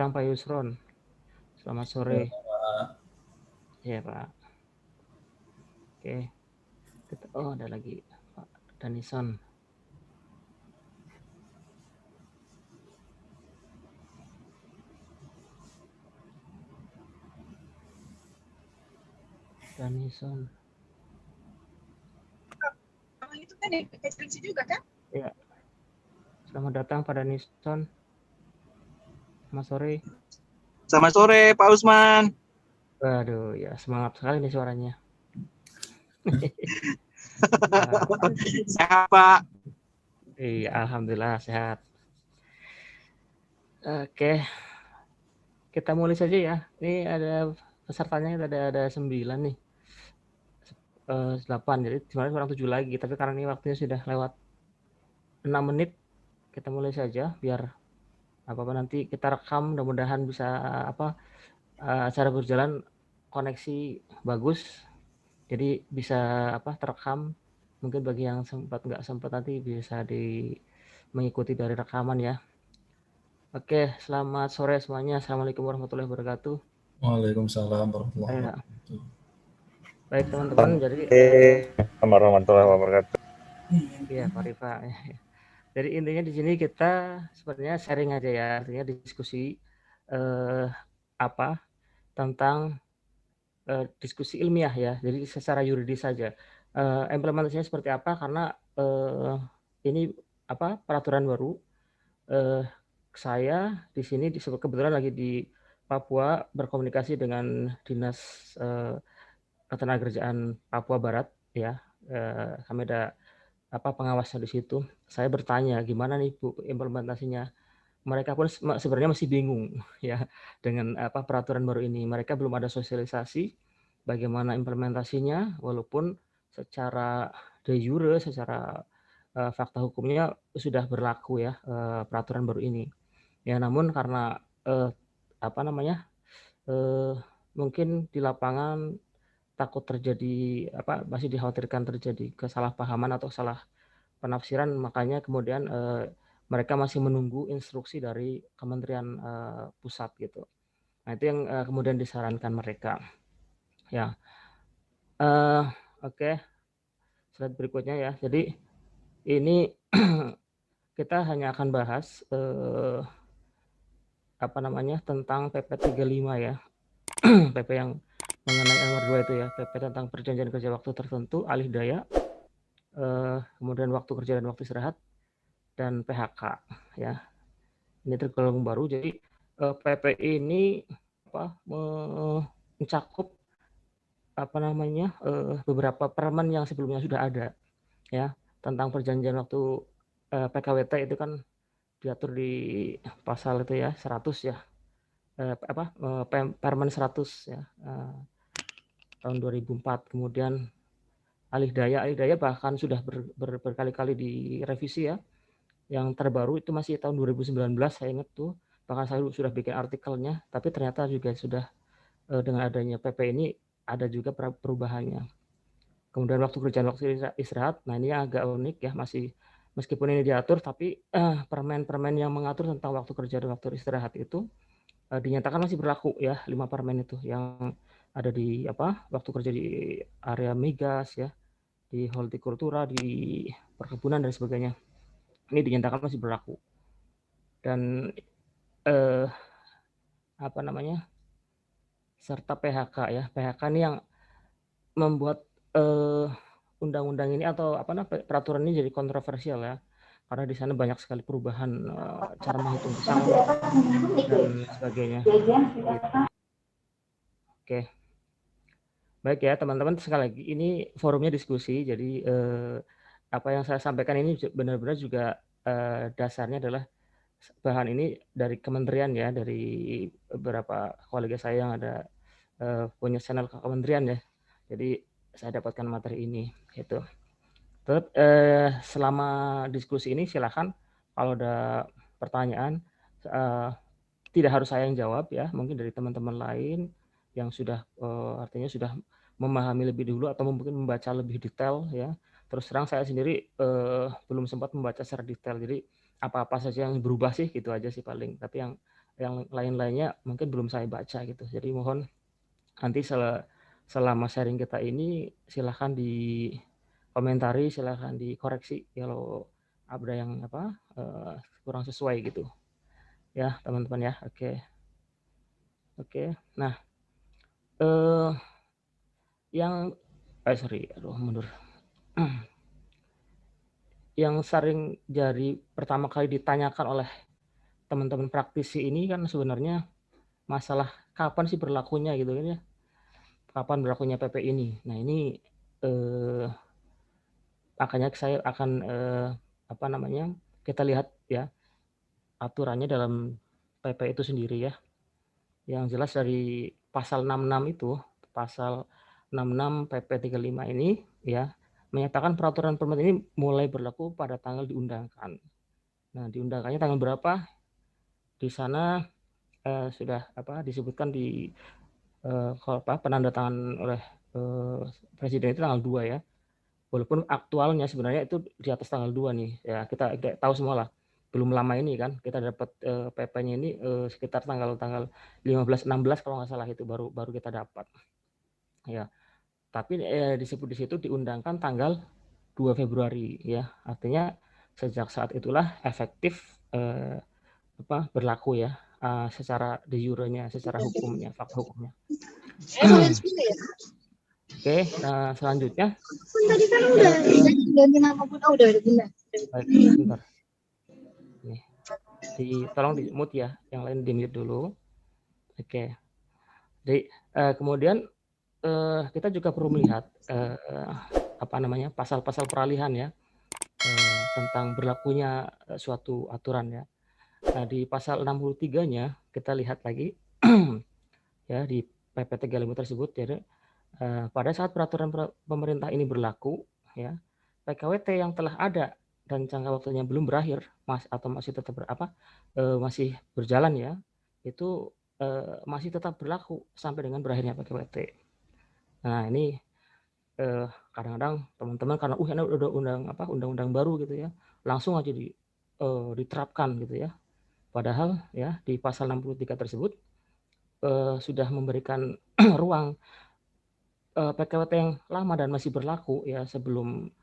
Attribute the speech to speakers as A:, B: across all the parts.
A: datang Pak Yusron. Selamat sore. Ya Pak. Oke. Oh ada lagi Pak Danison. Danison.
B: Itu kan ekspresi juga kan?
A: Ya. Selamat datang Pak Danison. Selamat sore.
C: Selamat sore Pak Usman.
A: Waduh ya semangat sekali nih suaranya.
C: Sehat Pak.
A: Iya alhamdulillah sehat. Oke. Kita mulai saja ya. Ini ada pesertanya ada 9 nih. 8 jadi sebenarnya kurang 7 lagi tapi karena ini waktunya sudah lewat 6 menit kita mulai saja biar apa nanti kita rekam mudah-mudahan bisa acara berjalan koneksi bagus jadi bisa terekam mungkin bagi yang nggak sempat nanti bisa mengikuti dari rekaman ya. Oke, selamat sore semuanya. Assalamualaikum warahmatullahi wabarakatuh.
D: Waalaikumsalam warahmatullahi wabarakatuh.
A: Baik teman-teman, jadi
E: warahmatullahi wabarakatuh.
A: Iya Pak Rifa. Jadi intinya di sini kita sebenarnya sharing aja ya, artinya diskusi tentang diskusi ilmiah ya. Jadi secara yuridis saja. Implementasinya seperti apa? Karena ini peraturan baru. Saya di sini kebetulan lagi di Papua berkomunikasi dengan Dinas Ketenagakerjaan Papua Barat ya. Kami ada pengawasnya di situ. Saya bertanya gimana nih Bu implementasinya. Mereka pun sebenarnya masih bingung ya dengan peraturan baru ini. Mereka belum ada sosialisasi bagaimana implementasinya, walaupun secara de jure, secara fakta hukumnya sudah berlaku ya peraturan baru ini. Ya namun karena mungkin di lapangan takut terjadi masih dikhawatirkan terjadi kesalahpahaman atau salah penafsiran, makanya kemudian mereka masih menunggu instruksi dari Kementerian Pusat gitu. Nah itu yang kemudian disarankan mereka. Ya, oke. Slide berikutnya ya. Jadi ini kita hanya akan bahas tentang PP 35 ya. PP yang mengenai nomor 2 itu ya, PP tentang perjanjian kerja waktu tertentu, alih daya, kemudian waktu kerja dan waktu istirahat, dan PHK ya. Ini tergolong baru, jadi PP ini mencakup beberapa permen yang sebelumnya sudah ada ya, tentang perjanjian waktu PKWT itu kan diatur di pasal itu ya 100 ya, Permen 100 ya, tahun 2004. Kemudian alih daya bahkan sudah berkali-kali direvisi ya. Yang terbaru itu masih tahun 2019 saya ingat tuh, bahkan saya sudah bikin artikelnya, tapi ternyata juga sudah dengan adanya PP ini ada juga perubahannya. Kemudian waktu kerja dan waktu istirahat, nah ini agak unik ya, masih meskipun ini diatur tapi permen-permen yang mengatur tentang waktu kerja dan waktu istirahat itu dinyatakan masih berlaku ya, 5 permen itu yang ada di waktu kerja di area migas ya, di hortikultura, di perkebunan dan sebagainya. Ini dinyatakan masih berlaku. Dan serta PHK ya. PHK ini yang membuat undang-undang ini atau peraturan ini jadi kontroversial ya. Karena di sana banyak sekali perubahan cara menghitung pesangon dan sebagainya. Oke. Baik ya teman-teman, sekali lagi ini forumnya diskusi, jadi apa yang saya sampaikan ini benar-benar juga dasarnya adalah bahan ini dari kementerian ya, dari beberapa kolega saya yang ada punya channel ke kementerian ya, jadi saya dapatkan materi ini gitu. Terus selama diskusi ini silakan kalau ada pertanyaan, tidak harus saya yang jawab ya, mungkin dari teman-teman lain yang sudah artinya sudah memahami lebih dulu atau mungkin membaca lebih detail ya. Terus terang saya sendiri belum sempat membaca secara detail, jadi apa-apa saja yang berubah sih gitu aja sih paling. Tapi yang yang lain-lainnya mungkin belum saya baca gitu. Jadi mohon nanti selama sharing kita ini silahkan dikomentari, silahkan dikoreksi kalau ada yang kurang sesuai gitu ya teman-teman ya. Oke. Nah yang mundur. Yang sering jadi pertama kali ditanyakan oleh teman-teman praktisi ini kan sebenarnya masalah kapan sih berlakunya gitu kan ya, kapan berlakunya PP ini. Nah ini makanya saya akan kita lihat ya aturannya dalam PP itu sendiri ya. Yang jelas dari pasal 66 itu, pasal 66 PP 35 ini ya menyatakan peraturan pemerintah ini mulai berlaku pada tanggal diundangkan. Nah diundangkannya tanggal berapa? Di sana sudah disebutkan di penandatangan oleh Presiden itu tanggal 2 ya. Walaupun aktualnya sebenarnya itu di atas tanggal 2 nih. Ya kita tahu semua lah. Belum lama ini kan kita dapat PP-nya ini sekitar tanggal 15-16 kalau nggak salah itu baru kita dapat. Ya. Tapi disebut di situ diundangkan tanggal 2 Februari ya. Artinya sejak saat itulah efektif berlaku ya secara de jure-nya, secara hukumnya, fakta hukumnya. Oke, nah selanjutnya.
B: Tadi kan udah ganti nama pun udah benar.
A: Baik, sebentar. Nih, tolong di mute ya, yang lain di mute dulu. Oke. Jadi kemudian kita juga perlu melihat pasal-pasal peralihan ya tentang berlakunya suatu aturan ya. Nah, di pasal 63-nya kita lihat lagi ya di PP 35 tersebut jadi pada saat peraturan pemerintah ini berlaku ya, PKWT yang telah ada dan jangka waktunya belum berakhir masih tetap masih berjalan ya, itu masih tetap berlaku sampai dengan berakhirnya PKWT. Nah, ini kadang-kadang teman-teman karena ini udah undang-undang baru gitu ya, langsung aja diterapkan gitu ya. Padahal ya di pasal 63 tersebut sudah memberikan ruang PKWT yang lama dan masih berlaku ya sebelum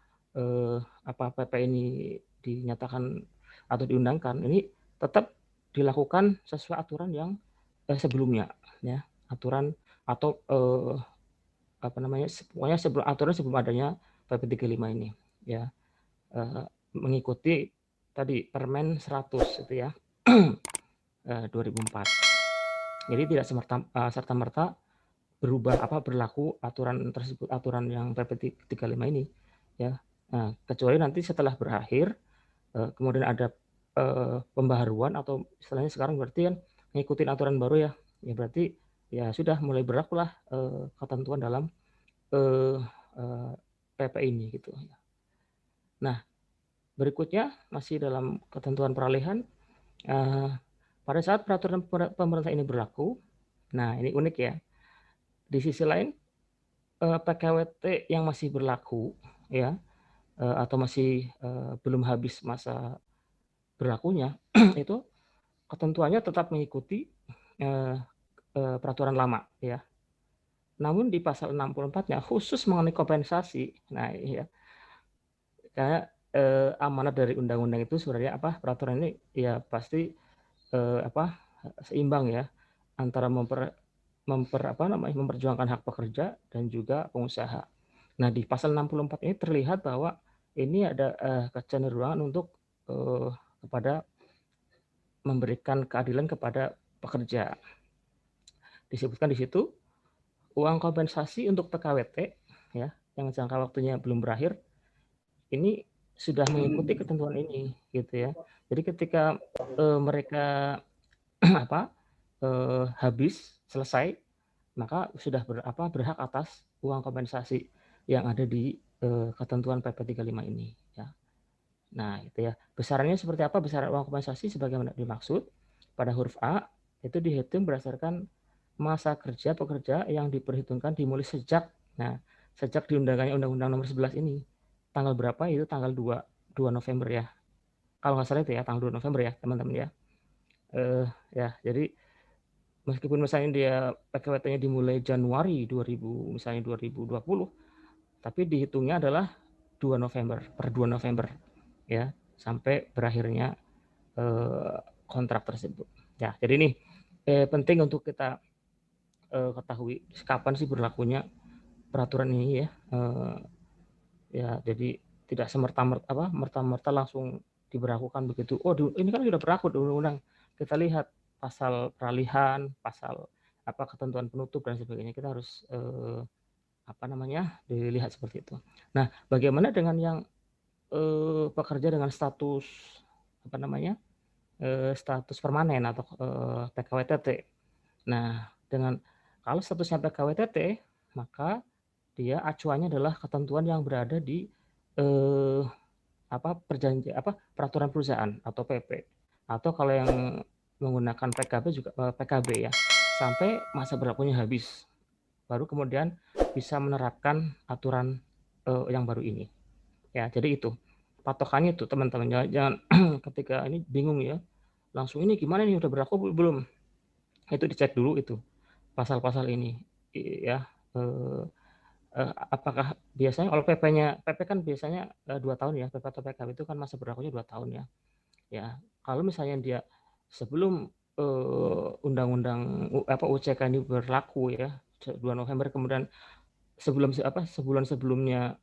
A: PP ini dinyatakan atau diundangkan, ini tetap dilakukan sesuai aturan yang sebelumnya ya, aturan atau pokoknya sebelum adanya PP 35 ini ya, mengikuti tadi Permen 100 itu ya 2004. Jadi tidak serta-merta berlaku aturan tersebut, aturan yang PP 35 ini ya. Nah, kecuali nanti setelah berakhir kemudian ada pembaharuan atau istilahnya sekarang berarti kan ngikutin aturan baru ya. Ya berarti ya sudah mulai berlakulah ketentuan dalam PP ini gitu. Nah, berikutnya masih dalam ketentuan peralihan pada saat peraturan pemerintah ini berlaku. Nah, ini unik ya. Di sisi lain PKWT yang masih berlaku ya atau masih belum habis masa berlakunya itu ketentuannya tetap mengikuti peraturan lama ya. Namun di pasal 64-nya khusus mengenai kompensasi. Nah, ya. Karena amanat dari undang-undang itu sebenarnya peraturan ini ya pasti seimbang ya antara memperjuangkan hak pekerja dan juga pengusaha. Nah, di pasal 64 ini terlihat bahwa ini ada kecenderungan untuk kepada memberikan keadilan kepada pekerja. Disebutkan di situ uang kompensasi untuk PKWT ya yang jangka waktunya belum berakhir ini sudah mengikuti ketentuan ini gitu ya. Jadi ketika mereka habis selesai, maka sudah berhak atas uang kompensasi yang ada di ketentuan PP 35 ini ya. Nah, itu ya. Besarannya seperti apa? Besaran uang kompensasi sebagaimana dimaksud pada huruf A itu dihitung berdasarkan masa kerja pekerja yang diperhitungkan dimulai sejak diundangkannya Undang-Undang Nomor 11 ini. Tanggal berapa? Itu tanggal 2 November ya. Kalau nggak salah itu ya, tanggal 2 November ya, teman-teman ya. Ya, jadi meskipun misalnya dia PKWT-nya dimulai Januari 2020, tapi dihitungnya adalah 2 November, per 2 November ya, sampai berakhirnya kontrak tersebut. Ya, jadi ini penting untuk kita ketahui kapan sih berlakunya peraturan ini ya. Ya, jadi tidak merta-merta langsung diberlakukan begitu. Oh, ini kan sudah berlaku di undang-undang. Kita lihat pasal peralihan, pasal ketentuan penutup dan sebagainya. Kita harus dilihat seperti itu. Nah, bagaimana dengan yang pekerja dengan status status permanen atau PKWTT. Nah, kalau statusnya PKWTT, maka dia acuannya adalah ketentuan yang berada di peraturan perusahaan atau PP. Atau kalau yang menggunakan PKB juga PKB ya, sampai masa berlakunya habis. Baru kemudian bisa menerapkan aturan yang baru ini. Ya, jadi itu patokannya itu teman-teman, jangan ketika ini bingung ya, langsung ini gimana nih udah berlaku belum? Itu dicek dulu itu pasal-pasal ini ya. Apakah biasanya kalau PP kan biasanya 2 tahun ya, PP atau PKB itu kan masa berlakunya 2 tahun ya. Ya, kalau misalnya dia sebelum undang-undang UCK ini berlaku ya 2 November, kemudian sebulan sebelumnya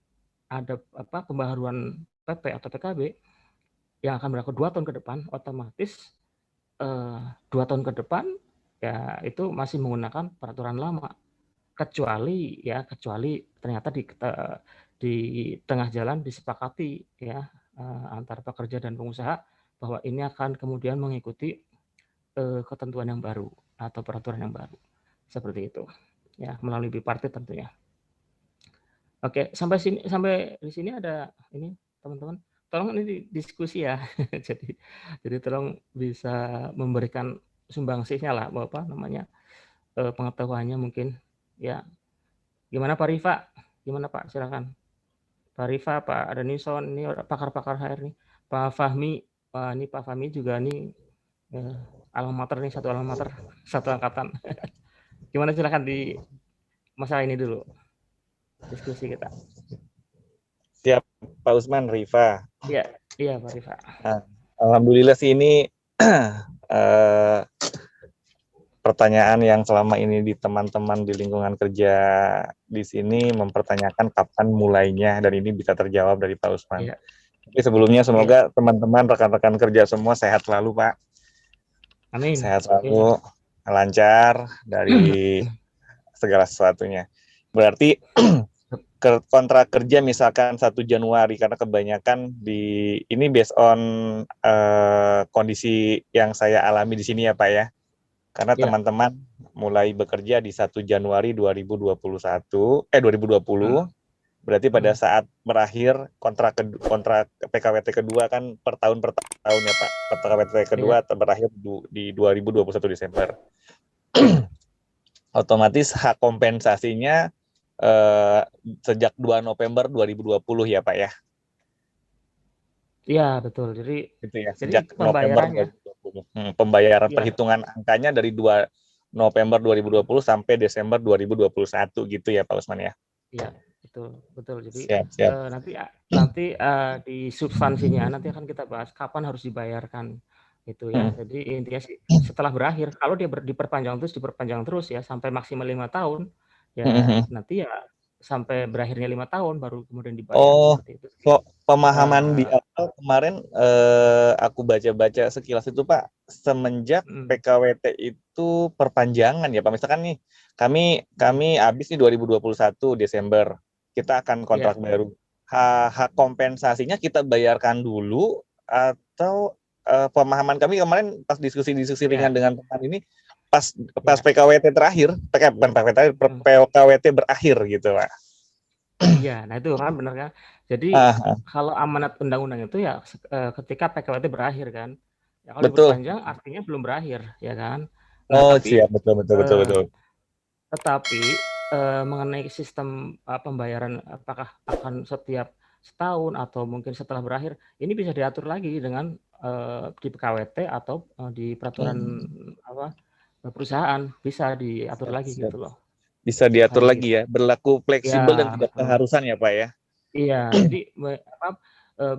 A: ada pembaharuan PP atau PKB yang akan berlaku 2 tahun ke depan, otomatis 2 tahun ke depan ya itu masih menggunakan peraturan lama, kecuali ternyata di tengah jalan disepakati ya antara pekerja dan pengusaha bahwa ini akan kemudian mengikuti ketentuan yang baru atau peraturan yang baru, seperti itu ya, melalui bipartit tentunya. Oke, sampai di sini ada ini teman-teman, tolong ini diskusi ya. jadi tolong bisa memberikan sumbangsihnya lah, pengetahuannya mungkin ya. Gimana Pak Rifa? Gimana Pak? Silakan. Pak Rifa, Pak Adanison, ini pakar-pakar HR nih. Pak Fahmi, ini Pak Fahmi juga nih alma mater nih, satu alma mater, satu angkatan. Gimana, silakan di masalah ini dulu diskusi kita.
E: Siap, Pak Usman, Rifa.
A: Iya Pak Rifa.
E: Nah, alhamdulillah sih ini pertanyaan yang selama ini di teman-teman di lingkungan kerja di sini mempertanyakan kapan mulainya, dan ini bisa terjawab dari Pak Usman.
A: Iya.
E: Jadi sebelumnya semoga teman-teman rekan-rekan kerja semua sehat selalu, Pak.
A: Amin.
E: Sehat selalu, lancar dari segala sesuatunya. Berarti kontrak kerja misalkan 1 Januari, karena kebanyakan ini based on kondisi yang saya alami di sini ya Pak ya. Karena teman-teman mulai bekerja di 1 Januari 2020. Berarti pada saat berakhir kontrak PKWT kedua kan per tahun ya Pak. PKWT kedua berakhir di 2021 Desember. Otomatis hak kompensasinya sejak 2 November 2020 ya Pak ya.
A: Iya, betul. Jadi
E: sejak November 2020. Pembayaran perhitungan angkanya dari 2 November 2020 sampai Desember 2021 gitu ya Pak Usman ya.
A: Iya, betul. Jadi
E: siap.
A: nanti di substansinya nanti akan kita bahas kapan harus dibayarkan itu ya. Jadi intinya sih setelah berakhir, kalau dia diperpanjang terus ya sampai maksimal 5 tahun ya, nanti ya sampai berakhirnya 5 tahun baru kemudian dibayar, seperti itu.
E: Pemahaman di awal kemarin aku baca-baca sekilas itu Pak, semenjak PKWT itu perpanjangan ya Pak. Misalkan nih kami habis nih 2021 Desember, kita akan kontrak baru. Hak kompensasinya kita bayarkan dulu, atau pemahaman kami kemarin pas diskusi ringan dengan teman ini pas PKWT terakhir, PKWT berakhir gitu Pak.
A: Iya, nah itu kan benar kan. Jadi kalau amanat undang-undang itu ya ketika PKWT berakhir kan. Ya, kalau diperpanjang artinya belum berakhir, ya kan.
E: Nah, siap, betul.
A: Tetapi mengenai sistem pembayaran, apakah akan setiap setahun atau mungkin setelah berakhir, ini bisa diatur lagi dengan di PKWT atau di peraturan apa perusahaan bisa diatur
E: Siap,
A: lagi
E: siap.
A: gitu loh.
E: Bisa diatur
A: Kayak
E: lagi
A: gitu.
E: ya, berlaku fleksibel dan
A: Ya,
E: tidak keharusan ya Pak ya.
A: iya, jadi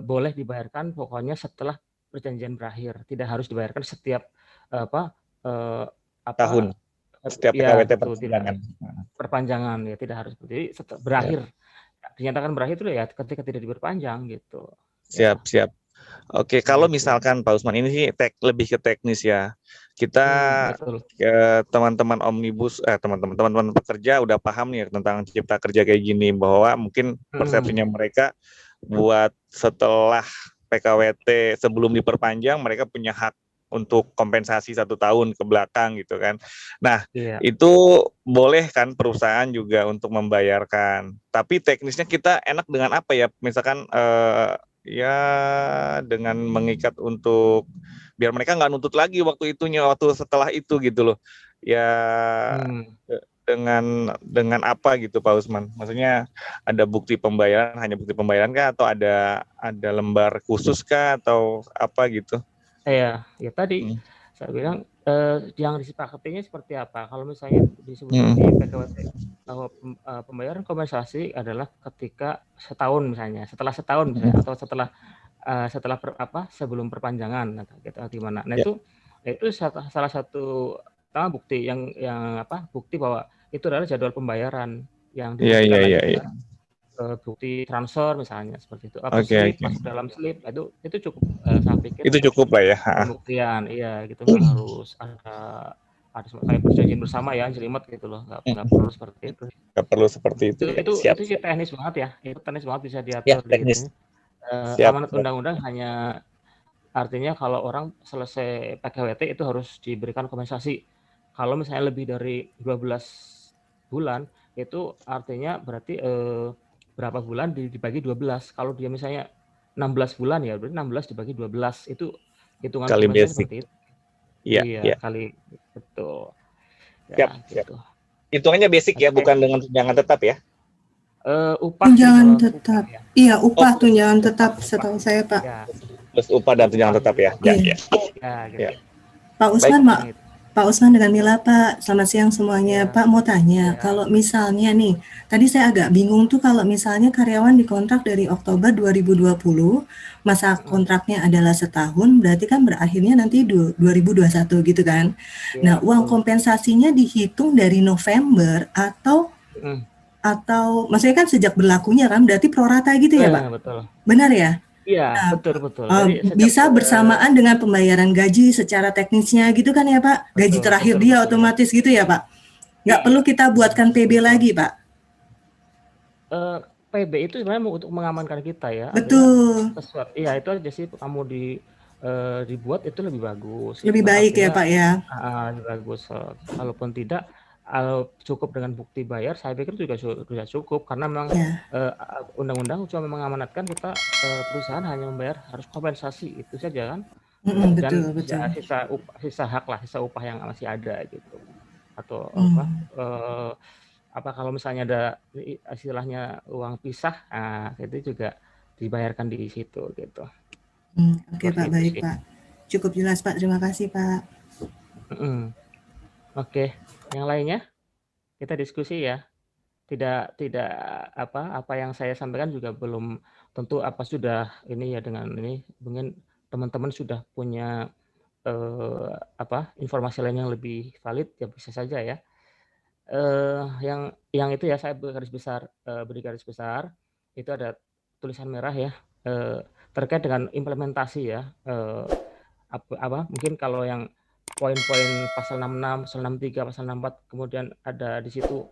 A: boleh dibayarkan pokoknya setelah perjanjian berakhir, tidak harus dibayarkan setiap apa
E: Tahun, setiap
A: ya
E: PKWT
A: betul, tidak
E: perpanjangan.
A: perpanjangan ya, tidak harus. Jadi berakhir, dinyatakan berakhir itu ya ketika tidak diperpanjang gitu. Ya.
E: Siap, siap. Oke, kalau
A: Gitu.
E: misalkan Pak Usman ini sih lebih ke teknis ya. Kita
A: Betul.
E: teman-teman omnibus, teman-teman pekerja udah paham nih tentang cipta kerja kayak gini, bahwa mungkin persepsinya mereka buat setelah PKWT sebelum diperpanjang mereka punya hak untuk kompensasi 1 tahun ke belakang gitu kan. Nah,
A: Iya.
E: itu boleh kan perusahaan juga untuk membayarkan. Tapi teknisnya kita enak dengan apa ya? Misalkan ya dengan mengikat untuk biar mereka nggak nuntut lagi waktu setelah itu gitu loh. Ya dengan apa gitu Pak Usman? Maksudnya ada bukti pembayaran, hanya bukti pembayaran kah, atau ada lembar khusus kah, atau apa gitu?
A: Ya tadi saya bilang yang disepakatinya seperti apa. Kalau misalnya disebutkan di PKWT bahwa pembayaran kompensasi adalah ketika setahun misalnya, setelah setahun misalnya, atau setelah sebelum perpanjangan atau gitu gimana. Nah, itu salah satu bukti yang bukti bahwa itu adalah jadwal pembayaran yang dibuktikan lagi dengan bukti transfer misalnya seperti itu, atau slip, masuk dalam slip, itu cukup, saya pikir
E: itu
A: untuk
E: cukup lah ya.
A: pembuktian. Iya gitu, nggak harus ada kayak perjanjian bersama ya, jelimet gitu loh, nggak perlu seperti itu.
E: Nggak perlu seperti itu ya.
A: Itu sih teknis banget ya, itu teknis banget, bisa diatur di
E: teknis.
A: amanat undang-undang. Hanya artinya kalau orang selesai PKWT itu harus diberikan kompensasi. Kalau misalnya lebih dari 12 bulan, itu artinya berarti berapa bulan dibagi 12. Kalau dia misalnya 16 bulan ya, berarti 16 dibagi 12, itu hitungan
E: kali
A: kompensasi
E: basic.
A: seperti itu. Iya, kali betul. Ya,
E: siap.
A: gitu.
E: Hitungannya basic ya, bukan dengan tunjangan tetap ya?
A: Upah
B: tunjangan tetap.
A: ya.
B: Iya, upah tunjangan tetap setahu saya, Pak.
A: Ya.
E: Plus upah dan tunjangan tetap ya.
B: Iya.
A: Gitu.
B: Pak Usman, Pak Usman dengan Mila, Pak. Selamat siang semuanya. Pak mau tanya, kalau misalnya nih, tadi saya agak bingung tuh kalau misalnya karyawan dikontrak dari Oktober 2020, masa kontraknya adalah setahun, berarti kan berakhirnya nanti 2021 gitu kan. Nah, uang kompensasinya dihitung dari November atau maksudnya kan sejak berlakunya kan, berarti prorata gitu ya, Pak?
A: Betul.
B: Benar ya?
A: Iya, betul. Jadi
B: bisa bersamaan dengan pembayaran gaji secara teknisnya gitu kan ya Pak? Gaji terakhir dia otomatis gitu ya Pak? Nggak perlu kita buatkan PB lagi Pak?
A: PB itu sebenarnya untuk mengamankan kita ya.
B: Betul.
A: Iya, itu aja sih, kamu dibuat itu lebih bagus.
B: Lebih baik ya Pak ya?
A: Lebih bagus. Kalaupun tidak, cukup dengan bukti bayar, saya pikir juga sudah cukup, karena memang undang-undang cuma mengamanatkan kita, perusahaan hanya membayar harus kompensasi itu saja kan. Dan
B: betul.
A: sisa hak lah, sisa upah yang masih ada gitu. Atau kalau misalnya ada istilahnya uang pisah, itu juga dibayarkan di situ gitu.
B: Oke Pak, baik Pak. Cukup jelas Pak, terima kasih Pak.
A: Oke, yang lainnya kita diskusi ya. Tidak apa yang saya sampaikan juga belum tentu sudah ini ya, dengan ini mungkin teman-teman sudah punya informasi lain yang lebih valid ya, bisa saja ya. Yang itu ya, saya beri garis besar itu ada tulisan merah ya, terkait dengan implementasi ya. Mungkin kalau yang poin-poin pasal 66, pasal 63, pasal 64, kemudian ada di situ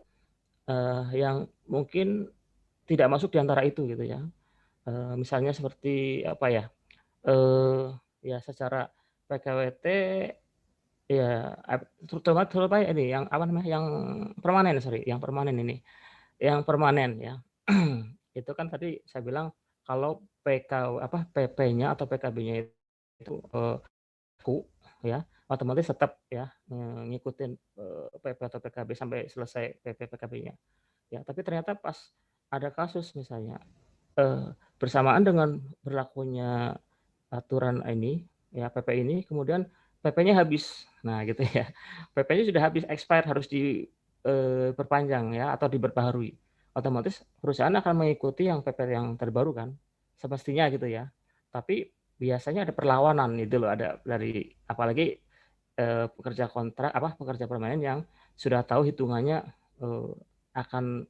A: yang mungkin tidak masuk di antara itu gitu ya. Misalnya seperti ya secara PKWT ya, terutama ini yang yang permanen, yang permanen ya. Itu kan tadi saya bilang kalau PP-nya atau PKB-nya itu ya, otomatis tetap ya ngikutin PP atau PKB sampai selesai PP PKB-nya. Ya, tapi ternyata pas ada kasus misalnya bersamaan dengan berlakunya aturan ini, ya PP ini, kemudian PP-nya habis. Nah, gitu ya. PP-nya sudah habis, expired, harus diperpanjang ya atau diperbaharui. Otomatis perusahaan akan mengikuti yang PP yang terbaru kan, semestinya gitu ya. Tapi biasanya ada perlawanan itu loh, ada dari apalagi pekerja kontrak pekerja permanen yang sudah tahu hitungannya akan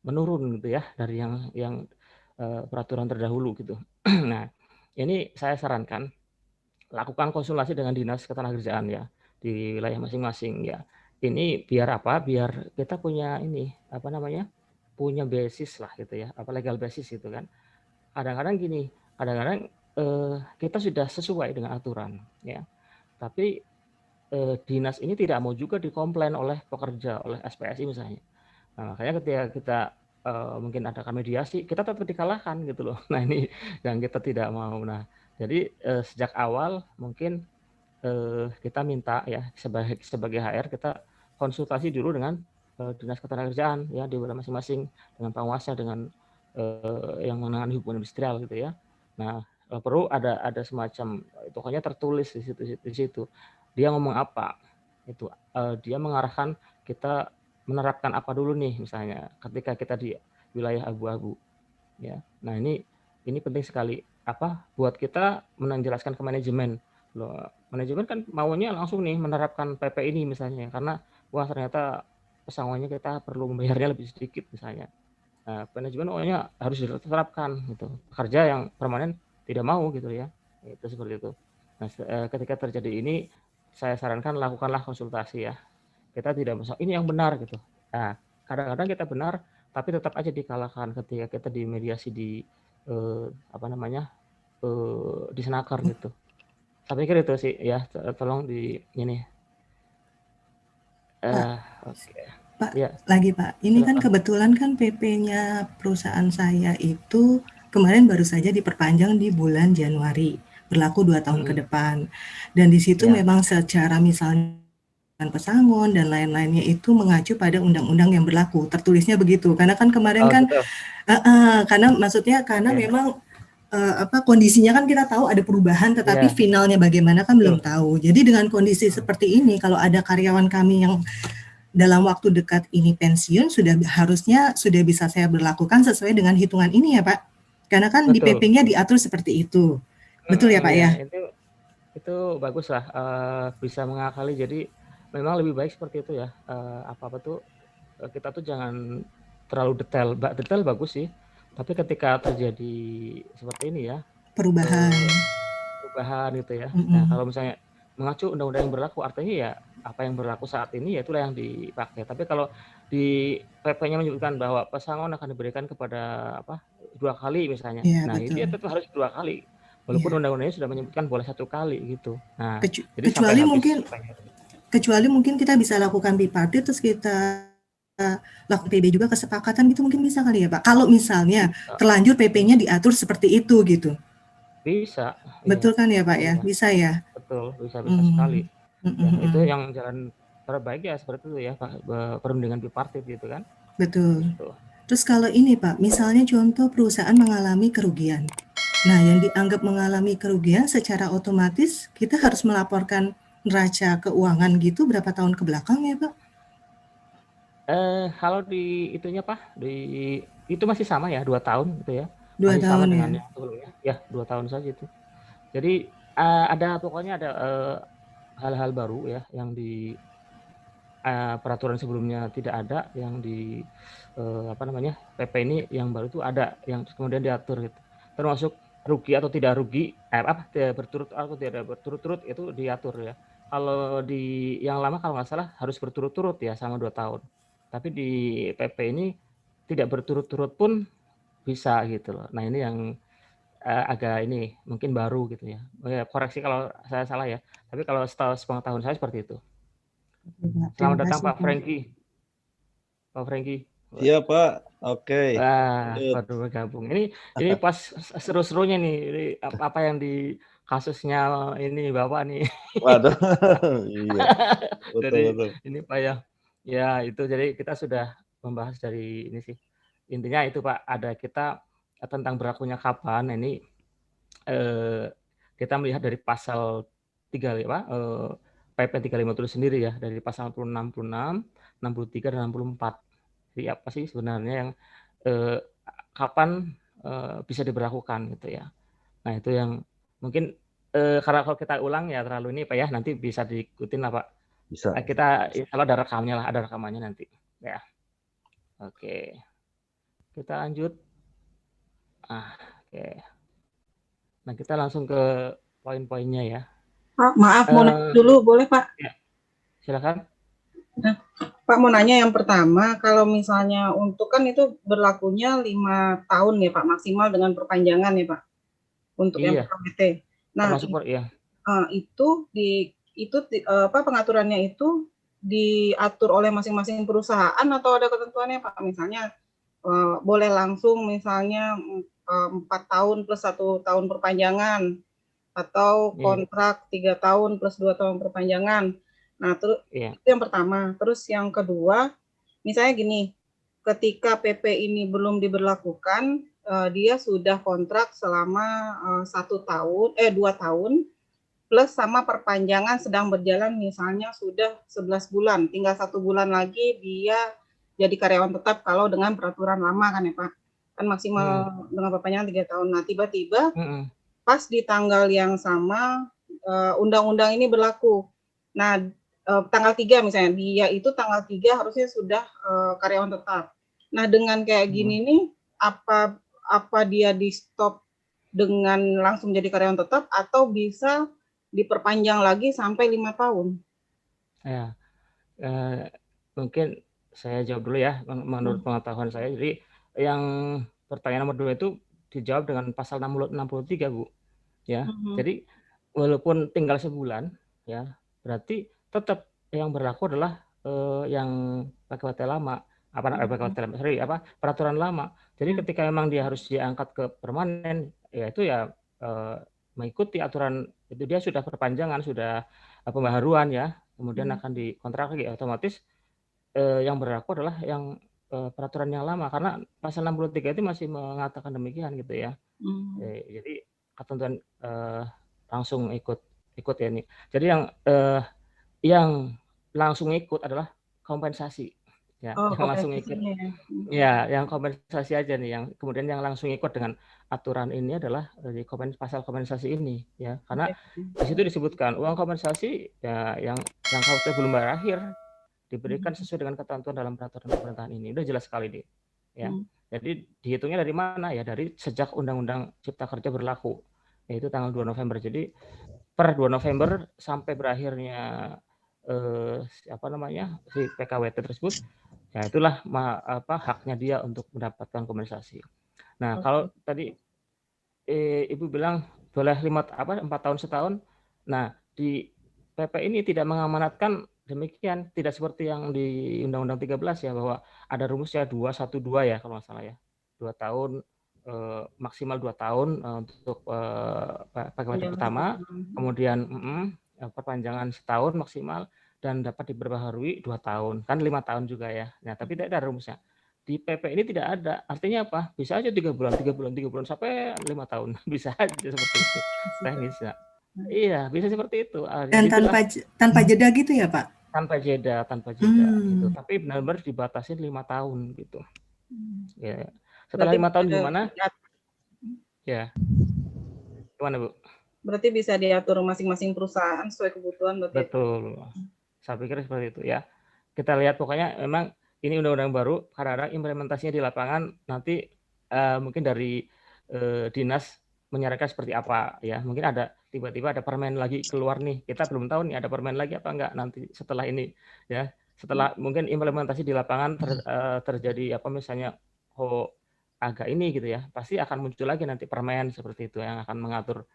A: menurun gitu ya dari yang peraturan terdahulu gitu. Nah, ini saya sarankan lakukan konsultasi dengan dinas ketenagakerjaan ya di wilayah masing-masing ya. Ini biar apa? Biar kita punya ini punya basis lah gitu ya, legal basis gitu kan. Kadang-kadang gini, kadang-kadang kita sudah sesuai dengan aturan ya, tapi dinas ini tidak mau juga dikomplain oleh pekerja, oleh SPSI misalnya. Nah, makanya ketika kita mungkin adakan mediasi, kita tetap dikalahkan gitu loh. Nah, ini yang kita tidak mau. Nah, jadi sejak awal mungkin kita minta ya sebagai HR kita konsultasi dulu dengan dinas ketenagakerjaan ya di wilayah masing-masing, dengan penguasa, dengan yang menangani hubungan industrial gitu ya. Nah, perlu ada semacam pokoknya tertulis di situ. Dia ngomong apa? Itu dia mengarahkan kita menerapkan apa dulu nih misalnya ketika kita di wilayah abu-abu ya. Nah, ini penting sekali buat kita menjelaskan ke manajemen. Loh, manajemen kan maunya langsung nih menerapkan PP ini misalnya karena wah ternyata pesangonnya kita perlu membayarnya lebih sedikit misalnya. Nah, manajemen maunya harus diterapkan gitu. Pekerja yang permanen tidak mau gitu ya. Itu seperti itu. Nah, ketika terjadi ini saya sarankan lakukanlah konsultasi ya. Kita tidak bisa ini yang benar gitu. Nah, kadang-kadang kita benar tapi tetap aja dikalahkan ketika kita di mediasi di di Senaker gitu. Saya pikir itu sih ya, tolong di ini.
B: Oke. Pak, ya. Lagi Pak, ini kan kebetulan kan PP-nya perusahaan saya itu kemarin baru saja diperpanjang di bulan Januari, berlaku 2 tahun ke depan. Dan di situ memang secara misalnya pesangon dan lain-lainnya itu mengacu pada undang-undang yang berlaku, tertulisnya begitu. Karena kan kemarin karena maksudnya memang kondisinya kan kita tahu ada perubahan, tetapi finalnya bagaimana kan belum tahu. Jadi dengan kondisi seperti ini, kalau ada karyawan kami yang dalam waktu dekat ini pensiun, harusnya sudah bisa saya berlakukan sesuai dengan hitungan ini ya Pak. Karena kan di PP-nya diatur seperti itu. Betul ya Pak ya?
A: Itu bagus lah, bisa mengakali. Jadi memang lebih baik seperti itu ya. Kita tuh jangan terlalu detail. Detail bagus sih, tapi ketika terjadi seperti ini ya, perubahan gitu ya. Nah, kalau misalnya mengacu undang-undang yang berlaku, artinya ya apa yang berlaku saat ini ya itulah yang dipakai. Tapi kalau di PP-nya menyebutkan bahwa pesangon akan diberikan kepada 2 kali misalnya. Nah, betul. Itu ya tetap harus 2 kali. Walaupun undang-undangnya sudah menyebutkan boleh 1 kali gitu. Nah, jadi
B: kecuali mungkin kita bisa lakukan bipartit terus kita lakukan PB juga kesepakatan gitu mungkin bisa kali ya Pak. Kalau misalnya terlanjur PP-nya diatur seperti itu gitu.
A: Bisa.
B: Betul kan ya Pak ya? Bisa ya?
A: Betul, bisa sekali. Ya, itu yang jalan terbaik ya seperti itu ya Pak, perundingan bipartit gitu kan.
B: Betul. Gitu. Terus kalau ini Pak, misalnya contoh perusahaan mengalami kerugian. Nah, yang dianggap mengalami kerugian secara otomatis kita harus melaporkan neraca keuangan gitu berapa tahun ke belakang ya Pak?
A: Kalau di itunya Pak, itu masih sama ya 2 tahun gitu ya.
B: 2
A: masih
B: tahun
A: sama
B: ya?
A: dengan yang sebelumnya. Ya 2 tahun saja itu. Jadi pokoknya ada hal-hal baru ya yang di peraturan sebelumnya tidak ada, yang di PP ini yang baru itu ada, yang kemudian diatur gitu. Termasuk rugi atau tidak rugi, berturut atau tidak berturut-turut itu diatur ya. Kalau di yang lama kalau nggak salah harus berturut-turut ya sama 2 tahun. Tapi di PP ini tidak berturut-turut pun bisa gitu loh. Nah, ini yang agak ini mungkin baru gitu ya. Koreksi kalau saya salah ya. Tapi kalau sepengetahuan saya seperti itu. Selamat datang Pak Franky. Pak Franky.
E: Iya Pak. Oke.
A: Baru bergabung. Ini pas seru-serunya nih. Ini apa yang di kasusnya ini Bapak nih.
E: Waduh. Iya.
A: Betul. Ini Pak ya. Ya itu jadi kita sudah membahas dari ini sih. Intinya itu Pak, ada kita tentang berlakunya kapan, ini kita melihat dari pasal 3 PP 35 itu sendiri ya, dari pasal 66, 63 dan 64. Jadi apa sih sebenarnya yang kapan bisa diberlakukan gitu ya. Nah, itu yang mungkin karena kalau kita ulang ya terlalu ini Pak ya, nanti bisa diikutin lah Pak.
E: Bisa.
A: Kita kalau ada rekamnya lah, ada rekamannya nanti ya. Oke. Kita lanjut. Oke. Nah, kita langsung ke poin-poinnya ya.
F: Pak, maaf mau nanya dulu, boleh Pak?
A: Ya, silakan.
F: Nah, Pak mau nanya yang pertama, kalau misalnya untuk kan itu berlakunya 5 tahun ya Pak, maksimal dengan perpanjangan ya Pak, untuk yang PKWT. Nah, pengaturannya itu diatur oleh masing-masing perusahaan atau ada ketentuannya Pak? Misalnya boleh langsung misalnya 4 tahun plus 1 tahun perpanjangan, atau kontrak 3 tahun plus 2 tahun perpanjangan. Nah, terus itu yang pertama. Terus yang kedua, misalnya gini, ketika PP ini belum diberlakukan, dia sudah kontrak selama 2 tahun plus sama perpanjangan sedang berjalan, misalnya sudah 11 bulan, tinggal 1 bulan lagi dia jadi karyawan tetap kalau dengan peraturan lama kan ya Pak, kan maksimal dengan perpanjangan 3 tahun. Nah, tiba-tiba pas di tanggal yang sama undang-undang ini berlaku. Nah, tanggal 3 misalnya, dia itu tanggal 3 harusnya sudah karyawan tetap. Nah, dengan kayak gini nih, apa dia di stop dengan langsung jadi karyawan tetap atau bisa diperpanjang lagi sampai 5 tahun?
A: Ya, mungkin saya jawab dulu ya, menurut pengetahuan saya. Jadi yang pertanyaan nomor 2 itu dijawab dengan pasal 63 Bu. Ya, jadi walaupun tinggal sebulan, ya berarti tetap yang berlaku adalah yang PKWT lama, peraturan lama. Jadi ketika memang dia harus diangkat ke permanen, ya itu ya mengikuti aturan itu, dia sudah perpanjangan, sudah pembaharuan ya, kemudian akan dikontrak lagi, otomatis yang berlaku adalah yang peraturan yang lama, karena pasal 63 itu masih mengatakan demikian gitu ya. Jadi ketentuan langsung ikut ya ini. Jadi yang langsung ikut adalah kompensasi ya, yang langsung ikut ya, yang kompensasi aja nih, yang kemudian yang langsung ikut dengan aturan ini adalah di pasal kompensasi ini ya, karena di situ disebutkan uang kompensasi ya yang KWT belum berakhir diberikan sesuai dengan ketentuan dalam peraturan pemerintahan ini. Udah jelas sekali nih ya. Jadi dihitungnya dari mana ya, dari sejak Undang-Undang Cipta Kerja berlaku, yaitu tanggal 2 November. Jadi per 2 November sampai berakhirnya si PKWT tersebut, ya itulah haknya dia untuk mendapatkan kompensasi. Nah, kalau tadi Ibu bilang boleh 4 tahun setahun. Nah, di PP ini tidak mengamanatkan demikian, tidak seperti yang di Undang-Undang 13 ya, bahwa ada rumusnya 212 ya kalau nggak salah ya, 2 tahun maksimal 2 tahun untuk PKWT pertama, kemudian perpanjangan setahun maksimal dan dapat diperbaharui 2 tahun, kan 5 tahun juga ya. Nah, tapi tidak ada rumusnya. Di PP ini tidak ada. Artinya apa? Bisa aja 3 bulan sampai 5 tahun. Bisa aja seperti itu teknisnya. Iya, bisa seperti itu.
B: Dan tanpa jeda gitu ya, Pak?
A: Tanpa jeda gitu. Tapi benar-benar dibatasi 5 tahun gitu. Ya. Setelah 5 tahun gimana? Ya. Gimana, Bu?
F: Berarti bisa diatur masing-masing perusahaan sesuai kebutuhan berarti.
A: Betul. Saya pikir seperti itu ya. Kita lihat pokoknya memang ini undang-undang baru, karena implementasinya di lapangan nanti mungkin dari dinas menyarankan seperti apa ya. Mungkin ada tiba-tiba ada permen lagi keluar nih. Kita belum tahu nih ada permen lagi apa enggak nanti setelah ini ya. Setelah mungkin implementasi di lapangan terjadi apa misalnya agak ini gitu ya. Pasti akan muncul lagi nanti permen seperti itu yang akan mengatur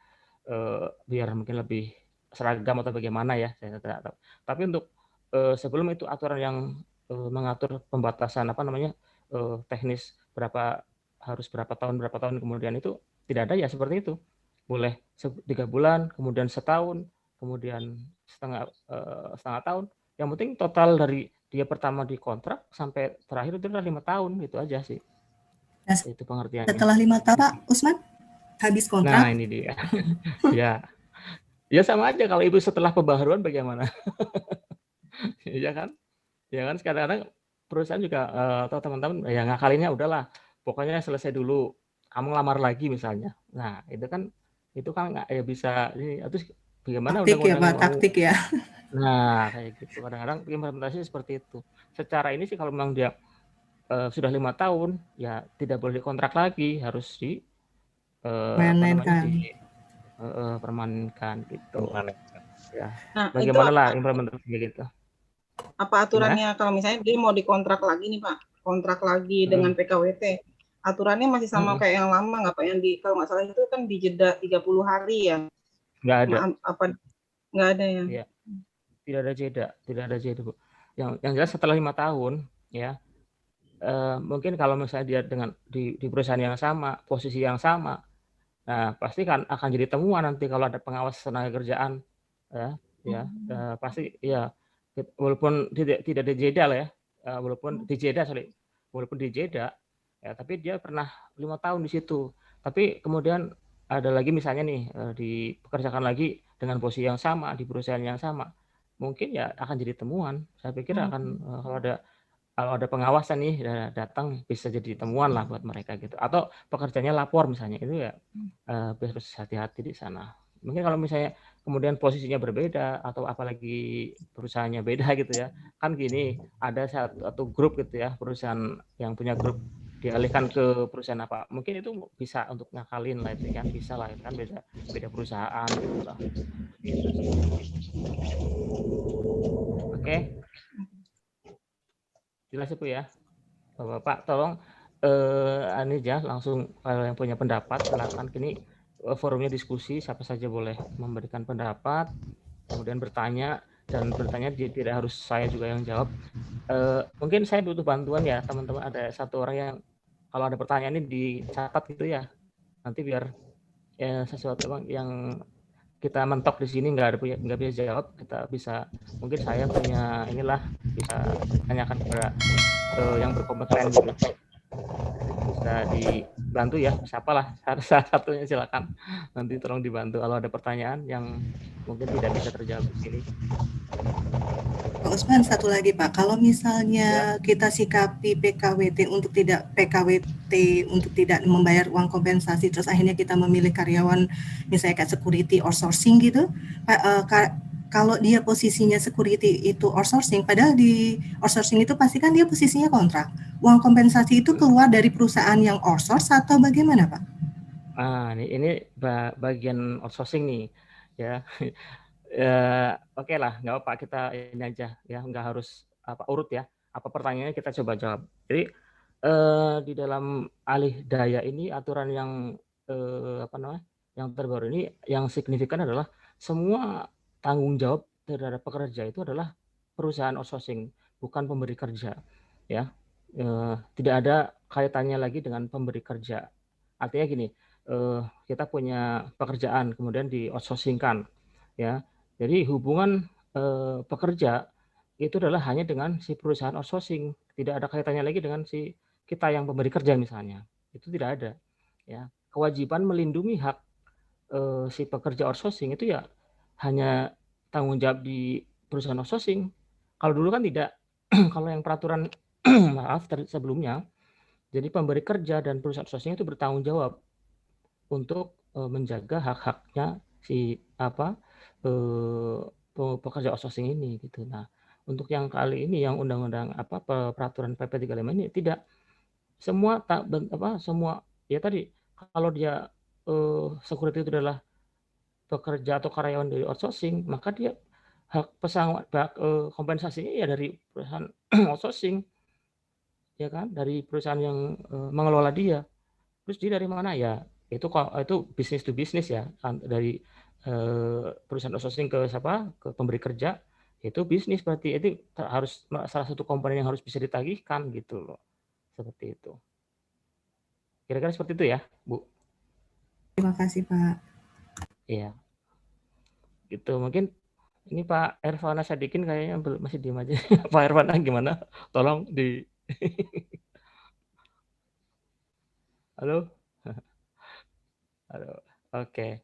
A: biar mungkin lebih seragam atau bagaimana ya, saya tidak tahu. Tapi untuk sebelum itu aturan yang mengatur pembatasan teknis harus berapa tahun kemudian itu tidak ada ya, seperti itu. Boleh 3 bulan, kemudian setahun, kemudian setengah tahun. Yang penting total dari dia pertama dikontrak sampai terakhir itu adalah 5 tahun gitu aja sih.
B: Nah,
A: itu pengertiannya.
B: setelah 5 tahun Pak Usman habis kontrak.
A: Nah ini dia. Ya sama aja kalau itu setelah pembaharuan bagaimana? Ya kan? Ya kan sekarang perusahaan juga atau teman-teman ya ngakalinnya udahlah, pokoknya selesai dulu, kamu lamar lagi misalnya. Nah itu kan nggak ya bisa ini, terus bagaimana
B: Taktik ya
A: undang-undang
B: Pak,
A: mau.
B: taktik ya.
A: Nah kayak gitu, kadang-kadang implementasi seperti itu. Secara ini sih kalau memang dia sudah 5 tahun ya tidak boleh dikontrak lagi, harus di permanenkan gitu. Ya.
F: Nah,
A: bagaimana
F: itu
A: lah implementasinya gitu.
F: apa aturannya kalau misalnya dia mau dikontrak lagi nih Pak, kontrak lagi dengan PKWT, aturannya masih sama kayak yang lama nggak Pak? Yang kalau nggak salah itu kan dijeda 30 hari ya?
A: Nggak ada.
F: Nggak ada ya?
A: Ya. Tidak ada jeda Bu. Yang jelas setelah 5 tahun ya, mungkin kalau misalnya dia dengan di perusahaan yang sama, posisi yang sama, nah pasti kan akan jadi temuan nanti kalau ada pengawas tenaga kerjaan, pasti ya, walaupun tidak dijeda lah ya, walaupun dijeda ya, tapi dia pernah 5 tahun di situ, tapi kemudian ada lagi misalnya nih dipekerjakan lagi dengan posisi yang sama di perusahaan yang sama, mungkin ya akan jadi temuan. Saya pikir akan kalau ada pengawasan nih datang, bisa jadi temuan lah buat mereka gitu. Atau pekerjanya lapor misalnya, itu ya harus hati-hati di sana. Mungkin kalau misalnya kemudian posisinya berbeda atau apalagi perusahaannya beda gitu ya, kan gini, ada satu grup gitu ya, perusahaan yang punya grup dialihkan ke perusahaan apa, mungkin itu bisa untuk ngakalin lah itu kan, bisa lah itu kan beda perusahaan gitu lah. Gitu sih. Oke. Jelas ya Bu ya. Bapak tolong ini aja langsung, kalau yang punya pendapat silakan, kini forumnya diskusi, siapa saja boleh memberikan pendapat, kemudian bertanya, dan bertanya tidak harus saya juga yang jawab. Mungkin saya butuh bantuan ya teman-teman, ada satu orang yang kalau ada pertanyaan ini dicatat gitu ya, nanti biar sesuatu yang kita mentok di sini nggak bisa jawab, kita bisa, mungkin saya punya inilah, bisa tanyakan kepada yang berkompeten gitu, bisa dibantu ya, siapalah salah satunya, silakan nanti tolong dibantu kalau ada pertanyaan yang mungkin tidak bisa terjawab di sini.
B: Pak Usman, satu lagi Pak, kalau misalnya kita sikapi PKWT untuk tidak membayar uang kompensasi, terus akhirnya kita memilih karyawan misalnya kayak security outsourcing gitu, Pak, kalau dia posisinya security itu outsourcing, padahal di outsourcing itu pasti kan dia posisinya kontrak, uang kompensasi itu keluar dari perusahaan yang outsource atau bagaimana Pak?
A: Ini bagian outsourcing nih ya. Oke lah, nggak apa, kita ini aja ya, nggak harus urut ya, apa pertanyaannya kita coba jawab. Jadi di dalam alih daya ini, aturan yang yang terbaru ini yang signifikan adalah semua tanggung jawab terhadap pekerja itu adalah perusahaan outsourcing, bukan pemberi kerja ya. Tidak ada kaitannya lagi dengan pemberi kerja. Artinya gini, kita punya pekerjaan kemudian di outsourcingkan ya. Jadi hubungan pekerja itu adalah hanya dengan si perusahaan outsourcing, tidak ada kaitannya lagi dengan si kita yang pemberi kerja misalnya. Itu tidak ada ya. Kewajiban melindungi hak si pekerja outsourcing itu ya hanya tanggung jawab di perusahaan outsourcing. Kalau dulu kan tidak. Kalau yang peraturan maaf sebelumnya, jadi pemberi kerja dan perusahaan outsourcing itu bertanggung jawab untuk menjaga hak-haknya si pekerja outsourcing ini gitu. Nah, untuk yang kali ini yang undang-undang peraturan PP 35 ini tidak, semua semua ya tadi, kalau dia security itu adalah pekerja atau karyawan dari outsourcing, maka dia hak kompensasinya ya dari perusahaan outsourcing ya kan, dari perusahaan yang mengelola dia. Terus dia dari mana ya? Itu bisnis to bisnis ya, dari perusahaan outsourcing ke pemberi kerja, itu bisnis, berarti itu harus salah satu komponen yang harus bisa ditagihkan gitu loh, seperti itu. Kira-kira seperti itu ya Bu.
B: Terima kasih Pak.
A: Iya gitu. Mungkin ini Pak Ervana Sadikin kayaknya masih diem aja. Pak Ervana gimana, tolong di Halo? Halo. Oke.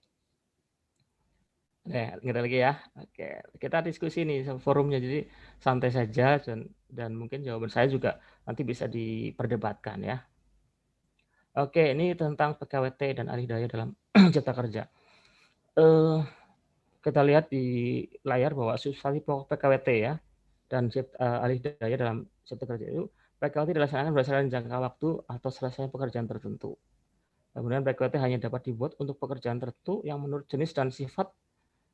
A: Kita lagi ya. Oke, kita diskusi nih forumnya, jadi santai saja dan mungkin jawaban saya juga nanti bisa diperdebatkan ya. Oke, ini tentang PKWT dan alih daya dalam Cipta Kerja. Kita lihat di layar bahwa substansi pokok PKWT ya dan alih daya dalam Cipta Kerja itu PKWT dilaksanakan berdasarkan jangka waktu atau selesai pekerjaan tertentu. Kemudian PKWT hanya dapat dibuat untuk pekerjaan tertentu yang menurut jenis dan sifat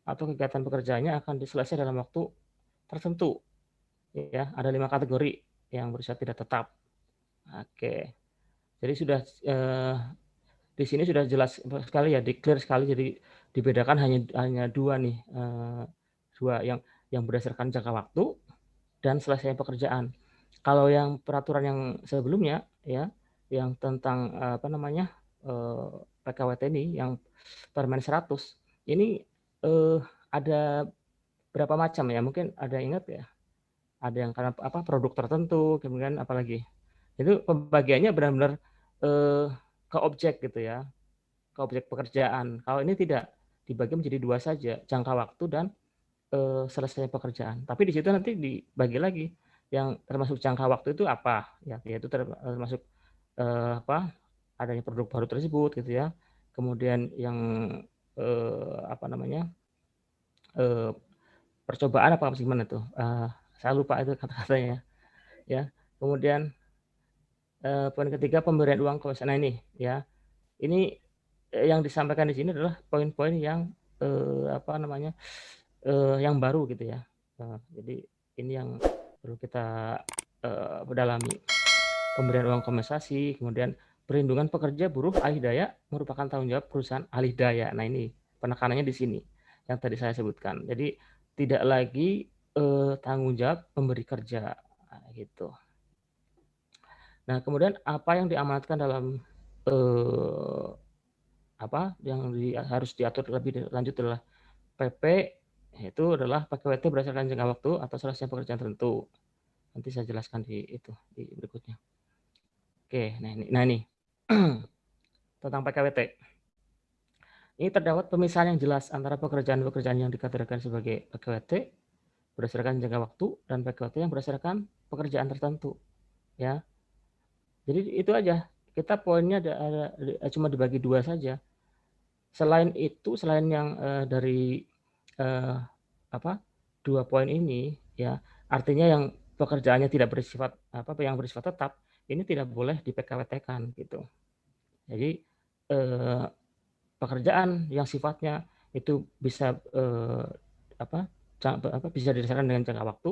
A: atau kegiatan pekerjaannya akan diselesaikan dalam waktu tertentu. Ya, ada 5 kategori yang bersifat tidak tetap. Oke, jadi sudah di sini sudah jelas sekali ya, clear sekali. Jadi dibedakan hanya dua nih, dua yang berdasarkan jangka waktu dan selesai pekerjaan. Kalau yang peraturan yang sebelumnya ya, yang tentang apa namanya PKWT ini yang Permen 100 ini ada berapa macam ya? Mungkin ada ingat ya? Ada yang karena apa produk tertentu, kemudian apalagi itu pembagiannya benar-benar ke objek gitu ya, ke objek pekerjaan. Kalau ini tidak, dibagi menjadi dua saja, jangka waktu dan selesai pekerjaan. Tapi di situ nanti dibagi lagi yang termasuk jangka waktu itu apa ya, yaitu termasuk apa adanya produk baru tersebut gitu ya. Kemudian yang apa namanya percobaan apa gimana tuh? Saya lupa itu kata-katanya ya. Kemudian poin ketiga pemberian uang komisioner. Nah ini ya, ini yang disampaikan di sini adalah poin-poin yang apa namanya yang baru gitu ya. Jadi ini yang perlu kita pedalami. Pemberian uang kompensasi, kemudian perlindungan pekerja buruh alih daya merupakan tanggung jawab perusahaan alih daya. Nah ini penekanannya di sini yang tadi saya sebutkan. Jadi tidak lagi tanggung jawab pemberi kerja gitu. Nah kemudian apa yang diamanatkan dalam apa yang harus diatur lebih lanjut adalah PP, itu adalah PKWT berdasarkan jangka waktu atau selesai pekerjaan tertentu. Nanti saya jelaskan di berikutnya. Oke, nah ini tentang PKWT. Ini terdapat pemisahan yang jelas antara pekerjaan-pekerjaan yang dikategorikan sebagai PKWT berdasarkan jangka waktu dan PKWT yang berdasarkan pekerjaan tertentu. Ya, jadi itu aja. Kita poinnya ada cuma dibagi dua saja. Selain itu, selain yang dari apa dua poin ini, ya artinya yang pekerjaannya tidak bersifat yang bersifat tetap, ini tidak boleh di PKWT-kan gitu. Jadi pekerjaan yang sifatnya itu bisa bisa didasarkan dengan jangka waktu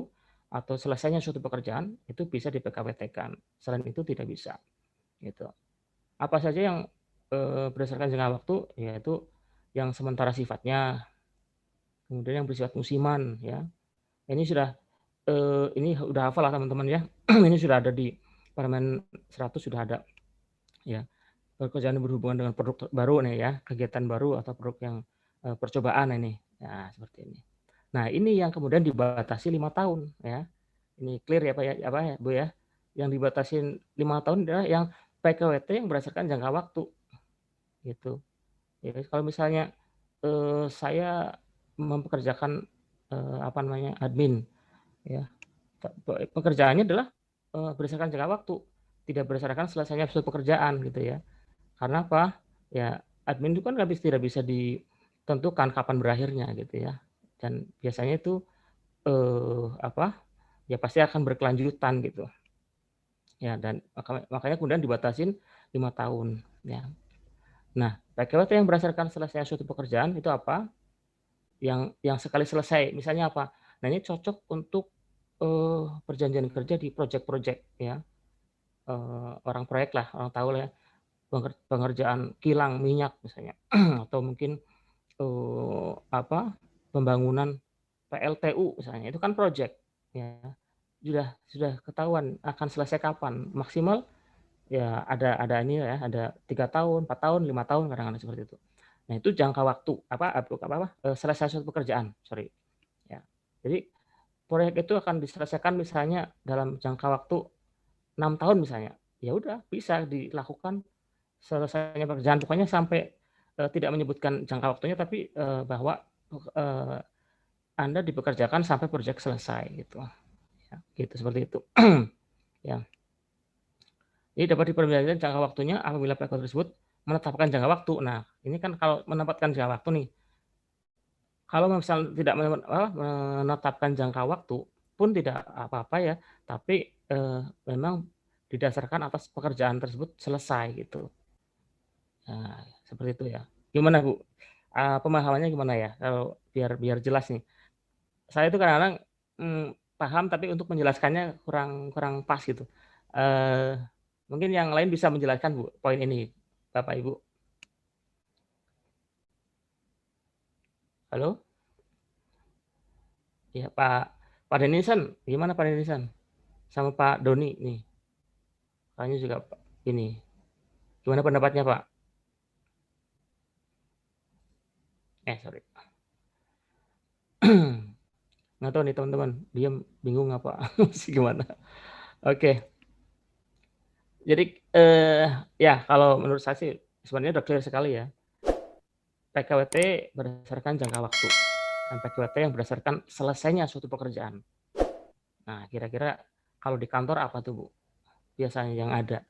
A: atau selesainya suatu pekerjaan itu bisa di PKWT-kan. Selain itu tidak bisa. Gitu. Apa saja yang berdasarkan jangka waktu, yaitu yang sementara sifatnya, kemudian yang bersifat musiman, ya. Ini sudah hafal lah teman-teman ya. Ini sudah ada di Permen 100 sudah ada, ya. Pekerjaan berhubungan dengan produk baru nih ya, kegiatan baru atau produk yang percobaan ini. Nah, seperti ini. Nah, ini yang kemudian dibatasi 5 tahun ya. Ini clear ya Pak ya, Bu ya. Yang dibatasin 5 tahun adalah yang PKWT yang berdasarkan jangka waktu. Gitu. Ya, kalau misalnya saya mempekerjakan admin ya. Pekerjaannya adalah berdasarkan jangka waktu, tidak berdasarkan selesainya suatu pekerjaan gitu ya. Karena apa? Ya, admin itu kan tidak bisa ditentukan kapan berakhirnya gitu ya. Dan biasanya itu ya pasti akan berkelanjutan gitu. Ya, dan makanya kemudian dibatasin 5 tahun ya. Nah, PKWT yang berdasarkan selesai suatu pekerjaan itu apa? Yang sekali selesai, misalnya apa? Nah, ini cocok untuk perjanjian kerja di proyek-proyek ya. Orang proyek lah, orang tahu lah ya. Pengerjaan kilang minyak misalnya atau mungkin pembangunan PLTU misalnya, itu kan proyek ya, sudah ketahuan akan selesai kapan, maksimal ya ada ini ya, ada 3 tahun, 4 tahun, 5 tahun kadang-kadang seperti itu. Nah itu jangka waktu selesai suatu pekerjaan, ya. Jadi proyek itu akan diselesaikan misalnya dalam jangka waktu 6 tahun misalnya, ya udah bisa dilakukan selesainya pekerjaan, pokoknya sampai tidak menyebutkan jangka waktunya, tapi bahwa Anda dipekerjakan sampai proyek selesai gitu. Ya, gitu seperti itu. Ya. Jadi dapat diperbolehkan jangka waktunya apabila PK tersebut menetapkan jangka waktu. Nah, ini kan kalau menetapkan jangka waktu nih. Kalau misalnya tidak menetapkan jangka waktu pun tidak apa-apa ya, tapi memang didasarkan atas pekerjaan tersebut selesai gitu. Nah, seperti itu ya. Gimana Bu? Pemahamannya gimana ya? Kalau biar jelas nih. Saya itu kadang-kadang paham, tapi untuk menjelaskannya kurang pas gitu. Mungkin yang lain bisa menjelaskan Bu poin ini, Bapak Ibu. Halo? Ya Pak Denisan, gimana Pak Denisan? Sama Pak Doni nih. Kayaknya juga ini. Gimana pendapatnya Pak? Sorry. Nggak tahu nih teman-teman, diam bingung apa sih gimana? Oke. Jadi ya kalau menurut saya sih sebenarnya udah clear sekali ya. PKWT berdasarkan jangka waktu dan PKWT yang berdasarkan selesainya suatu pekerjaan. Nah, kira-kira kalau di kantor apa tuh Bu? Biasanya yang ada.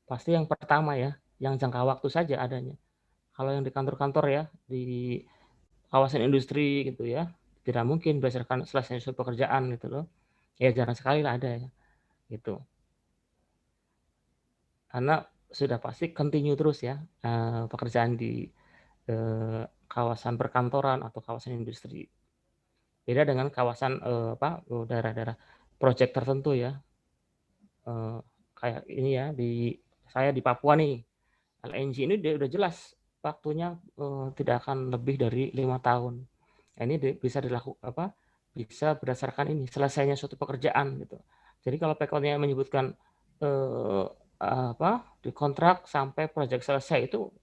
A: Pasti yang pertama ya, yang jangka waktu saja adanya. Kalau yang di kantor-kantor ya, di kawasan industri gitu ya, tidak mungkin berdasarkan selesainya suatu pekerjaan gitu loh. Ya jarang sekali lah ada ya, gitu. Karena sudah pasti continue terus ya pekerjaan di kawasan perkantoran atau kawasan industri. Beda dengan kawasan daerah-daerah proyek tertentu ya. Kayak ini ya, saya di Papua nih, LNG ini udah jelas waktunya tidak akan lebih dari 5 tahun. Ini bisa dilakukan bisa berdasarkan ini selesainya suatu pekerjaan gitu. Jadi kalau PK-nya menyebutkan di kontrak sampai proyek selesai itu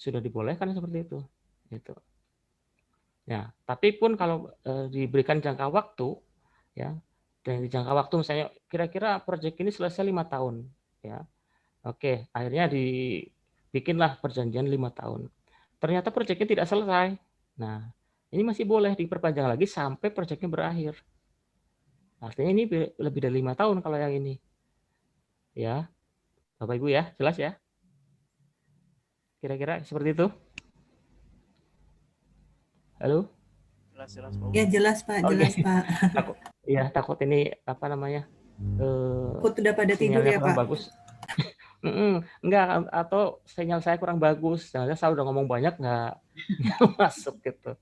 A: sudah dibolehkan seperti itu gitu. Ya, tapi pun kalau diberikan jangka waktu ya, dan di jangka waktu misalnya kira-kira proyek ini selesai 5 tahun ya. Oke, akhirnya dibikinlah perjanjian 5 tahun. Ternyata proyeknya tidak selesai. Nah, ini masih boleh diperpanjang lagi sampai proyeknya berakhir. Artinya ini lebih dari 5 tahun kalau yang ini. Ya, Bapak Ibu ya, jelas ya? Kira-kira seperti itu? Halo?
B: Jelas, Pak. Ya, jelas Pak, jelas Pak.
A: Takut ini apa namanya?
B: Takut udah pada tidur ya Pak?
A: Bagus. Enggak, atau sinyal saya kurang bagus. Jangan saya udah ngomong banyak nggak masuk gitu.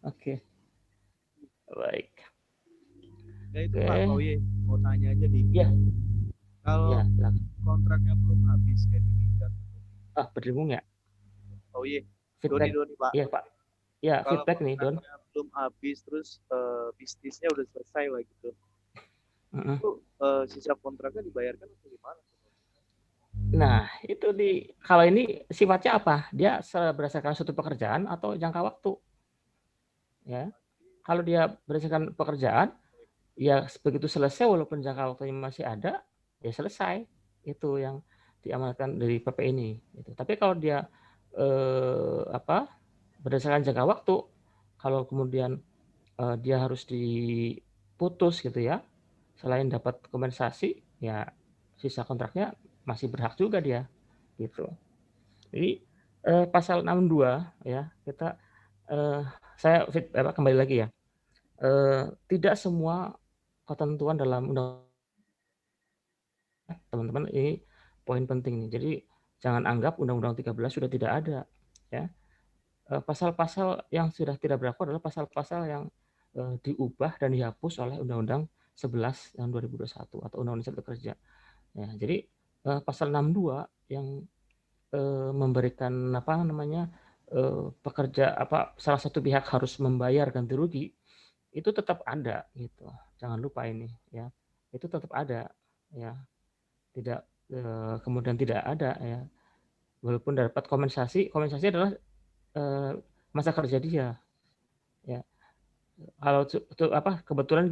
A: Oke. Baik.
G: Ya itu Pak Pauye, mau tanya aja nih.
A: Iya.
G: Kalau kontraknya belum habis kayak dipindah.
A: Berbingung ya?
G: Pauye,
A: Feedback.
G: Doni Pak.
A: Iya Pak. Ya, feedback nih Don.
G: Belum habis terus bisnisnya udah selesai lah gitu. Itu sisa kontraknya dibayarkan atau gimana?
A: Nah, itu kalau ini sifatnya apa? Dia berdasarkan suatu pekerjaan atau jangka waktu? Ya. Kalau dia berdasarkan pekerjaan, ya begitu selesai walaupun jangka waktunya masih ada, ya selesai. Itu yang diamanatkan dari PP ini. Gitu. Tapi kalau dia berdasarkan jangka waktu, kalau kemudian dia harus diputus gitu ya, selain dapat kompensasi, ya sisa kontraknya masih berhak juga dia, gitu. Jadi pasal 62 ya, kita saya kembali lagi ya. Tidak semua ketentuan dalam undang, teman-teman, ini poin penting nih. Jadi jangan anggap Undang-Undang 13 sudah tidak ada ya. Pasal-pasal yang sudah tidak berlaku adalah pasal-pasal yang diubah dan dihapus oleh Undang-Undang 11 tahun 2021 atau Undang-Undang Cipta Kerja. Ya, jadi pasal 62 yang memberikan pekerja salah satu pihak harus membayar ganti rugi itu tetap ada gitu. Jangan lupa ini ya. Itu tetap ada ya. Tidak kemudian tidak ada ya. Walaupun dapat kompensasi adalah masa kerja dia. Ya. Kalau kebetulan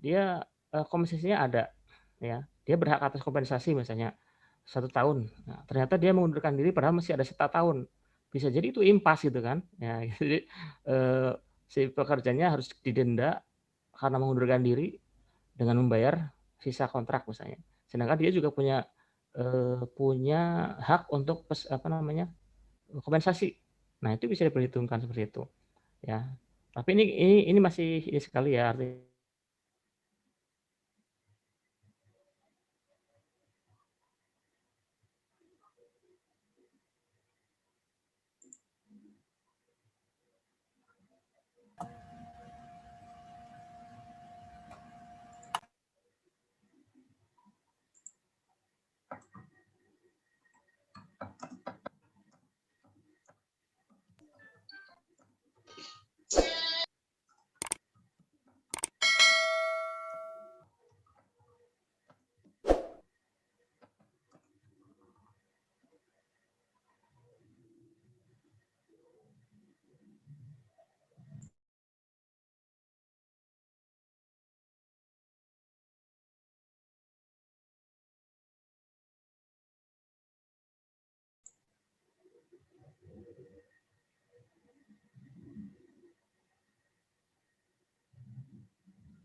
A: dia kompensasinya ada ya. Dia berhak atas kompensasi misalnya 1 tahun. Nah, ternyata dia mengundurkan diri padahal masih ada sisa tahun. Bisa jadi itu impas gitu kan. Ya, jadi si pekerjanya harus didenda karena mengundurkan diri dengan membayar sisa kontrak misalnya. Sedangkan dia juga punya hak untuk kompensasi. Nah, itu bisa diperhitungkan seperti itu. Ya. Tapi ini masih ini sekali ya artinya.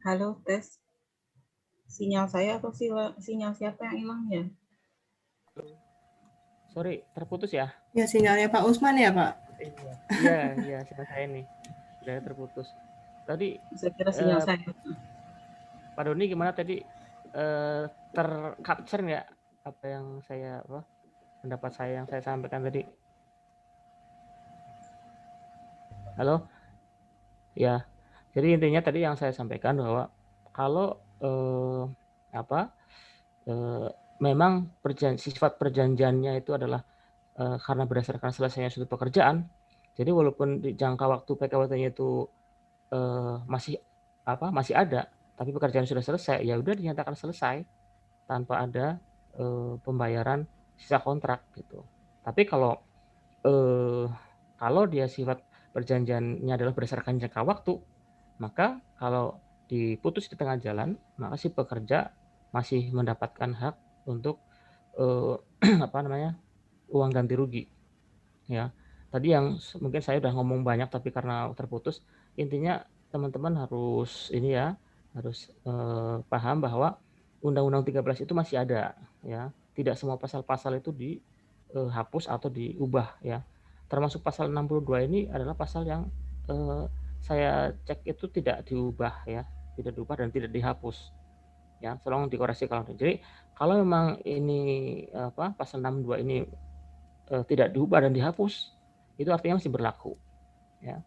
F: Halo, tes. Sinyal saya atau sinyal siapa yang hilang ya?
A: Sorry, terputus ya?
B: Ya, sinyalnya Pak Usman ya, Pak?
A: Iya, sinyal saya nih. Sudah terputus. Tadi
F: saya kira sinyal saya.
A: Pak Doni gimana tadi? Tercapture nggak apa yang pendapat saya yang saya sampaikan tadi? Halo? Ya. Jadi intinya tadi yang saya sampaikan bahwa kalau memang sifat perjanjiannya itu adalah karena berdasarkan selesainya suatu pekerjaan. Jadi walaupun di jangka waktu PKWT-nya itu masih ada, tapi pekerjaan sudah selesai, ya udah dinyatakan selesai tanpa ada pembayaran sisa kontrak gitu. Tapi kalau dia sifat perjanjiannya adalah berdasarkan jangka waktu, maka kalau diputus di tengah jalan, maka si pekerja masih mendapatkan hak untuk uang ganti rugi. Ya, tadi yang mungkin saya udah ngomong banyak tapi karena terputus, intinya teman-teman harus paham bahwa Undang-Undang 13 itu masih ada, ya. Tidak semua pasal-pasal itu dihapus atau diubah, ya. Termasuk pasal 62 ini adalah pasal yang saya cek itu tidak diubah, ya, tidak diubah dan tidak dihapus, ya. Tolong dikoreksi kalau jadi kalau memang ini pasal 62 ini tidak diubah dan dihapus, itu artinya masih berlaku, ya.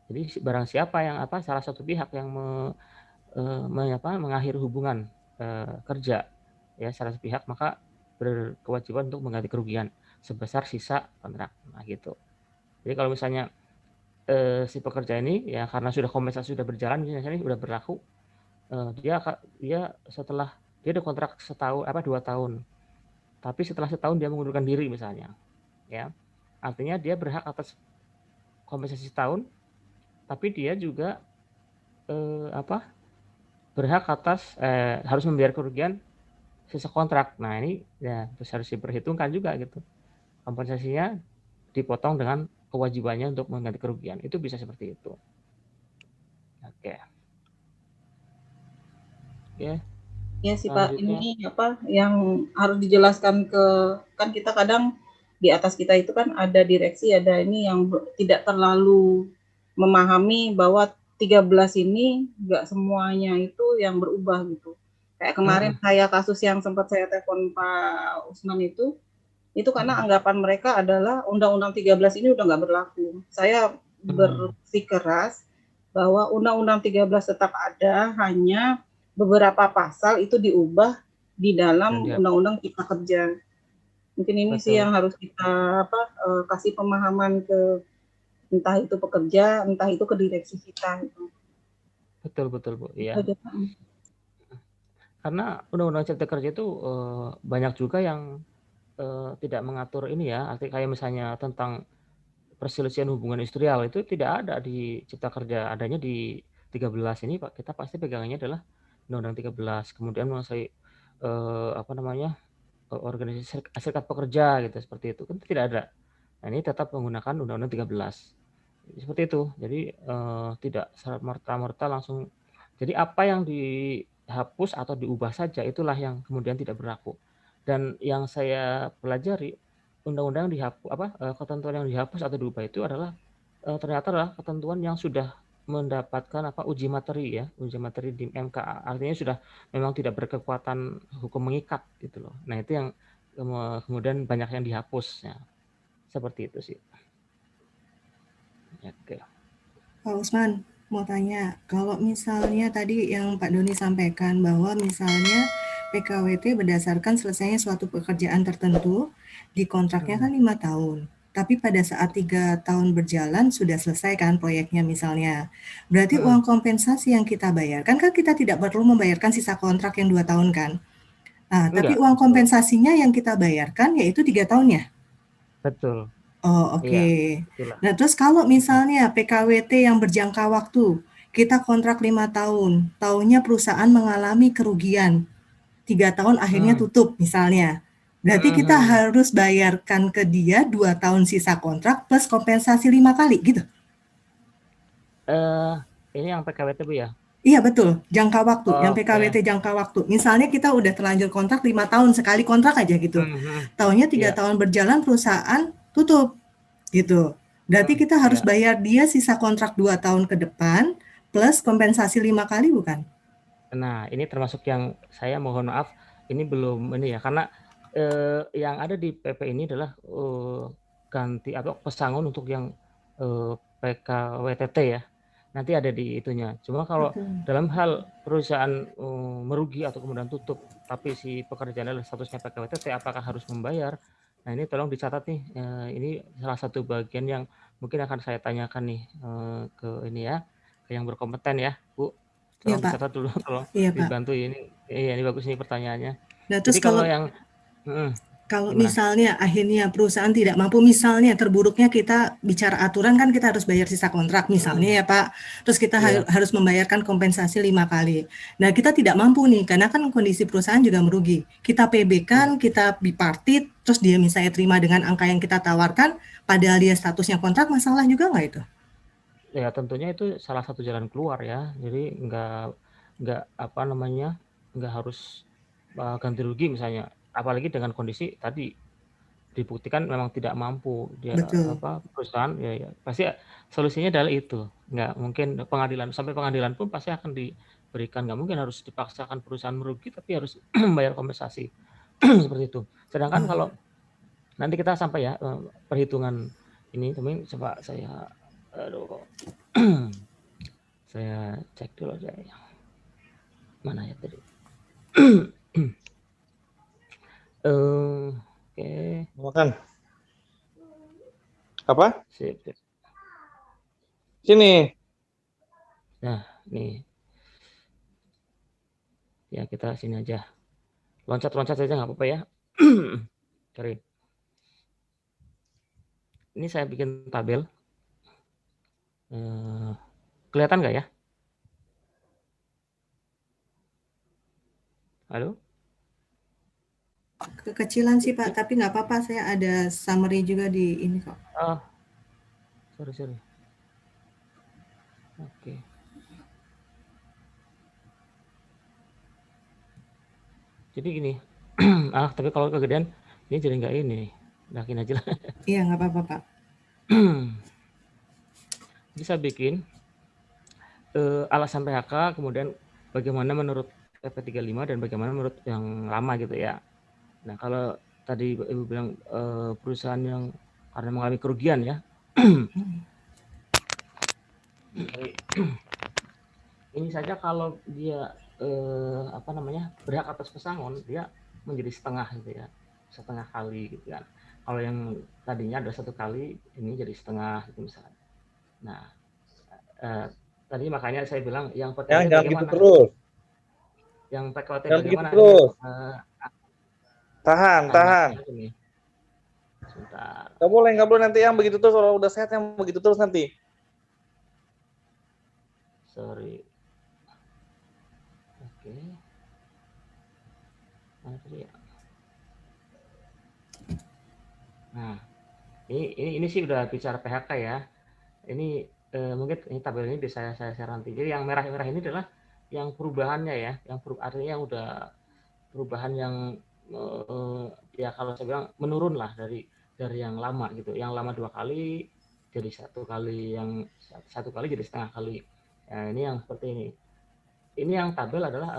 A: Jadi barang siapa yang salah satu pihak yang mengakhiri hubungan kerja, ya, salah satu pihak, maka berkewajiban untuk mengganti kerugian sebesar sisa kontrak. Nah, gitu. Jadi kalau misalnya si pekerja ini ya karena sudah kompensasi sudah berjalan, misalnya sudah berlaku, dia setelah dia ada kontrak 2 tahun, tapi setelah setahun dia mengundurkan diri misalnya, ya, artinya dia berhak atas kompensasi setahun, tapi dia juga berhak atas harus membayar kerugian sisa kontrak. Nah, ini ya harus diperhitungkan juga gitu. Kompensasinya dipotong dengan kewajibannya untuk mengganti kerugian. Itu bisa seperti itu. Oke. Ya.
F: Ya sih Pak, ini yang harus dijelaskan kan kita kadang di atas kita itu kan ada direksi, ada ini yang tidak terlalu memahami bahwa 13 ini enggak semuanya itu yang berubah gitu. Kayak kemarin saya kasus yang sempat saya telepon Pak Usman itu karena anggapan mereka adalah Undang-Undang 13 ini udah nggak berlaku. Saya bersikeras bahwa Undang-Undang 13 tetap ada, hanya beberapa pasal itu diubah di dalam Undang-Undang Cipta Kerja. Mungkin ini sih yang harus kita kasih pemahaman ke entah itu pekerja, entah itu ke direksi kita.
A: Betul Bu. Iya. Karena Undang-Undang Cipta Kerja itu banyak juga yang tidak mengatur ini ya, arti kayak misalnya tentang perselisihan hubungan industrial itu tidak ada di Cipta Kerja, adanya di 13 ini Pak. Kita pasti pegangannya adalah Undang-Undang 13. Kemudian mengenai organisasi serikat pekerja gitu, seperti itu kan tidak ada. Nah, ini tetap menggunakan Undang-Undang 13 seperti itu. Jadi tidak serta-merta langsung. Jadi apa yang dihapus atau diubah saja itulah yang kemudian tidak berlaku. Dan yang saya pelajari, undang-undang dihapus ketentuan yang dihapus atau diubah itu adalah ternyata adalah ketentuan yang sudah mendapatkan uji materi ya, uji materi di MK, artinya sudah memang tidak berkekuatan hukum mengikat gitu loh. Nah, itu yang kemudian banyak yang dihapus ya. Seperti itu sih. Oke.
B: Pak Usman, mau tanya, kalau misalnya tadi yang Pak Doni sampaikan bahwa misalnya PKWT berdasarkan selesainya suatu pekerjaan tertentu, di kontraknya kan 5 tahun. Tapi pada saat 3 tahun berjalan sudah selesai kan proyeknya misalnya. Berarti uang kompensasi yang kita bayarkan kan kita tidak perlu membayarkan sisa kontrak yang 2 tahun kan? Nah, tapi
A: Enggak,
B: uang
A: betul.
B: kompensasinya yang kita bayarkan yaitu 3 tahunnya.
A: Betul.
B: Oh, oke.
A: Iya, itulah.
B: Nah, terus kalau misalnya PKWT yang berjangka waktu, kita kontrak 5 tahun, tahunnya perusahaan mengalami kerugian, 3 tahun akhirnya tutup misalnya. Berarti kita harus bayarkan ke dia 2 tahun sisa kontrak plus kompensasi 5 kali gitu?
A: Ini yang PKWT Bu ya?
B: Iya betul, jangka waktu, yang
A: Oke.
B: PKWT jangka waktu. Misalnya kita udah terlanjur kontrak 5 tahun, sekali kontrak aja gitu. Tahunnya 3
A: Iya.
B: tahun berjalan perusahaan tutup gitu. Berarti kita harus
A: Iya.
B: bayar dia sisa kontrak 2 tahun ke depan plus kompensasi 5 kali bukan?
A: Nah, ini termasuk yang saya mohon maaf ini belum ini ya, karena yang ada di PP ini adalah ganti pesangon untuk yang PKWTT ya. Nanti ada di itunya. Cuma kalau dalam hal perusahaan merugi atau kemudian tutup, tapi si pekerjaan adalah statusnya PKWTT, apakah harus membayar? Nah, ini tolong dicatat nih. Ini salah satu bagian yang mungkin akan saya tanyakan nih ke ini ya, ke yang berkompeten ya, Bu.
B: Iya,
A: Tolong
B: Pak.
A: dicatat dulu, tolong
B: Iya, Pak.
A: dibantu ini. Iya, ini bagus nih pertanyaannya.
B: Nah,
A: Jadi
B: terus
A: kalau yang
B: kalau
A: gimana?
B: misalnya akhirnya perusahaan tidak mampu, misalnya terburuknya kita bicara aturan kan kita harus bayar sisa kontrak misalnya ya Pak, terus kita
A: Iya.
B: harus membayarkan kompensasi 5 kali. Nah kita tidak mampu nih, karena kan kondisi perusahaan juga merugi. Kita PB kan, kita bipartit, terus dia misalnya terima dengan angka yang kita tawarkan, padahal dia statusnya kontrak, masalah juga nggak itu?
A: Ya tentunya itu salah satu jalan keluar ya. Jadi nggak nggak harus ganti rugi misalnya. Apalagi dengan kondisi tadi dibuktikan memang tidak mampu dia
B: Betul.
A: perusahaan ya pasti solusinya adalah itu. Nggak mungkin sampai pengadilan pun pasti akan diberikan, nggak mungkin harus dipaksakan perusahaan merugi tapi harus membayar kompensasi seperti itu. Sedangkan kalau nanti kita sampai ya perhitungan ini, teman coba saya saya cek dulu aja yang mana ya tadi. Oke.
E: Makan. Apa?
A: Sip.
E: Sini.
A: Nah, nih. Ya, kita sini aja. Loncat-loncat saja nggak apa-apa ya. Sorry. Ini saya bikin tabel. Kelihatan nggak ya? Halo?
B: Kekecilan sih Pak, tapi nggak apa-apa, saya ada summary juga di ini kok.
A: Oh, sorry. Oke. Jadi gini, tapi kalau kegedean ini jadi nggak ini, dakin aja lah.
B: Iya nggak apa-apa Pak.
A: Bisa bikin alasan PHK, kemudian bagaimana menurut PP 35 dan bagaimana menurut yang lama gitu ya. Nah, kalau tadi Ibu bilang perusahaan yang karena mengalami kerugian ya. Ini saja kalau dia berhak atas pesangon, dia menjadi setengah gitu ya. Setengah kali gitu kan. Kalau yang tadinya ada 1 kali, ini jadi setengah gitu misalnya. Nah, tadi makanya saya bilang yang PKWT
E: Jangan
A: bagaimana?
E: gitu terus.
A: Yang PKWT
E: Jangan
A: bagaimana?
E: gitu terus. Tahan.
A: Sebentar.
E: Nggak boleh nanti yang begitu terus, kalau udah sehat yang begitu terus nanti.
A: Sorry. Oke. Mana tadi ya? Nah, ini sih udah bicara PHK ya. Ini mungkin ini tabel ini bisa saya share nanti. Jadi yang merah-merah ini adalah yang perubahannya ya, artinya yang udah perubahan yang ya kalau saya bilang menurun lah dari yang lama gitu. Yang lama 2 kali jadi 1 kali, yang 1 kali jadi setengah kali. Nah, ini yang seperti ini. Ini yang tabel adalah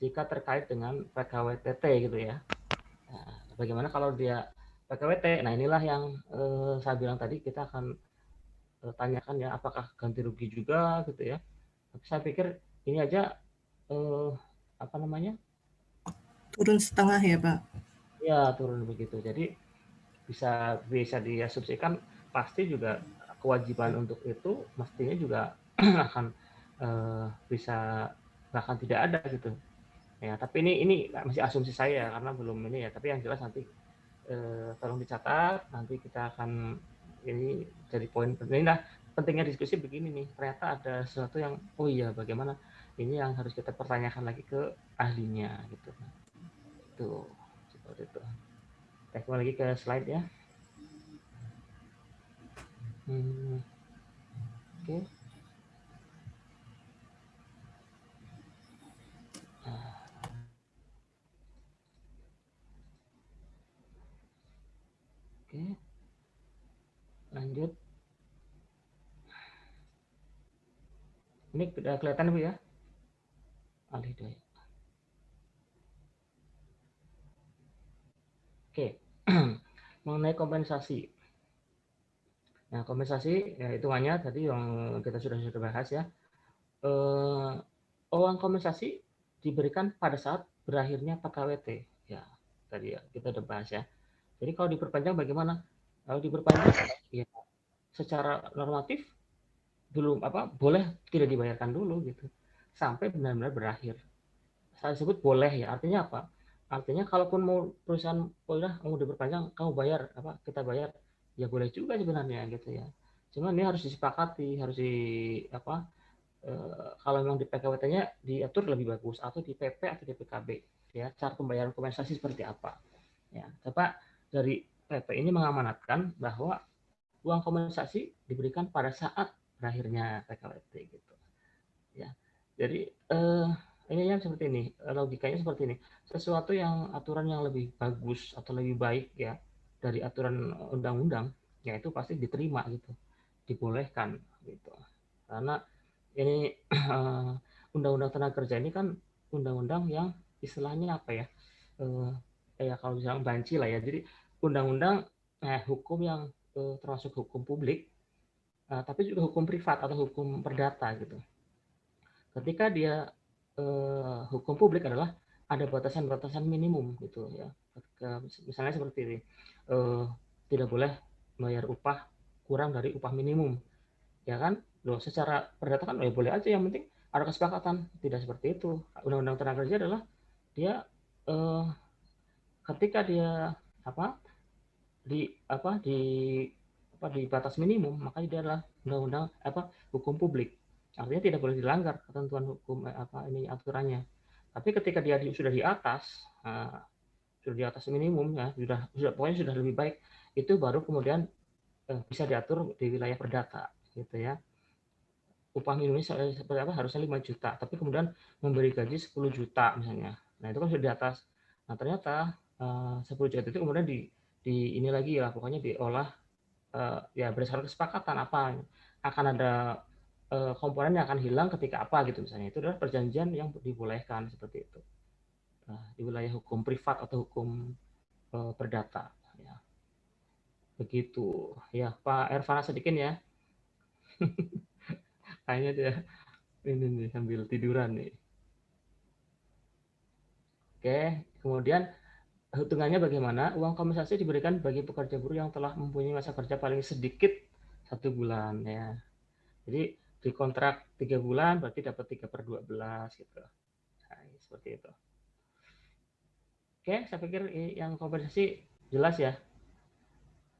A: jika terkait dengan PKWTT gitu ya. Nah, bagaimana kalau dia PKWT? Nah, inilah yang saya bilang tadi, kita akan tanyakan ya, apakah ganti rugi juga gitu ya. Tapi saya pikir ini aja apa namanya?
B: Turun setengah ya, Pak?
A: Ya, turun begitu. Jadi bisa diasumsikan pasti juga kewajiban untuk itu mestinya juga akan bisa bahkan tidak ada gitu. Ya, tapi ini masih asumsi saya karena belum ini ya. Tapi yang jelas nanti tolong dicatat. Nanti kita akan ini jadi poin penting. Nah, pentingnya diskusi begini nih. Ternyata ada sesuatu yang oh iya, bagaimana ini yang harus kita pertanyakan lagi ke ahlinya gitu. Tuh, seperti itu. Kita kembali lagi ke slide ya. Oke. Oke. Lanjut. Ini sudah kelihatan Bu ya? Alih daya. Oke. Mengenai kompensasi. Nah, kompensasi ya hitungannya tadi yang kita sudah bahas ya. Uang kompensasi diberikan pada saat berakhirnya PKWT. Ya, tadi ya kita udah bahas ya. Jadi kalau diperpanjang bagaimana? Kalau diperpanjang ya secara normatif belum boleh tidak dibayarkan dulu gitu sampai benar-benar berakhir. Saya sebut boleh ya, artinya apa? Artinya kalaupun mau perusahaan mau diperpanjang, kamu bayar kita bayar, ya boleh juga sebenarnya gitu ya. Cuman ini harus disepakati, harus kalau memang di PKWT-nya diatur lebih bagus, atau di PP atau di PKB ya, cara pembayaran kompensasi seperti apa ya. Coba dari PP ini mengamanatkan bahwa uang kompensasi diberikan pada saat berakhirnya PKWT gitu ya. Jadi ini yang seperti ini, logikanya seperti ini. Sesuatu yang aturan yang lebih bagus atau lebih baik ya dari aturan undang-undang, ya itu pasti diterima gitu, dibolehkan gitu. Karena ini undang-undang tenaga kerja ini kan undang-undang yang istilahnya apa ya? Ya kalau misalnya banci lah ya. Jadi undang-undang hukum yang termasuk hukum publik, tapi juga hukum privat atau hukum perdata gitu. Ketika dia hukum publik adalah ada batasan-batasan minimum gitu ya. Misalnya seperti ini, tidak boleh bayar upah kurang dari upah minimum, ya kan? Loh, secara perdata kan boleh aja, yang penting ada kesepakatan. Tidak seperti itu. Undang-undang tenaga kerja adalah dia ketika dia di batas minimum, maka dia adalah undang-undang hukum publik. Artinya tidak boleh dilanggar ketentuan hukum ini aturannya. Tapi ketika dia sudah di atas minimum ya, pokoknya sudah lebih baik, itu baru kemudian bisa diatur di wilayah perdata gitu ya. Upah minimumnya seperti apa, harusnya 5 juta, tapi kemudian memberi gaji 10 juta misalnya. Nah, itu kan sudah di atas. Nah, ternyata 10 juta itu kemudian di ini lagi lah, pokoknya diolah ya berdasarkan kesepakatan apa akan ada komponen yang akan hilang ketika apa gitu misalnya. Itu adalah perjanjian yang dibolehkan seperti itu. Nah, di wilayah hukum privat atau hukum perdata ya. Begitu. Ya, Pak Ervan Sadikin ya. Kayaknya dia ini nih sambil tiduran nih. Oke, kemudian hitungannya bagaimana? Uang kompensasi diberikan bagi pekerja buruh yang telah mempunyai masa kerja paling sedikit 1 bulan ya. Jadi di kontrak 3 bulan berarti dapat 3/12 gitu. Nah, seperti itu. Oke, saya pikir yang kompensasi jelas ya.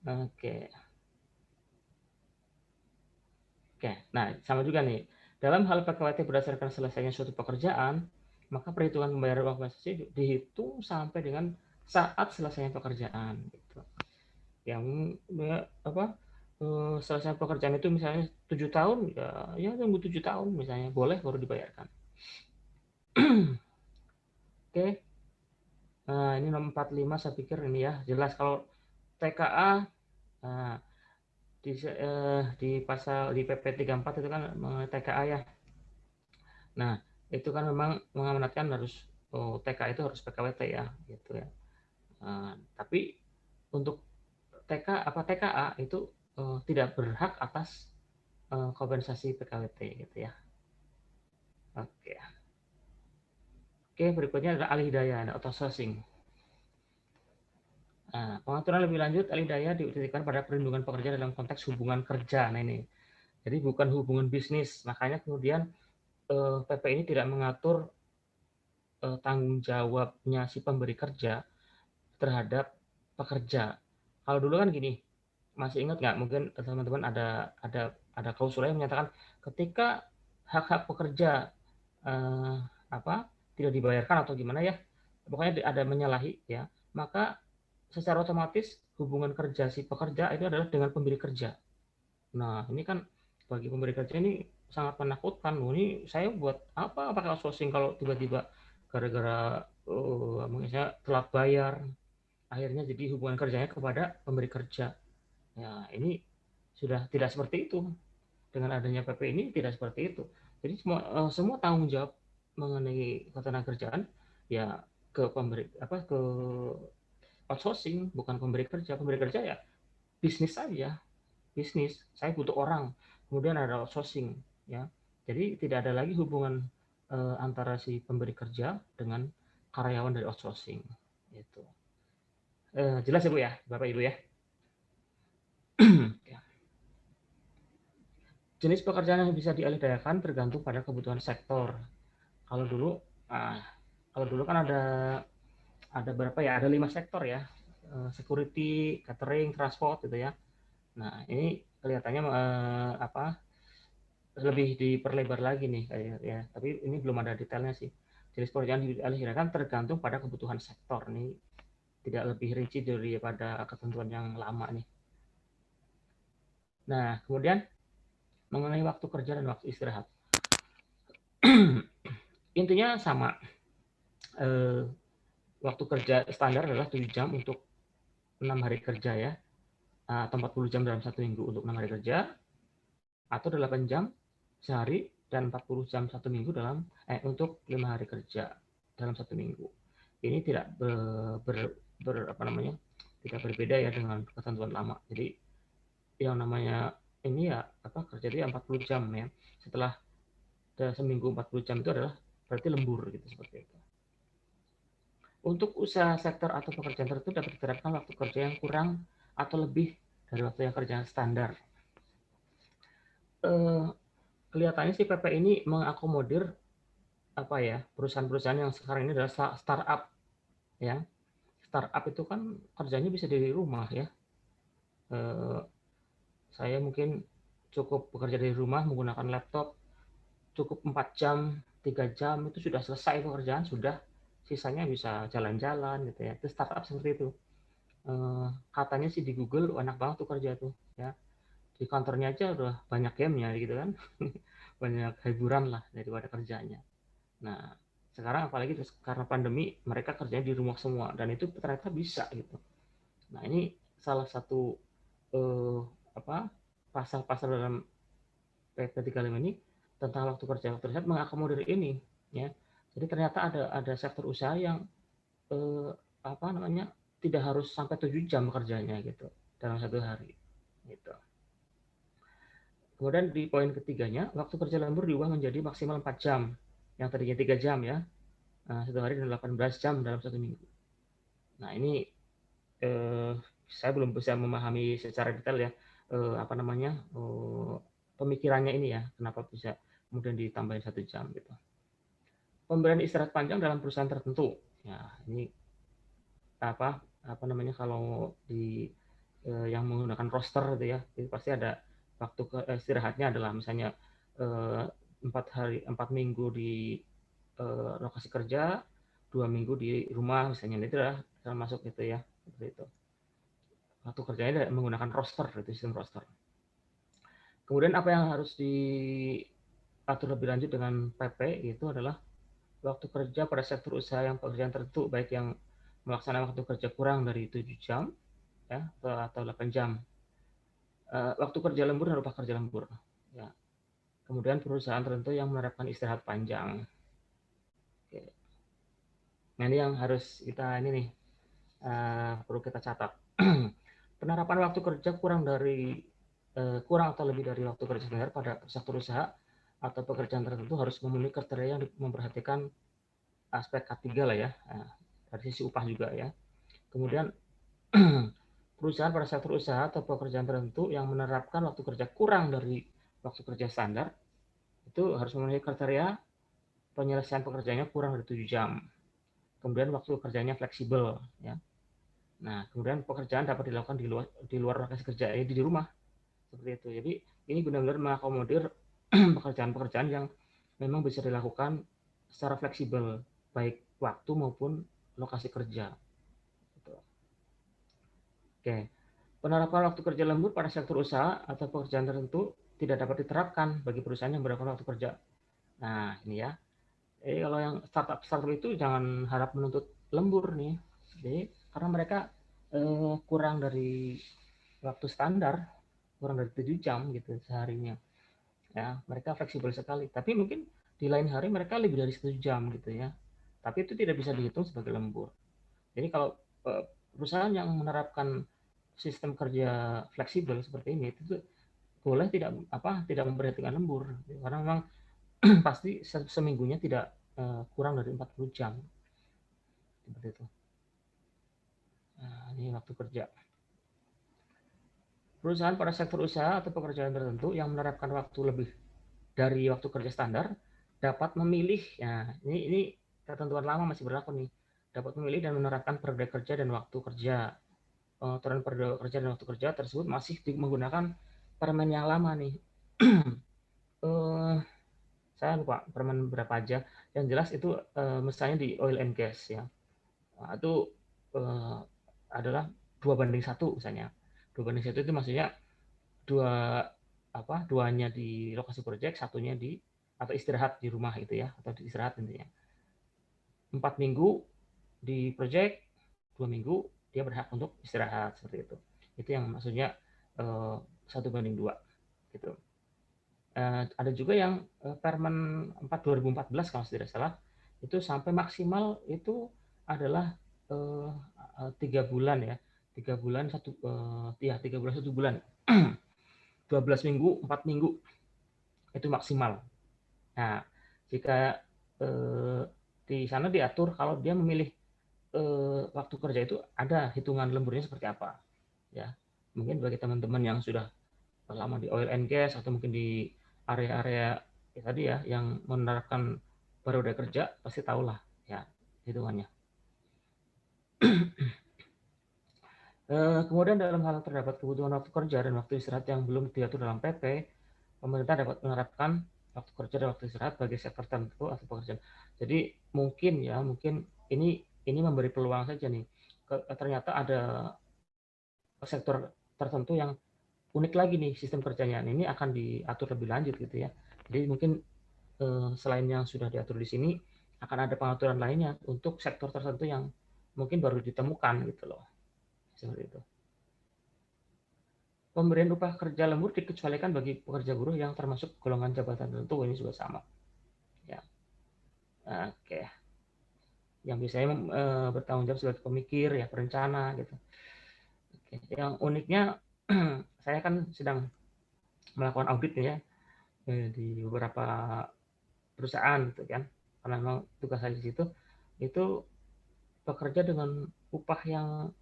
A: Oke. Nah sama juga nih. Dalam hal PKWT berdasarkan selesainya suatu pekerjaan, maka perhitungan pembayaran uang kompensasi dihitung sampai dengan saat selesainya pekerjaan. Gitu. yang selesai pekerjaan itu misalnya 7 tahun, ya tunggu 7 tahun misalnya, boleh baru dibayarkan. Oke. Nah, ini nomor 45 saya pikir ini ya jelas. Kalau TKA, nah, di pasal di PP 34 itu kan mengenai TKA ya. Nah, itu kan memang mengamanatkan harus TKA itu harus PKWT ya, gitu ya. Tapi untuk TKA itu tidak berhak atas kompensasi PKWT gitu ya. Oke. Oke, berikutnya adalah alih daya, outsourcing. Nah, pengaturan lebih lanjut alih daya didirikan pada perlindungan pekerja dalam konteks hubungan kerja. Nah ini, jadi bukan hubungan bisnis. Makanya kemudian PP ini tidak mengatur tanggung jawabnya si pemberi kerja terhadap pekerja. Kalau dulu kan gini, masih ingat nggak? Mungkin teman-teman ada klausul yang menyatakan ketika hak-hak pekerja tidak dibayarkan atau gimana ya, pokoknya ada menyalahi ya, maka secara otomatis hubungan kerja si pekerja itu adalah dengan pemberi kerja. Nah ini kan bagi pemberi kerja ini sangat menakutkan. Ini saya buat apa pakai outsourcing kalau tiba-tiba gara-gara mungkin saya telat bayar, akhirnya jadi hubungan kerjanya kepada pemberi kerja. Ya ini sudah tidak seperti itu. Dengan adanya PP ini tidak seperti itu. Jadi semua tanggung jawab mengenai ketenagakerjaan ya ke pemberi ke outsourcing, bukan pemberi kerja. Pemberi kerja ya bisnis saja, bisnis. Saya butuh orang, kemudian ada outsourcing ya. Jadi tidak ada lagi hubungan antara si pemberi kerja dengan karyawan dari outsourcing. Itu jelas ya Bu ya, Bapak Ibu ya. Jenis pekerjaan yang bisa dialihdayakan tergantung pada kebutuhan sektor. Kalau dulu kan ada berapa ya? Ada 5 sektor ya. Security, catering, transport gitu ya. Nah, ini kelihatannya lebih diperlebar lagi nih kayak ya. Tapi ini belum ada detailnya sih. Jenis pekerjaan dialihdayakan tergantung pada kebutuhan sektor nih. Tidak lebih rigid daripada ketentuan yang lama nih. Nah, kemudian mengenai waktu kerja dan waktu istirahat. Intinya sama. Waktu kerja standar adalah 7 jam untuk 6 hari kerja ya. Atau 40 jam dalam 1 minggu untuk 6 hari kerja. Atau 8 jam sehari dan 40 jam 1 minggu untuk 5 hari kerja dalam 1 minggu. Ini tidak tidak berbeda ya dengan ketentuan lama. Jadi yang namanya ini ya kerja itu 40 jam ya. Setelah seminggu 40 jam itu adalah berarti lembur gitu seperti itu. Untuk usaha sektor atau pekerjaan tertentu dapat diterapkan waktu kerja yang kurang atau lebih dari waktu yang kerjaan standar. Kelihatannya sih PP ini mengakomodir perusahaan-perusahaan yang sekarang ini adalah startup ya. Startup itu kan kerjanya bisa dari rumah ya. Saya mungkin cukup bekerja dari rumah menggunakan laptop, cukup 4 jam, 3 jam itu sudah selesai pekerjaan, sudah sisanya bisa jalan-jalan gitu ya. Itu startup seperti itu. Katanya sih di Google enak banget tuh kerja tuh ya. Di kantornya aja udah banyak gamenya gitu kan. Banyak hiburan lah daripada kerjanya. Nah, sekarang apalagi karena pandemi mereka kerjanya di rumah semua dan itu ternyata bisa gitu. Nah, ini salah satu pasal-pasal dalam PP 35 ini tentang waktu kerja waktu istirahat mengakomodir ini ya. Jadi ternyata ada sektor usaha yang tidak harus sampai 7 jam kerjanya gitu dalam 1 hari gitu. Kemudian di poin ketiganya, waktu kerja lembur diubah menjadi maksimal 4 jam. Yang tadinya 3 jam ya. 1 hari dan 18 jam dalam 1 minggu. Nah, ini saya belum bisa memahami secara detail ya pemikirannya ini ya, kenapa bisa kemudian ditambahin 1 jam gitu. Pemberian istirahat panjang dalam perusahaan tertentu. Ya, ini kalau di yang menggunakan roster gitu ya, itu pasti ada waktu istirahatnya adalah misalnya 4 minggu di lokasi kerja, 2 minggu di rumah misalnya, itu adalah termasuk itu ya, seperti itu. waktu kerjanya menggunakan roster, itu sistem roster. Kemudian apa yang harus diatur lebih lanjut dengan PP itu adalah waktu kerja pada sektor usaha yang pekerjaan tertentu, baik yang melaksanakan waktu kerja kurang dari 7 jam ya, atau 8 jam. Waktu kerja lembur dan upah kerja lembur. Ya. Kemudian perusahaan tertentu yang menerapkan istirahat panjang. Oke. Nah ini yang harus kita ini nih perlu kita catat. Penerapan waktu kerja kurang atau lebih dari waktu kerja standar pada sektor usaha atau pekerjaan tertentu harus memenuhi kriteria yang memperhatikan aspek K3 lah ya, dari sisi upah juga ya. Kemudian perusahaan pada sektor usaha atau pekerjaan tertentu yang menerapkan waktu kerja kurang dari waktu kerja standar itu harus memenuhi kriteria penyelesaian pekerjaannya kurang dari 7 jam. Kemudian waktu kerjanya fleksibel ya. Nah, kemudian pekerjaan dapat dilakukan di luar lokasi kerja, di rumah. Seperti itu. Jadi ini benar-benar mengakomodir pekerjaan-pekerjaan yang memang bisa dilakukan secara fleksibel, baik waktu maupun lokasi kerja. Oke. Penerapan waktu kerja lembur pada sektor usaha atau pekerjaan tertentu tidak dapat diterapkan bagi perusahaan yang berlakukan waktu kerja. Nah, ini ya. Kalau yang startup itu jangan harap menuntut lembur nih. Jadi karena mereka kurang dari waktu standar, kurang dari 7 jam gitu seharinya. Ya, mereka fleksibel sekali. Tapi mungkin di lain hari mereka lebih dari 1 jam gitu ya. Tapi itu tidak bisa dihitung sebagai lembur. Jadi kalau perusahaan yang menerapkan sistem kerja fleksibel seperti ini itu boleh tidak memperhatikan lembur karena memang pasti seminggunya tidak kurang dari 40 jam seperti itu. Nah, ini waktu kerja. Perusahaan pada sektor usaha atau pekerjaan tertentu yang menerapkan waktu lebih dari waktu kerja standar dapat memilih. Nah, ini ketentuan lama masih berlaku nih. Dapat memilih dan menerapkan periode kerja dan waktu kerja. Pengaturan periode kerja dan waktu kerja tersebut masih menggunakan permen yang lama nih. Saya lupa permen berapa aja. Yang jelas itu misalnya di oil and gas ya. Nah, itu adalah 2:1 misalnya. 2:1 itu maksudnya duanya di lokasi proyek, satunya atau istirahat di rumah itu ya, atau di istirahat intinya. 4 minggu di proyek, 2 minggu dia berhak untuk istirahat seperti itu. Itu yang maksudnya 1:2 gitu. Ada juga yang Permen 4 2014 kalau tidak salah, itu sampai maksimal itu adalah 3 bulan ya. 3 bulan 1 bulan. 12 minggu, 4 minggu itu maksimal. Nah, jika di sana diatur kalau dia memilih waktu kerja itu ada hitungan lemburnya seperti apa. Ya, mungkin bagi teman-teman yang sudah lama di oil and gas atau mungkin di area-area tadi ya yang menerapkan periode kerja pasti tahulah ya hitungannya. Kemudian dalam hal terdapat kebutuhan waktu kerja dan waktu istirahat yang belum diatur dalam PP, pemerintah dapat menerapkan waktu kerja dan waktu istirahat bagi sektor tertentu atau pekerjaan. Jadi mungkin ini memberi peluang saja nih. Ternyata ada sektor tertentu yang unik lagi nih sistem kerjanya. Ini akan diatur lebih lanjut gitu ya. Jadi mungkin selain yang sudah diatur di sini akan ada pengaturan lainnya untuk sektor tertentu yang mungkin baru ditemukan gitu loh. Seperti itu. Pemberian upah kerja lembur dikecualikan bagi pekerja buruh yang termasuk golongan jabatan tertentu. Ini juga sama. Ya. Oke. Yang biasanya bertanggung jawab sebagai pemikir, ya perencana gitu. Oke. Yang uniknya saya kan sedang melakukan audit ya di beberapa perusahaan gitu kan. Karena memang tugas saya di situ itu bekerja dengan upah yang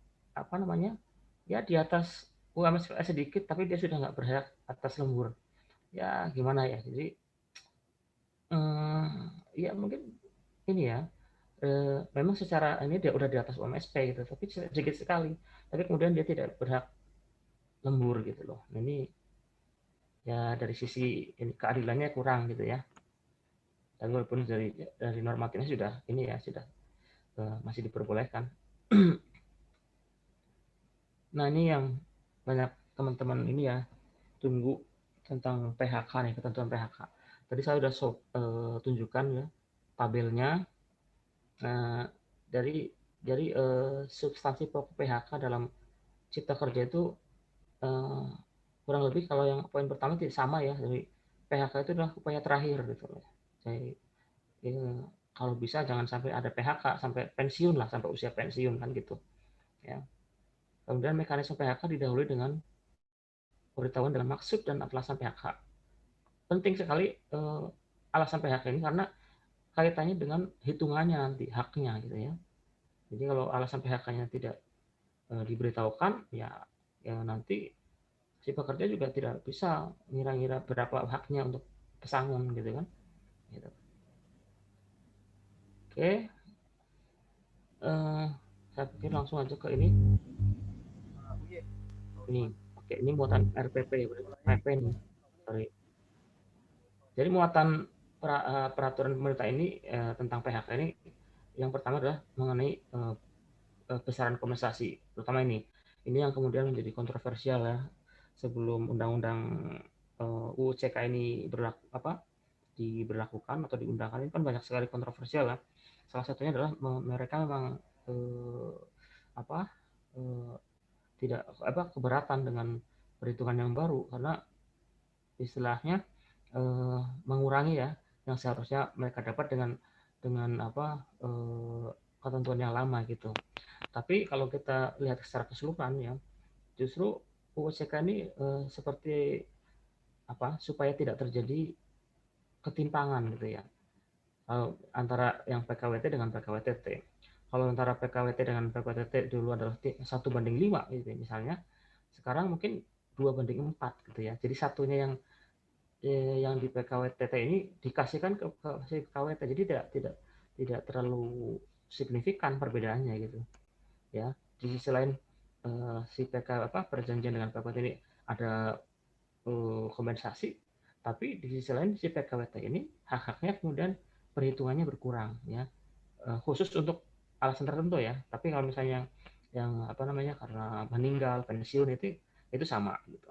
A: ya di atas UMS sedikit, tapi dia sudah nggak berhak atas lembur. Ya gimana ya, jadi ya mungkin ini ya, memang secara ini dia udah di atas UMSP gitu, tapi sedikit sekali. Tapi kemudian dia tidak berhak lembur gitu loh. Nah, ini ya dari sisi ini keadilannya kurang gitu ya. Tapi walaupun dari normatifnya sudah ini ya sudah masih diperbolehkan. Nah, ini yang banyak teman-teman ini ya tunggu tentang PHK nih, ketentuan PHK. Tadi saya sudah tunjukkan ya tabelnya. Nah, dari substansi pokok PHK dalam Cipta Kerja itu kurang lebih kalau yang poin pertama tidak sama ya, dari PHK itu adalah upaya terakhir gitu loh. Jadi kalau bisa jangan sampai ada PHK sampai pensiun lah, sampai usia pensiun kan gitu ya. Kemudian mekanisme PHK didahului dengan pemberitahuan dengan maksud dan alasan PHK. Penting sekali alasan PHK ini karena kaitannya dengan hitungannya nanti haknya gitu ya. Jadi kalau alasan PHK-nya tidak diberitahukan ya nanti si pekerja juga tidak bisa ngira-ngira berapa haknya untuk pesangon gitu kan. Gitu. Oke, saya pikir langsung aja ke ini. Oke, ini muatan RPP nih. Sorry. Jadi muatan peraturan pemerintah ini tentang PHK ini yang pertama adalah mengenai besaran kompensasi, terutama ini yang kemudian menjadi kontroversial ya. Sebelum undang-undang UU CK ini diberlakukan atau diundangkan, ini kan banyak sekali kontroversial ya. Salah satunya adalah mereka memang tidak keberatan dengan perhitungan yang baru karena istilahnya mengurangi ya yang seharusnya mereka dapat dengan ketentuan yang lama gitu. Tapi kalau kita lihat secara keseluruhan ya, justru UUCK ini seperti supaya tidak terjadi ketimpangan gitu ya antara yang PKWT dengan PKWTT. Kalau antara PKWT dengan PKWTT dulu adalah 1:5 gitu misalnya, sekarang mungkin 2:4 gitu ya. Jadi satunya yang di PKWTT ini dikasihkan ke si PKWT, jadi tidak terlalu signifikan perbedaannya gitu ya. Di sisi lain si perjanjian dengan PKWT ini ada kompensasi, tapi di sisi lain si PKWT ini hak-haknya kemudian perhitungannya berkurang ya, khusus untuk alasan tertentu ya. Tapi kalau misalnya yang karena meninggal, pensiun itu sama gitu.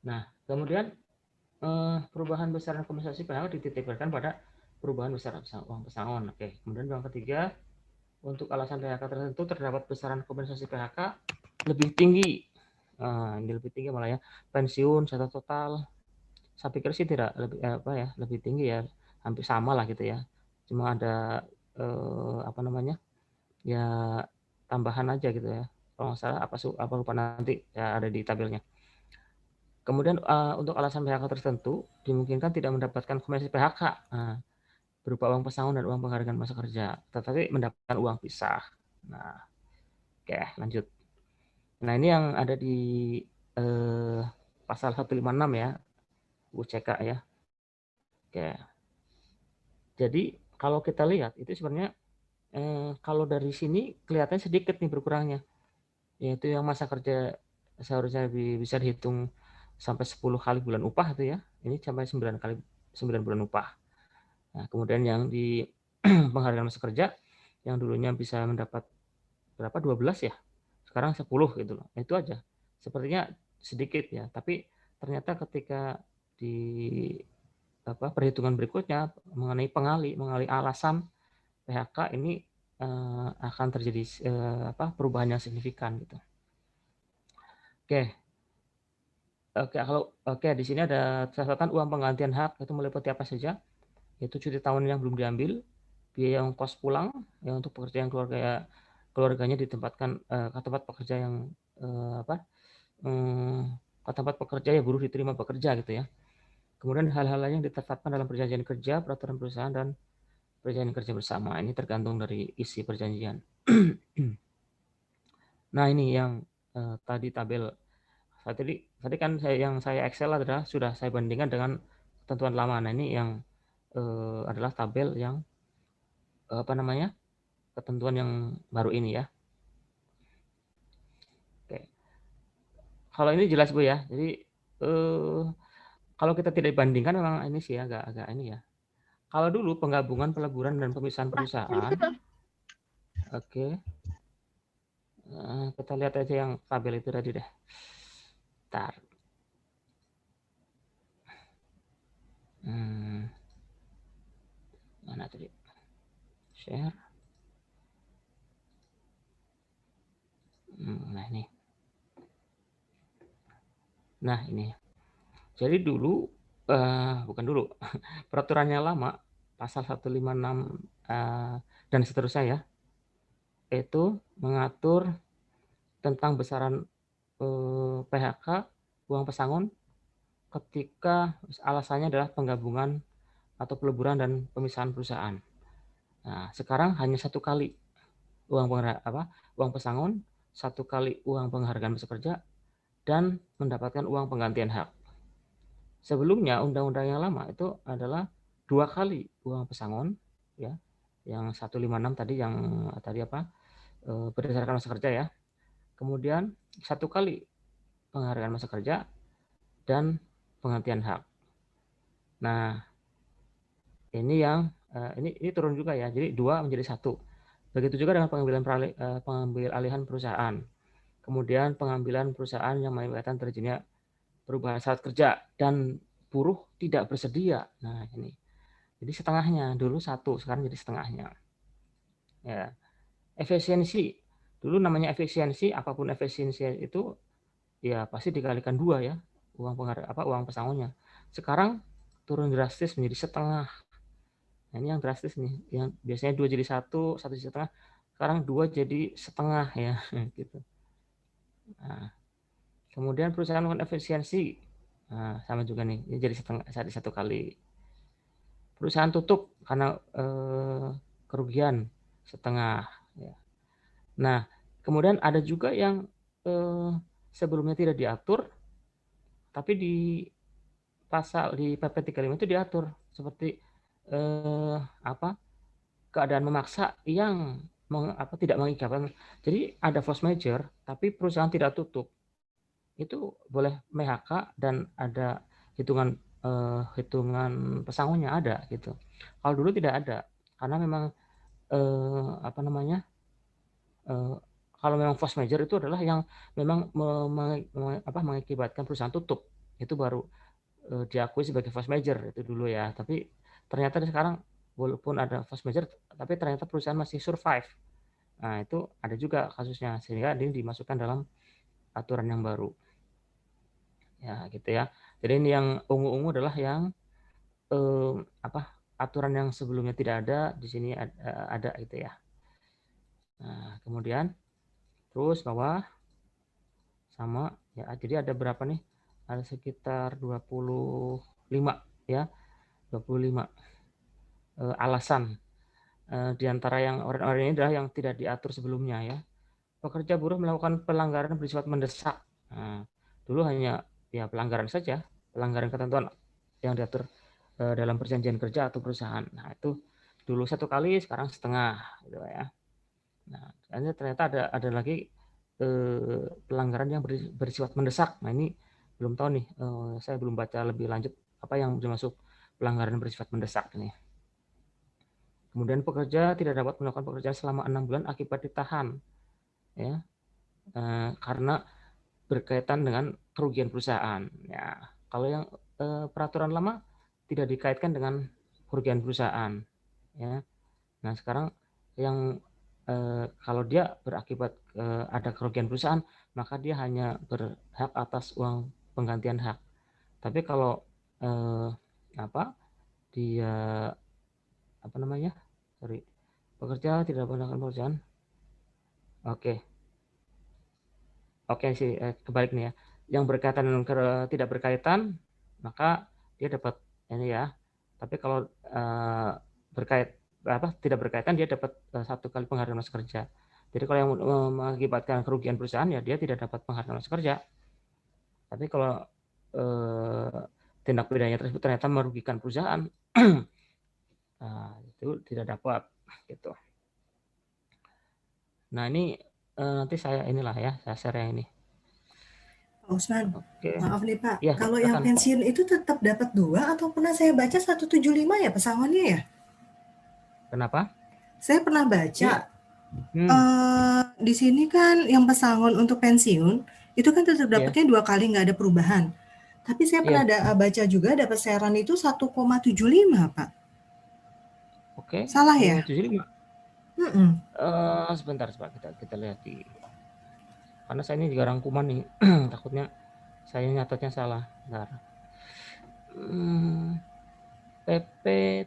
A: Nah, kemudian perubahan besaran kompensasi PHK dititipkan pada perubahan besaran uang pesangon. Oke. Kemudian yang ketiga, untuk alasan PHK tertentu terdapat besaran kompensasi PHK lebih tinggi. Ini lebih tinggi malah ya. Pensiun secara total, saya pikir sih tidak lebih tinggi ya, hampir sama lah gitu ya. Cuma ada ya tambahan aja gitu ya. Kalau nggak salah apa lupa nanti ya ada di tabelnya. Kemudian untuk alasan PHK tertentu dimungkinkan tidak mendapatkan kompensasi PHK berupa uang pesangon dan uang penghargaan masa kerja, tetapi mendapatkan uang pisah. Nah, oke, lanjut. Nah, ini yang ada di pasal 156 ya, UCK ya. Oke. Jadi kalau kita lihat itu sebenarnya kalau dari sini kelihatannya sedikit nih berkurangnya, yaitu yang masa kerja seharusnya bisa dihitung sampai 10 kali bulan upah itu ya, ini sampai 9 bulan upah. Nah, kemudian yang di penghargaan masa kerja yang dulunya bisa mendapat berapa 12 ya, sekarang 10 gitu loh. Itu aja. Sepertinya sedikit ya, tapi ternyata ketika di perhitungan berikutnya mengenai mengalih alasan PHK ini akan terjadi perubahan yang signifikan gitu. Oke, di sini ada catatan uang penggantian hak itu meliputi apa saja, yaitu cuti tahun yang belum diambil, biaya ongkos pulang yang untuk pekerja yang keluarganya ditempatkan ke tempat pekerja yang ke tempat pekerja ya buruh diterima bekerja gitu ya. Kemudian hal-hal lain yang ditetapkan dalam perjanjian kerja, peraturan perusahaan dan perjanjian kerja bersama. Ini tergantung dari isi perjanjian. Nah, ini yang tadi tabel. Tadi kan saya Excel adalah sudah saya bandingkan dengan ketentuan lama. Nah, ini yang adalah tabel yang ketentuan yang baru ini ya. Oke. Kalau ini jelas Bu ya. Jadi kalau kita tidak bandingkan memang ini sih agak ini ya. Kalau dulu penggabungan, peleburan dan pemisahan perusahaan. Oke. Kita lihat aja yang tabel itu tadi deh. Bentar. Mana tadi? Share. Nah ini. Nah ini. Jadi dulu, bukan dulu, peraturannya lama, pasal 156 dan seterusnya ya, itu mengatur tentang besaran PHK, uang pesangon, ketika alasannya adalah penggabungan atau peleburan dan pemisahan perusahaan. Nah, sekarang hanya satu kali uang pesangon, satu kali uang penghargaan masa kerja, dan mendapatkan uang penggantian hak. Sebelumnya undang-undang yang lama itu adalah 2 kali uang pesangon, ya, yang 156 tadi yang berdasarkan masa kerja ya. Kemudian 1 kali penghargaan masa kerja dan penggantian hak. Nah, ini yang ini turun juga ya. Jadi 2 menjadi 1. Begitu juga dengan pengambil alihan perusahaan. Kemudian pengambilan perusahaan yang menyebabkan terjadinya perubahan syarat kerja dan buruh tidak bersedia. Nah, ini. Jadi setengahnya, dulu 1, sekarang jadi setengahnya. Ya. Efisiensi. Dulu namanya efisiensi, apapun efisiensi itu ya pasti dikalikan 2 ya, uang pesangonnya. Sekarang turun drastis menjadi setengah. Nah, ini yang drastis nih, yang biasanya 2 jadi 1, 1 jadi setengah, sekarang 2 jadi setengah ya, gitu. Nah, kemudian perusahaan melakukan efisiensi, nah, sama juga nih, ini jadi setengah, 1 kali. Perusahaan tutup karena kerugian setengah. Ya. Nah, kemudian ada juga yang sebelumnya tidak diatur, tapi di pasal di PP 35 itu diatur seperti keadaan memaksa yang tidak mengikat. Jadi ada force majeure, tapi perusahaan tidak tutup, itu boleh PHK dan ada hitungan pesangonnya ada gitu. Kalau dulu tidak ada, karena memang kalau memang force majeure itu adalah yang memang mengakibatkan perusahaan tutup, itu baru diakui sebagai force majeure itu dulu ya. Tapi ternyata sekarang walaupun ada force majeure, tapi ternyata perusahaan masih survive. Nah, itu ada juga kasusnya, sehingga ini dimasukkan dalam aturan yang baru. Ya, gitu ya. Jadi ini yang ungu-ungu adalah yang aturan yang sebelumnya tidak ada, di sini ada gitu ya. Nah, kemudian terus bawah sama ya, jadi ada berapa nih? Ada sekitar 25 ya. 25 alasan. Di antara yang orang-orang ini adalah yang tidak diatur sebelumnya ya. Pekerja buruh melakukan pelanggaran bersifat mendesak. Nah, dulu hanya ya pelanggaran saja, pelanggaran ketentuan yang diatur dalam perjanjian kerja atau perusahaan. Nah, itu dulu 1 kali, sekarang setengah gitu ya. Nah, ternyata ada lagi pelanggaran yang bersifat mendesak. Nah, ini belum tahu nih, saya belum baca lebih lanjut apa yang dimaksud pelanggaran bersifat mendesak ini. Kemudian pekerja tidak dapat melakukan pekerjaan selama 6 bulan akibat ditahan, ya, karena berkaitan dengan kerugian perusahaan. Ya, kalau yang peraturan lama tidak dikaitkan dengan kerugian perusahaan, ya. Nah, sekarang yang kalau dia berakibat ada kerugian perusahaan, maka dia hanya berhak atas uang penggantian hak. Tapi kalau dia pekerja tidak melakukan pekerjaan, oke sih, kebalik nih ya. Yang berkaitan dengan tidak berkaitan, maka dia dapat ini ya. Tapi kalau tidak berkaitan, dia dapat 1 kali penghargaan masa kerja. Jadi kalau yang mengakibatkan kerugian perusahaan, ya dia tidak dapat penghargaan masa kerja. Tapi kalau tindak pidananya tersebut ternyata merugikan perusahaan, itu tidak dapat gitu. Nah, ini nanti saya share yang ini.
B: Pak Usman, maaf nih Pak,
A: ya,
B: kalau yang pensiun itu tetap dapat 2 atau pernah saya baca 175 ya pesangonnya ya?
A: Kenapa?
B: Saya pernah baca Di sini kan yang pesangon untuk pensiun, itu kan tetap
A: Iya.
B: dapatnya 2 kali, nggak ada perubahan. Tapi saya pernah
A: Iya.
B: baca juga dapat seran itu 1,75, Pak.
A: Oke,
B: Salah ya?
A: 1,75.
B: Mhm.
A: Sebentar kita lihat di, karena saya ini juga rangkuman nih, takutnya saya nyatetnya salah. Bentar. PP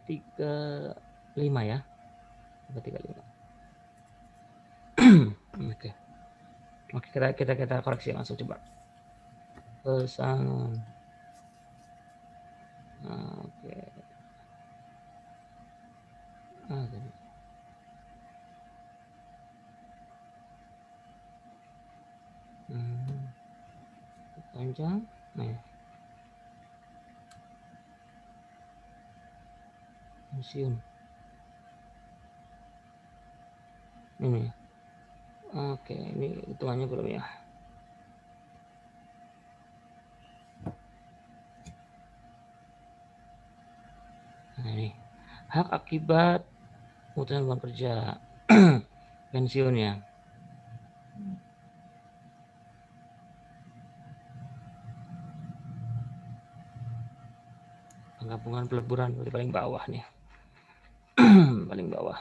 A: 35 ya. PP 35. Oke. Oke, kita koreksi langsung coba. Pesangon. Oke. Panjang. Nah. Pensiun. Ini. Oke, ini hitungannya belum ya. Nah, ini hak akibat putusan hubungan kerja pensiun ya. Penggabungan peleburan di paling bawah nih. Paling bawah.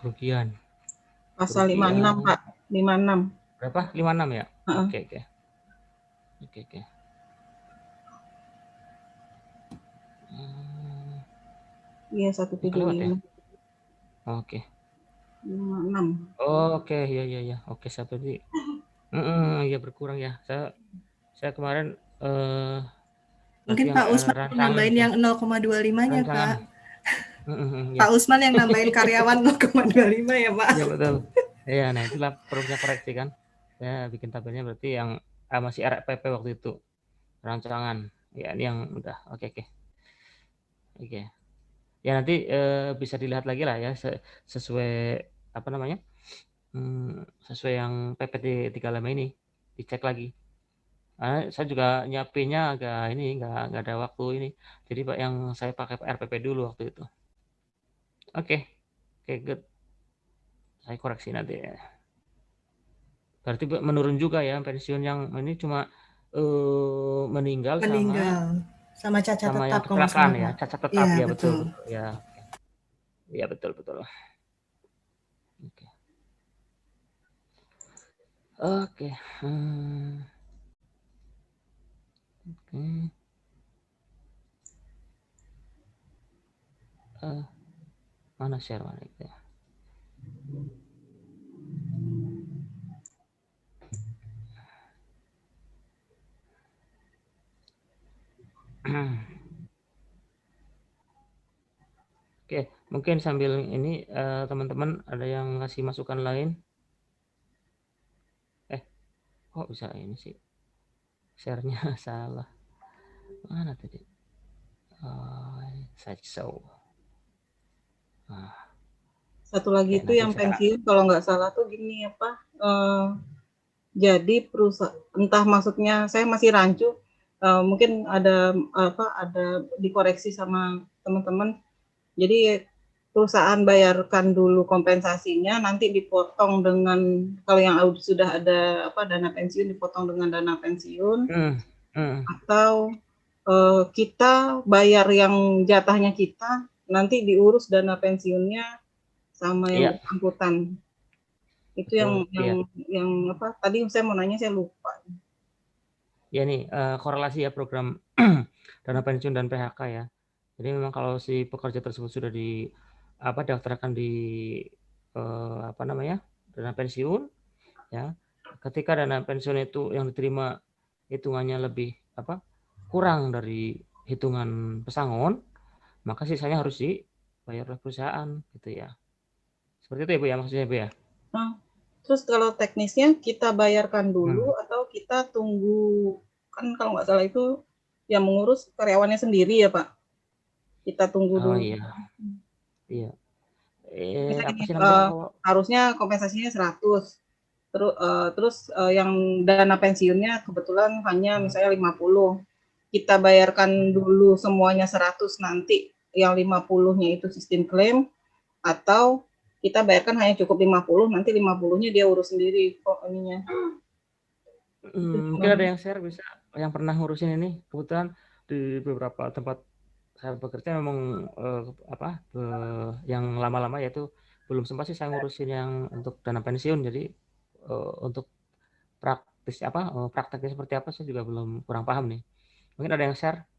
A: Kerugian.
F: Pasal 56, Pak. 56.
A: Berapa? 56 ya? Oke.
F: Iya, 175.
A: Oke.
F: 56.
A: Oke, ya. Oke, seperti ya berkurang ya. Saya kemarin
B: mungkin Pak Usman nambahin yang 0,25-nya, Pak. Pak Usman yang nambahin karyawan 0,25 ya, Pak.
A: Iya, betul. Iya, nah itulah perlunya koreksi kan. Saya bikin tabelnya berarti yang masih RPP waktu itu. Rancangan. Ya, ini yang udah. Oke. Ya nanti bisa dilihat lagi lah ya sesuai apa namanya? Sesuai yang PP 35 ini, dicek lagi. Saya juga nyiapinnya agak ini nggak ada waktu ini. Jadi Pak yang saya pakai RPP dulu waktu itu. Oke, good. Saya koreksi nanti ya. Berarti menurun juga ya pensiun yang ini cuma meninggal
B: sama cacat
A: sama
B: tetap
A: yang kecelakaan ya, cacat tetap ya, betul ya. Iya betul. Oke. Mana share mana itu ya? Oke, mungkin sambil ini teman-teman ada yang ngasih masukan lain? Kok bisa ini sih? Share-nya salah. Mana tadi? Slideshow.
F: Satu lagi itu yang pensiun kalau nggak salah tuh gini apa? Jadi perusahaan, entah maksudnya saya masih rancu. Mungkin ada dikoreksi sama teman-teman. Jadi perusahaan bayarkan dulu kompensasinya, nanti dipotong dengan kalau yang sudah ada dana pensiun dipotong dengan dana pensiun, atau kita bayar yang jatahnya kita, nanti diurus dana pensiunnya sama yang bersangkutan. Itu yang apa? Tadi saya mau nanya saya lupa.
A: Ya nih korelasi ya program dana pensiun dan PHK ya. Jadi memang kalau si pekerja tersebut sudah daftarkan di dana pensiun ya. Ketika dana pensiun itu yang diterima hitungannya lebih kurang dari hitungan pesangon, maka sisanya harus dibayar oleh perusahaan gitu ya. Seperti itu ya Bu ya maksudnya Bu ya.
F: Terus kalau teknisnya kita bayarkan dulu atau kita tunggu, kan kalau nggak salah itu yang mengurus karyawannya sendiri ya Pak? Kita tunggu dulu.
A: Iya.
F: Harusnya kompensasinya 100. Terus yang dana pensiunnya kebetulan hanya misalnya 50. kita bayarkan dulu semuanya 100, nanti yang 50-nya itu sistem klaim, atau kita bayarkan hanya cukup 50, nanti 50-nya dia urus sendiri kok ininya.
A: Mungkin ada yang share bisa, yang pernah ngurusin ini. Kebetulan di beberapa tempat saya bekerja memang yang lama-lama, yaitu belum sempat sih saya ngurusin yang untuk dana pensiun. Jadi untuk prakteknya seperti apa saya juga kurang paham nih. Mungkin ada yang share?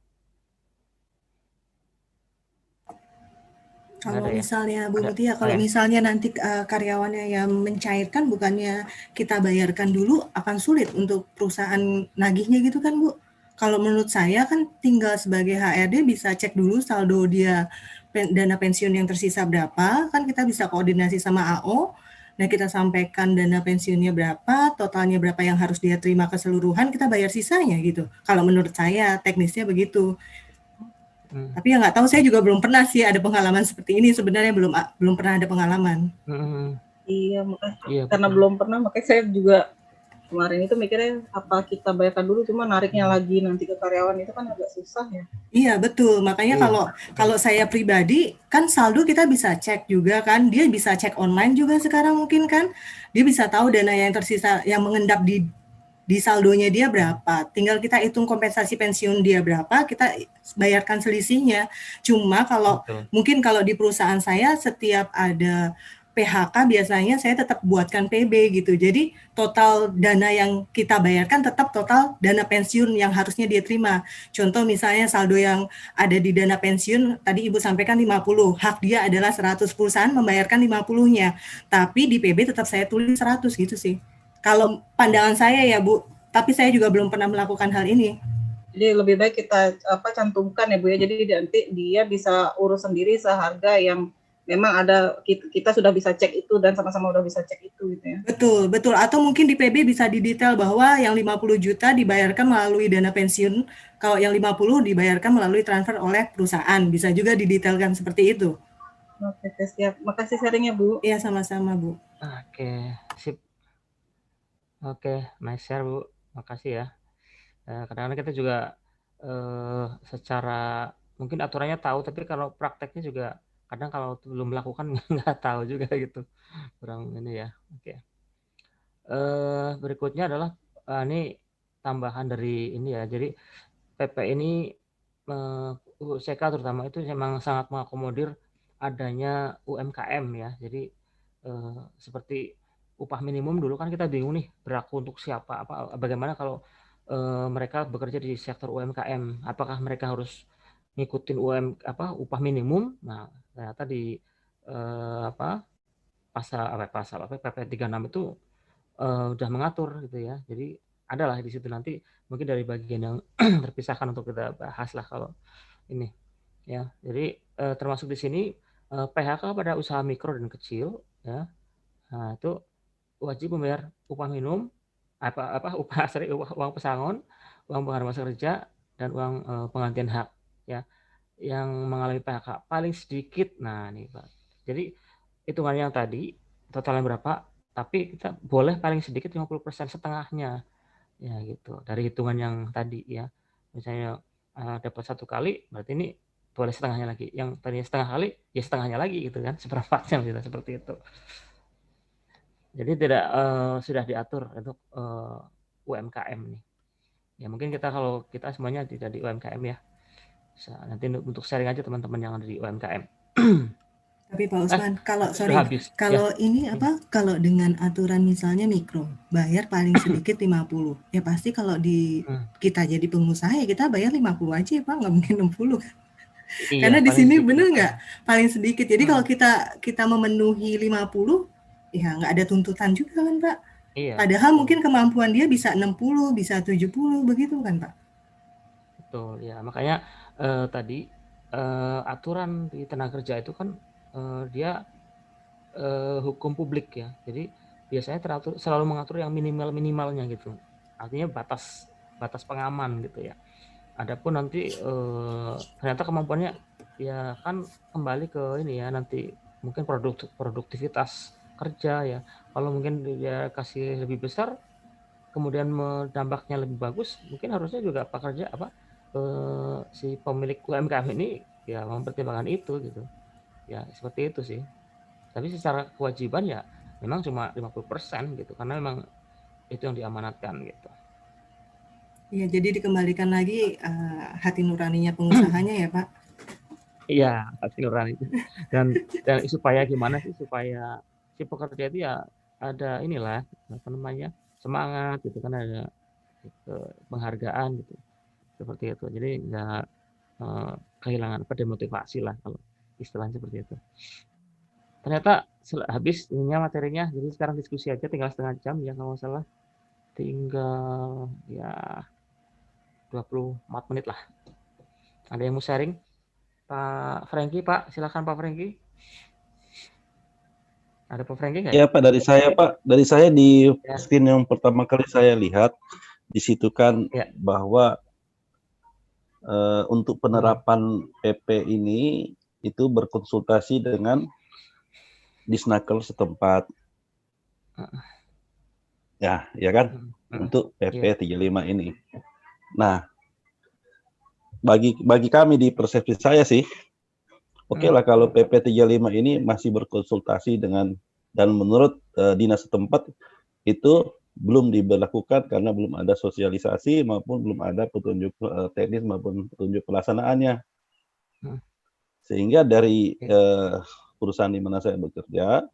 B: Kalau misalnya Bu
A: Ada.
B: Mutia, kalau misalnya nanti karyawannya yang mencairkan, bukannya kita bayarkan dulu, akan sulit untuk perusahaan nagihnya gitu kan Bu? Kalau menurut saya kan tinggal sebagai HRD bisa cek dulu saldo dia dana pensiun yang tersisa berapa, kan kita bisa koordinasi sama AO, nah kita sampaikan dana pensiunnya berapa, totalnya berapa yang harus dia terima keseluruhan, kita bayar sisanya gitu. Kalau menurut saya teknisnya begitu. Tapi ya nggak tahu, saya juga belum pernah sih ada pengalaman seperti ini, sebenarnya belum pernah ada pengalaman.
F: Iya, makanya karena belum pernah, makanya saya juga kemarin itu mikirnya apa kita bayarkan dulu, cuma nariknya lagi nanti ke karyawan itu kan agak susah ya.
B: Iya betul, makanya kalau saya pribadi kan saldo kita bisa cek juga kan, dia bisa cek online juga sekarang mungkin kan, dia bisa tahu dana yang tersisa yang mengendap di saldonya dia berapa, tinggal kita hitung kompensasi pensiun dia berapa, kita bayarkan selisihnya. Cuma mungkin kalau di perusahaan saya setiap ada PHK biasanya saya tetap buatkan PB gitu. Jadi total dana yang kita bayarkan tetap total dana pensiun yang harusnya dia terima. Contoh misalnya saldo yang ada di dana pensiun tadi Ibu sampaikan 50, hak dia adalah 100, perusahaan membayarkan 50-nya. Tapi di PB tetap saya tulis 100 gitu sih. Kalau pandangan saya ya Bu, tapi saya juga belum pernah melakukan hal ini.
F: Jadi lebih baik kita cantumkan ya Bu ya. Jadi nanti dia bisa urus sendiri seharga yang memang ada, kita sudah bisa cek itu dan sama-sama udah bisa cek itu gitu ya.
B: Betul. Atau mungkin di PB bisa didetail bahwa yang 50 juta dibayarkan melalui dana pensiun, kalau yang 50 dibayarkan melalui transfer oleh perusahaan. Bisa juga didetailkan seperti itu.
F: Oke, siap. Makasih sharingnya Bu.
B: Iya, sama-sama Bu.
A: Oke, sip. Oke, nice share Bu. Makasih ya. Kadang-kadang kita juga secara mungkin aturannya tahu, tapi kalau prakteknya juga kadang kalau belum melakukan nggak tahu juga gitu, kurang ini ya. Oke. Berikutnya adalah ini tambahan dari ini ya. Jadi PP ini UCK terutama itu memang sangat mengakomodir adanya UMKM ya. Jadi seperti upah minimum dulu kan kita bingung nih berlaku untuk siapa, bagaimana kalau mereka bekerja di sektor UMKM, apakah mereka harus ngikutin upah minimum. Nah, ternyata di pasal PP 36 itu udah mengatur gitu ya. Jadi adalah di situ nanti mungkin dari bagian yang terpisahkan untuk kita bahas lah kalau ini ya. Jadi termasuk di sini PHK pada usaha mikro dan kecil ya. Nah, itu wajib membayar upah minimum, uang pesangon, uang penghasilan masa kerja, dan uang penggantian hak ya. Yang mengalami PHK paling sedikit, nah nih Pak. Jadi hitungannya yang tadi totalnya berapa, tapi kita boleh paling sedikit 50%, setengahnya ya gitu dari hitungan yang tadi ya. Misalnya dapat 1 kali, berarti ini boleh setengahnya lagi, yang tadinya setengah kali ya setengahnya lagi gitu kan, seperempatnya gitu, seperti itu. Jadi tidak sudah diatur untuk UMKM nih ya. Mungkin kalau kita semuanya tidak di UMKM ya, nanti untuk sharing aja teman-teman yang ada di UMKM.
B: Tapi Pak Usman, kalau kalau dengan aturan misalnya mikro, bayar paling sedikit 50. Ya pasti kalau kita jadi pengusaha ya kita bayar 50 aja ya Pak, nggak mungkin 60 kan. Iya, karena di sini bener nggak? Paling sedikit. Jadi kalau kita memenuhi 50, ya nggak ada tuntutan juga kan Pak. Iya, padahal mungkin kemampuan dia bisa 60, bisa 70 begitu kan Pak.
A: Betul ya, makanya tadi aturan di tenaga kerja itu kan dia hukum publik ya. Jadi biasanya selalu mengatur yang minimalnya gitu. Artinya batas pengaman gitu ya. Adapun nanti ternyata kemampuannya ya kan kembali ke ini ya, nanti mungkin produktivitas kerja ya. Kalau mungkin dia kasih lebih besar, kemudian dampaknya lebih bagus, mungkin harusnya juga si pemilik UMKM ini ya mempertimbangkan itu gitu. Ya seperti itu sih. Tapi secara kewajiban ya memang cuma 50% gitu, karena memang itu yang diamanatkan gitu.
B: Iya, jadi dikembalikan lagi hati nuraninya pengusahanya ya Pak?
A: Iya, hati nurani itu. Dan supaya gimana sih, supaya si pekerja itu ya ada inilah, apa namanya, semangat gitu kan, ada penghargaan gitu, seperti itu. Jadi nggak kehilangan demotivasi lah kalau istilahnya seperti itu. Ternyata habis ininya materinya, jadi sekarang diskusi aja tinggal setengah jam ya kalau nggak salah. Tinggal ya 24 menit lah. Ada yang mau sharing? Pak Franky, Pak, silakan Pak Franky. Ada Pak Franky nggak
H: ya?
A: Ya
H: Pak, dari saya Pak, dari saya di screen yang pertama kali saya lihat, di situ kan bahwa untuk penerapan PP ini itu berkonsultasi dengan Disnaker setempat. Ya kan? Untuk PP 35 ini. Nah, bagi kami di persepsi saya sih, oke lah kalau PP 35 ini masih berkonsultasi dengan, dan menurut dinas setempat itu belum diberlakukan karena belum ada sosialisasi maupun belum ada petunjuk teknis maupun petunjuk pelaksanaannya. Sehingga dari perusahaan di mana saya bekerja,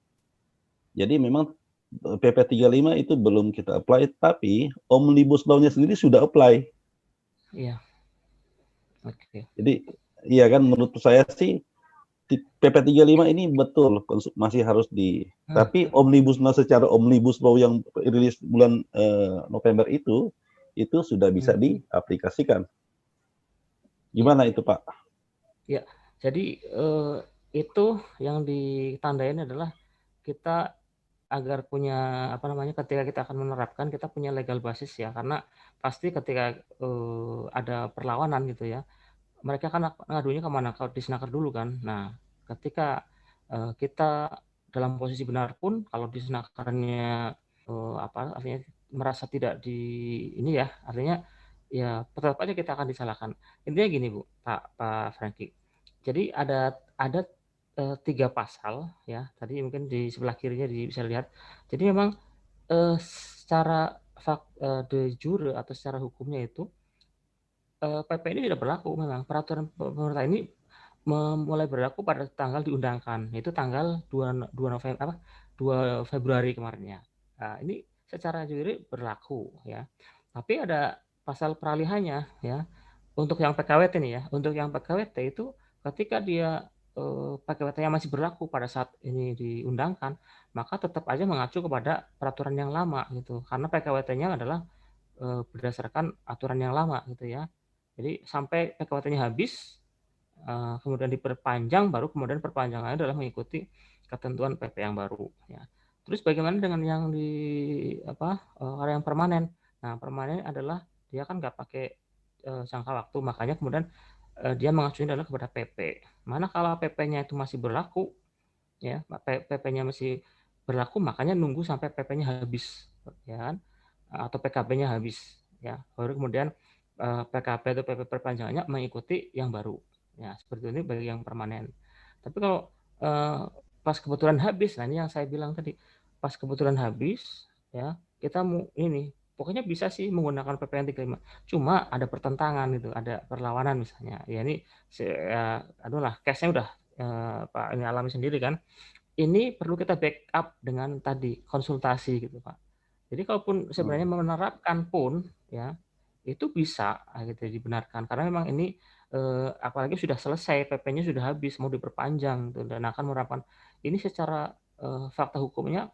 H: jadi memang PP 35 itu belum kita apply, tapi Omnibus Law-nya sendiri sudah apply.
A: Iya. Oke.
H: Jadi iya kan, menurut saya sih PP 35 ini betul masih harus tapi Omnibus Law, secara Omnibus Law yang rilis bulan November itu sudah bisa diaplikasikan. Gimana itu Pak?
A: Ya, jadi itu yang ditandain adalah kita agar punya apa namanya, ketika kita akan menerapkan kita punya legal basis ya, karena pasti ketika ada perlawanan gitu ya, mereka kan ngadunya kemana? Ke Disnaker dulu kan. Nah, ketika kita dalam posisi benar pun kalau Disnakernya artinya merasa tidak di ini ya, artinya ya tetap aja kita akan disalahkan. Intinya gini Bu, Pak Franky. Jadi ada 3 pasal ya. Tadi mungkin di sebelah kirinya bisa lihat. Jadi memang secara de jure atau secara hukumnya itu PP ini tidak berlaku memang. Peraturan pemerintah ini mulai berlaku pada tanggal diundangkan, yaitu tanggal 2 Februari kemarin ya. Nah, ini secara juri berlaku ya. Tapi ada pasal peralihannya ya. Untuk yang PKWT nih ya, untuk yang PKWT itu ketika dia PKWT-nya masih berlaku pada saat ini diundangkan, maka tetap aja mengacu kepada peraturan yang lama gitu. Karena PKWT-nya adalah berdasarkan aturan yang lama gitu ya. Jadi sampai PKWT-nya habis, kemudian diperpanjang, baru kemudian perpanjangannya adalah mengikuti ketentuan PP yang baru. Ya. Terus bagaimana dengan yang karya yang permanen? Nah, permanen adalah dia kan nggak pakai jangka waktu, makanya kemudian dia mengacunya adalah kepada PP. Mana kalau PP-nya itu masih berlaku, ya PP-nya masih berlaku, makanya nunggu sampai PP-nya habis, ya kan? Atau PKB-nya habis, ya. Baru kemudian PKB atau PP perpanjangannya mengikuti yang baru. Ya, seperti ini bagi yang permanen. Tapi kalau pas kebetulan habis, nah ini yang saya bilang tadi, pas kebetulan habis, ya kita mau ini, pokoknya bisa sih menggunakan PPN 35. Cuma ada pertentangan gitu, ada perlawanan misalnya. Ya ini, case-nya udah Pak ini alami sendiri kan. Ini perlu kita backup dengan tadi konsultasi gitu Pak. Jadi kalaupun sebenarnya menerapkan pun, ya itu bisa gitu dibenarkan karena memang ini apalagi sudah selesai PP-nya sudah habis mau diperpanjang gitu, dan akan menerapkan ini secara fakta hukumnya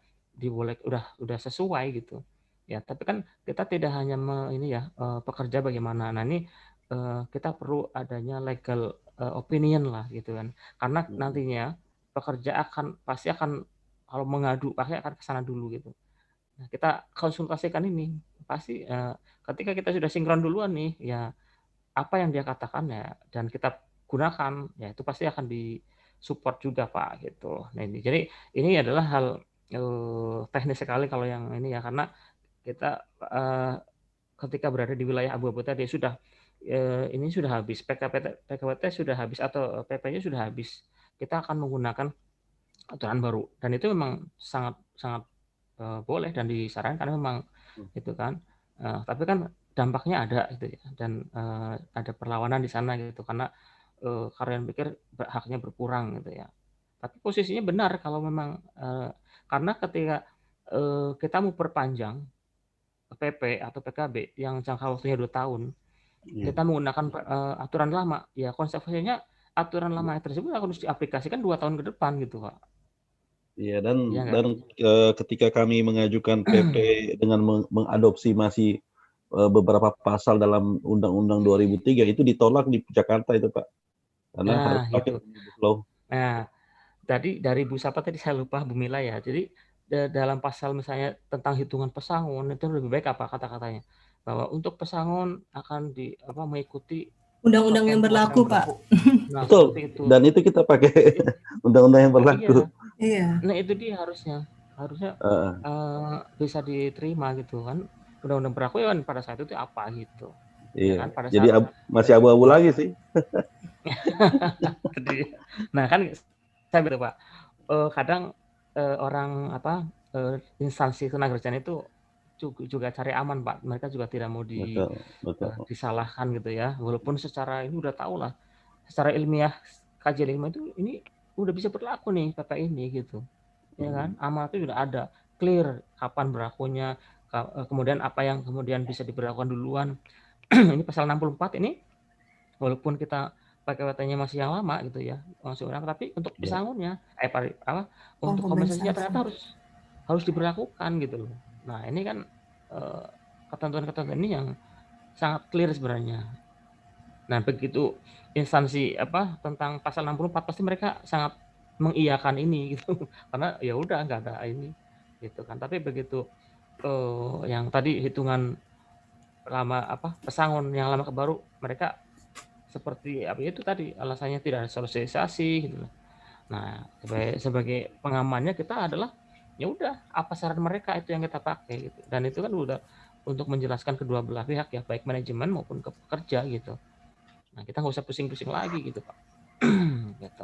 A: udah sesuai gitu ya. Tapi kan kita tidak hanya pekerja bagaimana, nah ini kita perlu adanya legal opinion lah gitu kan, karena nantinya pekerja pasti akan kalau mengadu pasti akan ke sana dulu gitu. Nah, kita konsultasikan ini pasti ketika kita sudah sinkron duluan nih ya, apa yang dia katakan ya dan kita gunakan ya itu pasti akan disupport juga Pak gitu. Nah ini jadi ini adalah hal teknis sekali kalau yang ini ya, karena kita ketika berada di wilayah abu-abu tadi sudah ini sudah habis, PKWT sudah habis atau PP-nya sudah habis, kita akan menggunakan aturan baru. Dan itu memang sangat boleh dan disarankan memang gitu kan. Tapi kan dampaknya ada gitu ya, dan ada perlawanan di sana gitu karena karyawan pikir haknya berkurang gitu ya. Tapi posisinya benar kalau memang karena ketika kita mau perpanjang PP atau PKB yang jangka waktunya 2 tahun, kita menggunakan aturan lama, ya konsekuensinya aturan lama tersebut harus diaplikasikan 2 tahun ke depan gitu, Pak.
H: Iya,
A: Iya nggak?
H: dan ketika kami mengajukan PP dengan mengadopsi masih beberapa pasal dalam Undang-Undang 2003 itu ditolak di Jakarta itu, Pak. Karena harus
A: Nah,
H: pakai
A: itu.
H: Omnibus Law.
A: Nah, tadi dari Bu siapa tadi saya lupa, Bu Mila ya. Jadi dalam pasal misalnya tentang hitungan pesangon itu lebih baik apa kata-katanya? Bahwa untuk pesangon akan mengikuti
B: Undang-undang yang
A: ketentuan
B: berlaku,
A: yang
B: Pak.
A: Nah,
H: Betul.
A: seperti itu.
H: Dan itu kita pakai undang-undang yang berlaku.
B: Iya.
A: Nah, itu dia harusnya bisa diterima gitu kan. Undang-undang berlaku ya kan pada saat itu apa gitu.
H: Iya.
A: Ya kan pada
H: Jadi
A: saat
H: masih abu-abu lagi sih.
A: Nah, kan saya betul, Pak. Kadang orang instansi ketenagakerjaan itu juga cari aman, Pak. Mereka juga tidak mau disalahkan gitu ya. Walaupun secara ini udah tahu lah, secara ilmiah kajian ilmiah itu ini udah bisa berlaku nih PP ini gitu. Ya kan? Amanat itu sudah ada, clear kapan berlakunya, kemudian apa yang kemudian bisa diberlakukan duluan. Ini pasal 64 ini walaupun kita PKWT-nya masih yang lama gitu ya, tapi untuk pesangonnya untuk kompensasinya ternyata harus diberlakukan gitu loh. Nah, ini kan ketentuan-ketentuan ini yang sangat clear sebenarnya. Nah, begitu instansi tentang pasal 64 pasti mereka sangat mengiyakan ini gitu. Karena ya udah nggak ada ini gitu kan. Tapi begitu yang tadi hitungan lama pesangon yang lama ke baru, mereka seperti itu tadi alasannya tidak ada sosialisasi gitu. Nah, sebagai pengamannya kita adalah ya udah apa saran mereka itu yang kita pakai gitu. Dan itu kan udah untuk menjelaskan kedua belah pihak ya, baik manajemen maupun ke pekerja gitu. Nah, kita nggak usah pusing-pusing lagi gitu, Pak. Gitu.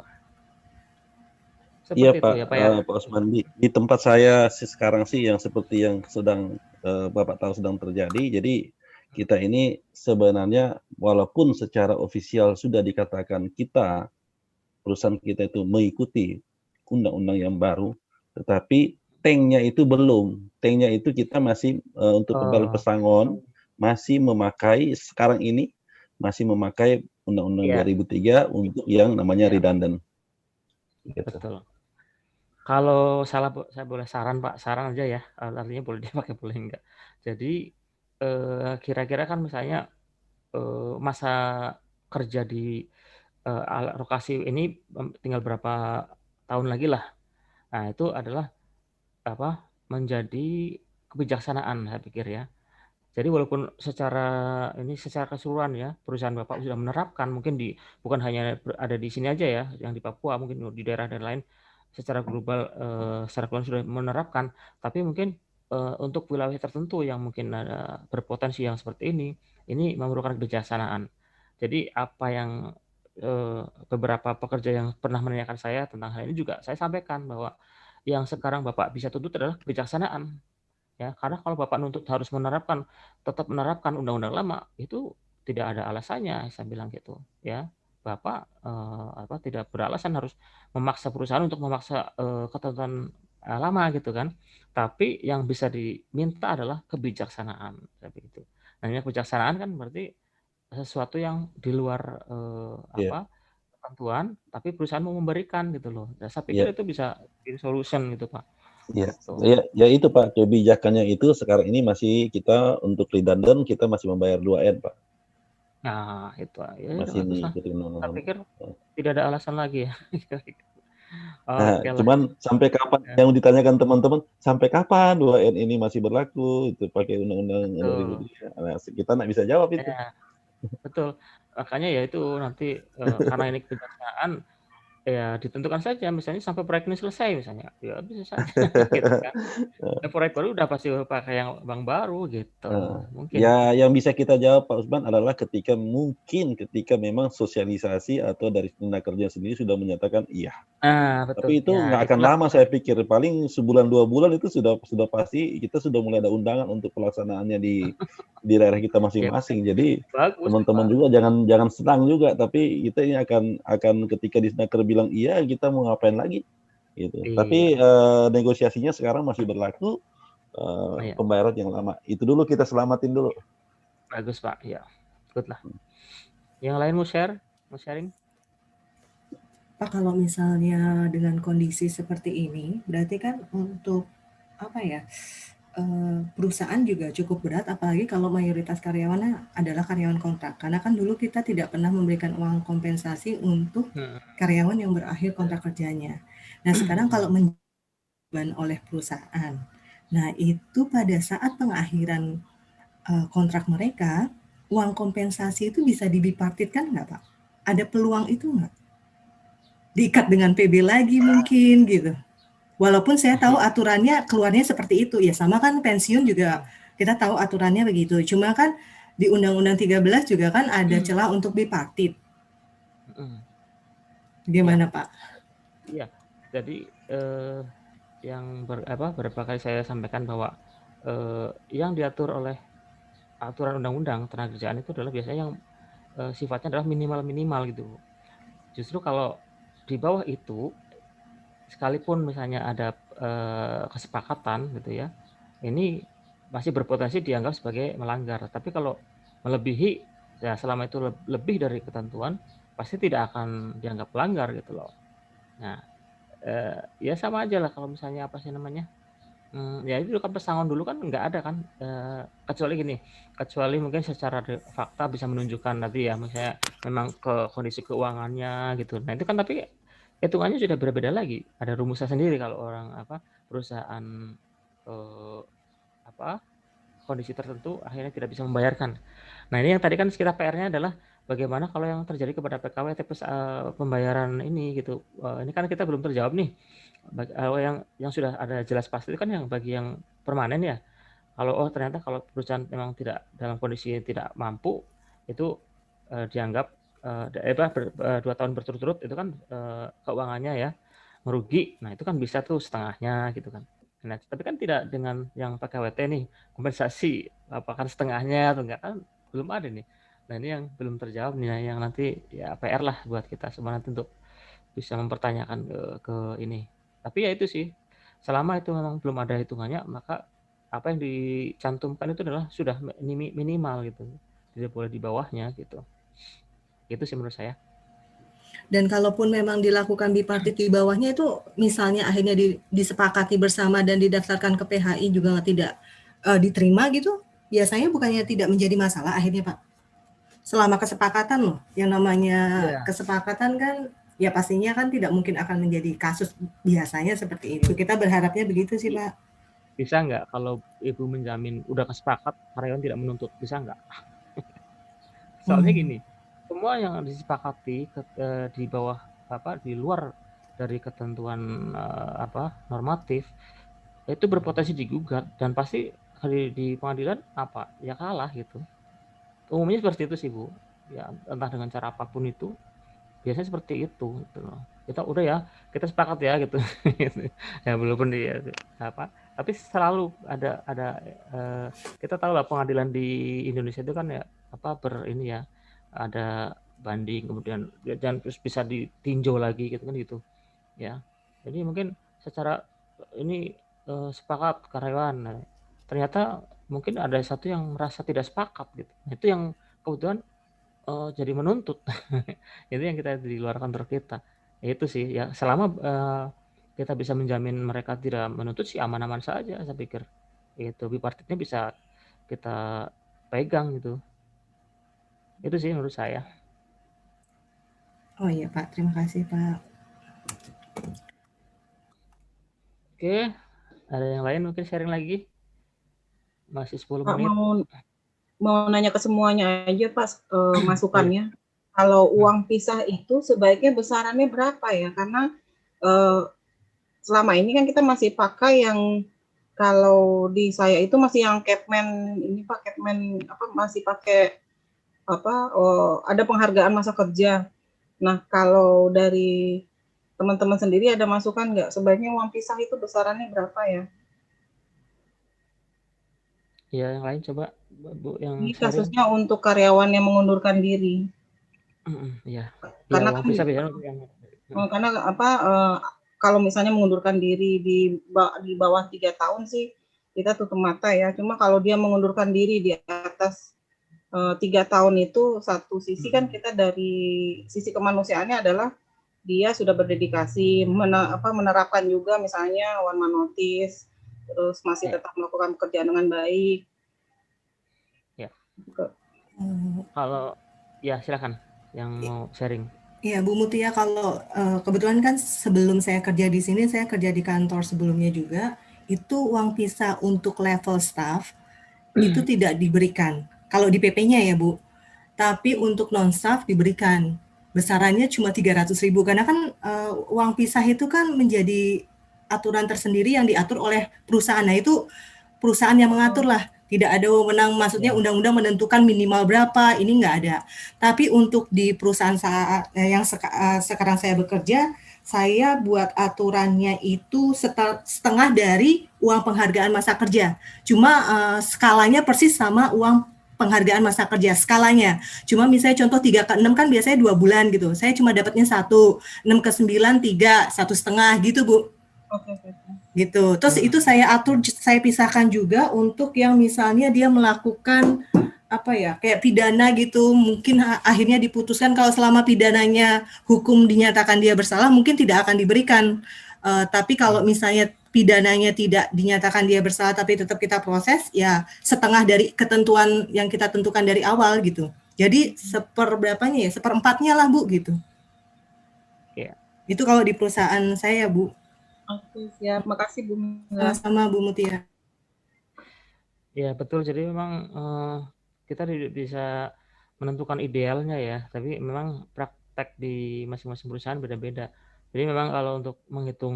H: Iya, Pak. Ya, Pak Osman, di tempat saya sekarang sih yang seperti yang sedang Bapak tahu sedang terjadi. Jadi kita ini sebenarnya walaupun secara ofisial sudah dikatakan perusahaan kita itu mengikuti undang-undang yang baru, tetapi tanknya itu belum. Tanknya itu kita masih untuk pegawai pesangon masih memakai sekarang ini masih memakai Undang-Undang 2003 untuk yang namanya redundant.
A: Gitu. Betul. Kalau saya boleh saran, Pak, saran aja ya, artinya boleh dipakai boleh enggak. Jadi kira-kira kan misalnya masa kerja di lokasi ini tinggal berapa tahun lagi lah. Nah, itu adalah menjadi kebijaksanaan saya pikir ya. Jadi walaupun secara keseluruhan ya perusahaan Bapak sudah menerapkan, mungkin bukan hanya ada di sini aja ya, yang di Papua, mungkin di daerah lain secara global sudah menerapkan, tapi mungkin untuk wilayah tertentu yang mungkin ada berpotensi yang seperti ini memerlukan kebijaksanaan. Jadi apa yang beberapa pekerja yang pernah menanyakan saya tentang hal ini juga saya sampaikan bahwa yang sekarang Bapak bisa tuntut adalah kebijaksanaan. Ya, karena kalau Bapak nuntut harus tetap menerapkan undang-undang lama, itu tidak ada alasannya, saya bilang gitu. Ya, Bapak tidak beralasan harus memaksa perusahaan untuk memaksa ketentuan lama gitu kan. Tapi yang bisa diminta adalah kebijaksanaan, begitu. Nah, ini kebijaksanaan kan berarti sesuatu yang di luar ketentuan, tapi perusahaan mau memberikan gitu loh. Nah, saya pikir itu bisa jadi solution gitu, Pak.
H: Ya itu Pak, kebijakannya itu sekarang ini masih kita untuk redundant kita masih membayar 2N, Pak.
A: Nah, itu ya
H: masih
A: ngikutin undang-undang. Saya pikir tidak ada alasan lagi ya.
H: Nah, cuman sampai kapan yang ditanyakan teman-teman, sampai kapan 2N ini masih berlaku itu pakai undang-undang 2003. Nah, kita nggak bisa jawab itu.
A: Ya, betul. Makanya ya itu nanti karena ini kebijaksanaan ya ditentukan saja, misalnya sampai proyek ini selesai misalnya, ya bisa saja gitu kan. Proyek baru udah pasti pakai yang bank baru gitu, mungkin.
H: Ya, yang bisa kita jawab Pak Usman adalah ketika memang sosialisasi atau dari tenaga kerja sendiri sudah menyatakan iya.
A: Betul.
H: Tapi itu
A: Ya,
H: nggak akan
A: itulah.
H: lama saya pikir, paling sebulan 2 bulan itu sudah pasti kita sudah mulai ada undangan untuk pelaksanaannya di daerah kita masing-masing. Jadi
A: Bagus,
H: teman-teman
A: Pak.
H: juga jangan senang juga, tapi kita ini akan ketika Disnaker bilang iya, kita mau ngapain lagi gitu.
A: Iya.
H: Tapi negosiasinya sekarang masih berlaku, pembayaran yang lama. Itu dulu kita selamatin dulu.
A: Bagus Pak, ya, good lah. Yang lain mau sharing?
B: Pak, kalau misalnya dengan kondisi seperti ini, berarti kan untuk apa ya, perusahaan juga cukup berat, apalagi kalau mayoritas karyawannya adalah karyawan kontrak. Karena kan dulu kita tidak pernah memberikan uang kompensasi untuk karyawan yang berakhir kontrak kerjanya. Nah, sekarang kalau menjaban oleh perusahaan, nah itu pada saat pengakhiran kontrak mereka, uang kompensasi itu bisa dibipartitkan nggak Pak? Ada peluang itu nggak? Diikat dengan PB lagi mungkin gitu. Walaupun saya tahu aturannya keluarnya seperti itu, ya sama kan pensiun juga kita tahu aturannya begitu. Cuma kan di Undang-Undang 13 juga kan ada celah untuk bipartit. Gimana Pak?
A: Iya, jadi yang beberapa kali saya sampaikan bahwa yang diatur oleh aturan undang-undang tenaga kerjaan itu adalah biasanya yang sifatnya adalah minimal gitu. Justru kalau di bawah itu, sekalipun misalnya ada kesepakatan gitu ya, ini masih berpotensi dianggap sebagai melanggar. Tapi kalau melebihi, ya selama itu lebih dari ketentuan, pasti tidak akan dianggap melanggar gitu loh. Nah, ya sama aja lah kalau misalnya apa sih namanya, ya itu kan pesangon dulu kan nggak ada kan, kecuali mungkin secara fakta bisa menunjukkan nanti ya, misalnya memang ke kondisi keuangannya gitu. Nah itu kan tapi hitungannya sudah berbeda lagi, ada rumusnya sendiri kalau orang perusahaan kondisi tertentu akhirnya tidak bisa membayarkan. Nah ini yang tadi kan kita PR-nya adalah bagaimana kalau yang terjadi kepada PKWT plus pembayaran ini gitu. Ini kan kita belum terjawab nih. Yang sudah ada jelas pasti itu kan yang bagi yang permanen ya. Kalau ternyata kalau perusahaan memang tidak dalam kondisi tidak mampu, itu dianggap 2 tahun berturut-turut itu kan keuangannya ya merugi. Nah itu kan bisa tuh setengahnya gitu kan. Nah tapi kan tidak dengan yang PKWT nih kompensasi apakah setengahnya atau enggak, kan belum ada nih. Nah ini yang belum terjawab nih, yang nanti ya PR lah buat kita semua nanti untuk bisa mempertanyakan ke ini. Tapi ya itu sih, selama itu memang belum ada hitungannya, maka apa yang dicantumkan itu adalah sudah minimal gitu, tidak boleh di bawahnya gitu. Itu sih menurut saya.
B: Dan kalaupun memang dilakukan bipartit di bawahnya itu, misalnya akhirnya disepakati bersama dan didaftarkan ke PHI juga tidak diterima gitu, biasanya bukannya tidak menjadi masalah akhirnya Pak? Selama kesepakatan loh, yang namanya kesepakatan kan ya pastinya kan tidak mungkin akan menjadi kasus, biasanya seperti itu. Kita berharapnya begitu sih Pak.
A: Bisa nggak kalau Ibu menjamin udah kesepakat karyawan tidak menuntut, bisa nggak? Soalnya gini, semua yang disepakati di bawah di luar dari ketentuan normatif itu berpotensi digugat dan pasti di pengadilan ya kalah gitu. Umumnya seperti itu sih Bu, ya entah dengan cara apapun itu biasanya seperti itu gitu loh. Kita udah ya, kita sepakat ya gitu. Ya walaupun tapi selalu ada kita tahu lah pengadilan di Indonesia itu kan ya ada banding, kemudian dan terus bisa ditinjau lagi gitu kan gitu ya. Jadi mungkin secara ini sepakat karyawan, ternyata mungkin ada satu yang merasa tidak sepakat gitu. Nah, itu yang kebetulan jadi menuntut. Itu yang kita di luar kantor kita. Ya, itu sih ya, selama kita bisa menjamin mereka tidak menuntut sih aman-aman saja saya pikir. Itu bipartitnya bisa kita pegang gitu. Itu sih menurut saya.
B: Oh iya Pak, terima kasih Pak.
A: Oke, ada yang lain mungkin sharing lagi? Masih 10
F: Pak,
A: menit.
F: mau nanya ke semuanya aja Pak, masukannya. Kalau uang pisah itu sebaiknya besarannya berapa ya? Karena selama ini kan kita masih pakai yang, kalau di saya itu masih yang Capman ini Pak, Capman masih pakai ada penghargaan masa kerja. Nah, kalau dari teman-teman sendiri ada masukan nggak? Sebaiknya uang pisah itu besarannya berapa ya?
A: Ya, yang lain coba Bu yang
F: Ini
A: sharing.
F: kasusnya untuk karyawan yang mengundurkan diri.
A: Iya.
F: Karena
A: uang
F: kan
A: pisah biasanya yang
F: karena kalau misalnya mengundurkan diri di bawah 3 tahun sih kita tutup mata ya. Cuma kalau dia mengundurkan diri di atas 3 tahun itu, satu sisi kan kita dari sisi kemanusiaannya adalah dia sudah berdedikasi, menerapkan juga misalnya one man notice, terus masih tetap melakukan pekerjaan dengan baik.
A: Ya. Kalau ya silakan yang mau sharing.
B: Iya, Bu Mutia, kalau kebetulan kan sebelum saya kerja di sini, saya kerja di kantor sebelumnya juga, itu uang pisah untuk level staff itu tidak diberikan. Kalau di PP-nya ya, Bu. Tapi untuk non-staff diberikan. Besarannya cuma 300.000, karena kan uang pisah itu kan menjadi aturan tersendiri yang diatur oleh perusahaan. Nah, itu perusahaan yang mengatur lah. Tidak ada wewenang, maksudnya undang-undang menentukan minimal berapa, ini nggak ada. Tapi untuk di perusahaan yang sekarang saya bekerja, saya buat aturannya itu setengah dari uang penghargaan masa kerja. Cuma skalanya persis sama uang penghargaan masa kerja, skalanya. Cuma misalnya contoh 3 ke 6 kan biasanya 2 bulan gitu. Saya cuma dapatnya 1, 6 ke 9, 3, 1,5 gitu, Bu. Gitu. Terus itu saya atur, saya pisahkan juga untuk yang misalnya dia melakukan kayak pidana gitu, mungkin akhirnya diputuskan kalau selama pidananya hukum dinyatakan dia bersalah, mungkin tidak akan diberikan. Tapi kalau misalnya pidananya tidak dinyatakan dia bersalah tapi tetap kita proses, ya setengah dari ketentuan yang kita tentukan dari awal gitu. Jadi seperberapanya ya, 1/4-nya lah, Bu, gitu.
A: Ya.
B: Itu kalau di perusahaan saya, Bu.
F: Oke, siap. Makasih, Bu.
B: Sama Bu Mutia.
A: Ya, betul. Jadi memang kita tidak bisa menentukan idealnya ya, tapi memang praktek di masing-masing perusahaan beda-beda. Jadi memang kalau untuk menghitung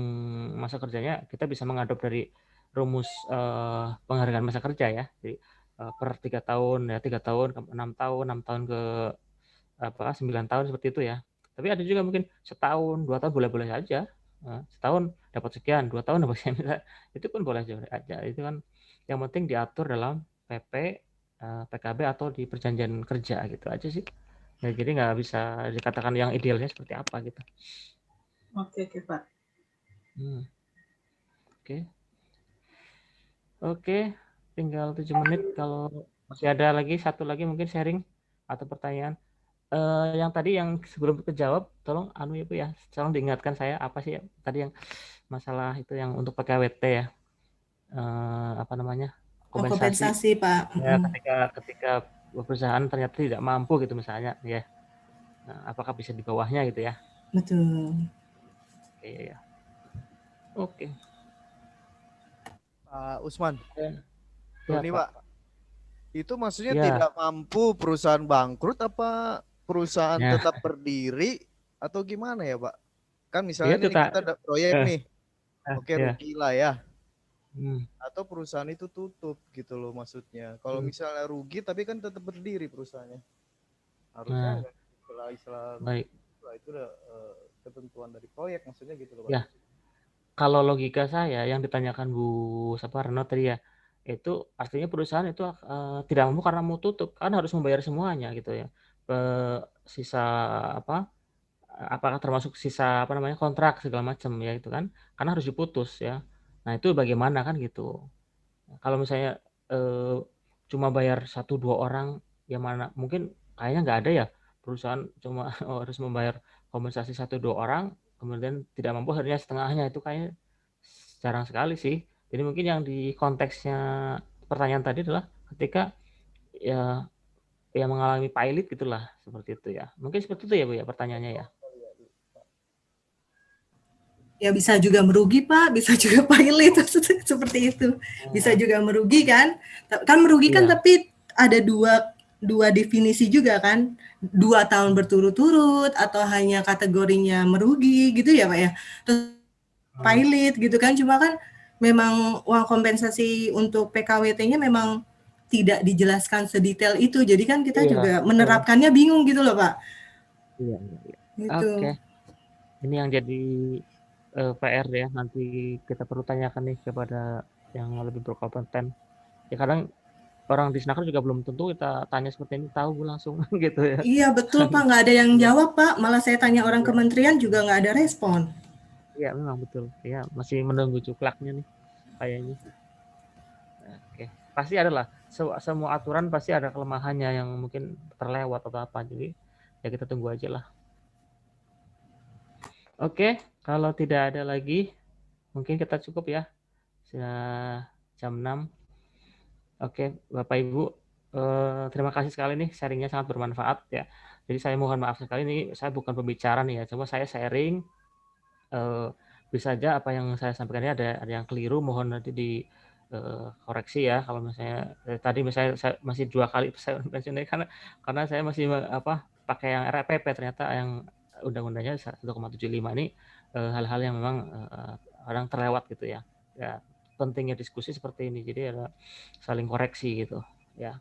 A: masa kerjanya, kita bisa mengadop dari rumus penghargaan masa kerja ya. Jadi per 3 tahun ya, 3 tahun ke 6 tahun, 6 tahun ke 9 tahun seperti itu ya. Tapi ada juga mungkin setahun, 2 tahun boleh-boleh saja. Setahun dapat sekian, 2 tahun dapat sekian, itu pun boleh aja. Itu kan yang penting diatur dalam PP, PKB atau di perjanjian kerja gitu aja sih. Ya, jadi nggak bisa dikatakan yang idealnya seperti apa gitu.
F: Oke, Pak.
A: Oke, tinggal 7 menit. Kalau masih ada lagi satu lagi mungkin sharing atau pertanyaan. Yang tadi yang sebelum kejawab, tolong ya Bu ya, tolong diingatkan saya apa sih tadi yang masalah itu yang untuk PKWT ya,
B: kompensasi Pak.
A: Ya, ketika perusahaan ternyata tidak mampu gitu misalnya ya, apakah bisa di bawahnya gitu ya?
B: Betul.
A: Iya. Oke.
I: Pak Usman.
A: Ya,
I: ini Pak. Itu maksudnya
A: ya.
I: Tidak mampu perusahaan bangkrut apa perusahaan tetap berdiri atau gimana ya Pak? Kan misalnya ini kita ada proyek nih, oke rugi lah ya. Atau perusahaan itu tutup gitu loh maksudnya. Kalau misalnya rugi tapi kan tetap berdiri perusahaannya. Harusnya istilah itu udah ketentuan dari proyek maksudnya gitu loh Pak.
A: Ya. Kalau logika saya yang ditanyakan Bu Reno tadi ya, itu artinya perusahaan itu tidak mampu karena mau tutup, kan harus membayar semuanya gitu ya. Sisa apakah termasuk sisa kontrak segala macam ya itu kan, karena harus diputus ya. Nah itu bagaimana kan gitu. Kalau misalnya cuma bayar 1-2 orang, yang mana mungkin kayaknya nggak ada ya perusahaan cuma harus membayar kompensasi 1-2 orang, kemudian tidak mampu akhirnya setengahnya, itu kayaknya jarang sekali sih. Jadi mungkin yang di konteksnya pertanyaan tadi adalah ketika ya mengalami pilot gitulah, seperti itu ya. Mungkin seperti itu ya Bu ya pertanyaannya ya.
B: Ya bisa juga merugi Pak, bisa juga pilot seperti itu. Bisa juga merugi kan? Kan merugikan tapi ada dua definisi juga kan, 2 tahun berturut-turut atau hanya kategorinya merugi gitu ya Pak ya. Terus pilot gitu kan, cuma kan memang uang kompensasi untuk PKWT-nya memang tidak dijelaskan sedetail itu. Jadi kan kita juga menerapkannya bingung gitu loh Pak.
A: Iya.
B: Gitu.
A: Oke. Ini yang jadi PR ya, nanti kita perlu tanyakan nih kepada yang lebih berkompeten. Ya kadang orang di Snaker juga belum tentu kita tanya seperti ini tahu langsung gitu ya.
B: Iya betul Pak, nggak ada yang jawab Pak. Malah saya tanya orang kementerian juga nggak ada respon.
A: Iya memang betul. Ya masih menunggu cuklaknya nih kayaknya. Oke, pasti adalah semua aturan pasti ada kelemahannya yang mungkin terlewat atau apa. Jadi ya kita tunggu aja lah. Oke, kalau tidak ada lagi, mungkin kita cukup ya. Sudah jam 6. Oke, Bapak Ibu, terima kasih sekali nih, sharingnya sangat bermanfaat ya. Jadi saya mohon maaf sekali nih, saya bukan pembicara nih ya, cuma saya sharing. Bisa saja apa yang saya sampaikan ini ada yang keliru, mohon nanti dikoreksi ya. Kalau misalnya tadi misalnya saya masih 2 kali saya mention karena saya masih pakai yang RPP, ternyata yang undang-undangnya 1,75 ini hal-hal yang memang kadang terlewat gitu ya. Ya pentingnya diskusi seperti ini, jadi ada saling koreksi gitu ya.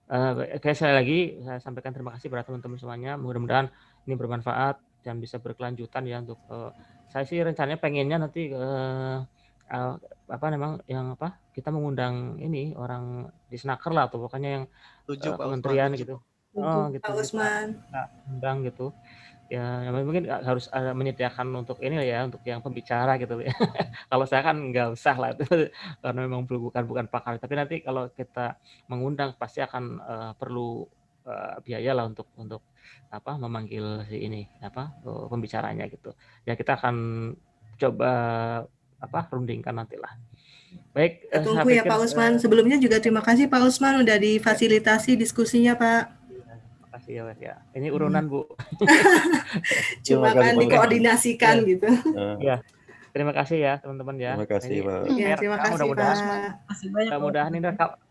A: Oke, sekali lagi saya sampaikan terima kasih pada teman-teman semuanya, mudah-mudahan ini bermanfaat dan bisa berkelanjutan ya untuk saya sih rencananya pengennya nanti kita mengundang ini orang di Snaker lah, atau pokoknya yang kementerian gitu. Gitu
B: Pak Usman.
A: Kita undang gitu. Ya mungkin harus menyediakan untuk ini ya, untuk yang pembicara gitu ya. Kalau saya kan nggak usah lah itu karena memang bukan pakar. Tapi nanti kalau kita mengundang pasti akan perlu biaya lah untuk memanggil si ini pembicaranya gitu. Ya kita akan coba rundingkan nantilah. Baik,
B: tunggu ya Pak Usman. Sebelumnya juga terima kasih Pak Usman udah difasilitasi diskusinya Pak.
A: Makasih ya, Mas ya. Ini urunan Bu.
B: Cuma kan dikoordinasikan gitu.
A: Ya. Terima kasih ya teman-teman ya.
H: Terima kasih Pak.
B: Ya, terima kasih Pak.
A: Mudah-mudahan ini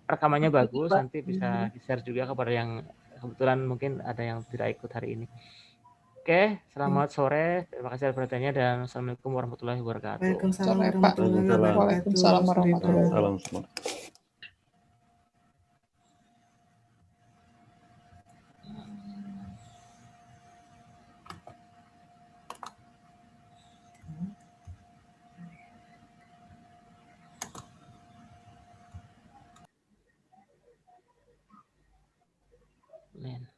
A: rekamannya bagus, nanti bisa di-share juga kepada yang kebetulan mungkin ada yang tidak ikut hari ini. Oke, selamat sore. Terima kasih atas perhatiannya dan Assalamualaikum warahmatullahi wabarakatuh.
B: Waalaikumsalam warahmatullahi wabarakatuh.
J: Waalaikumsalam warahmatullahi
H: wabarakatuh.
A: Len.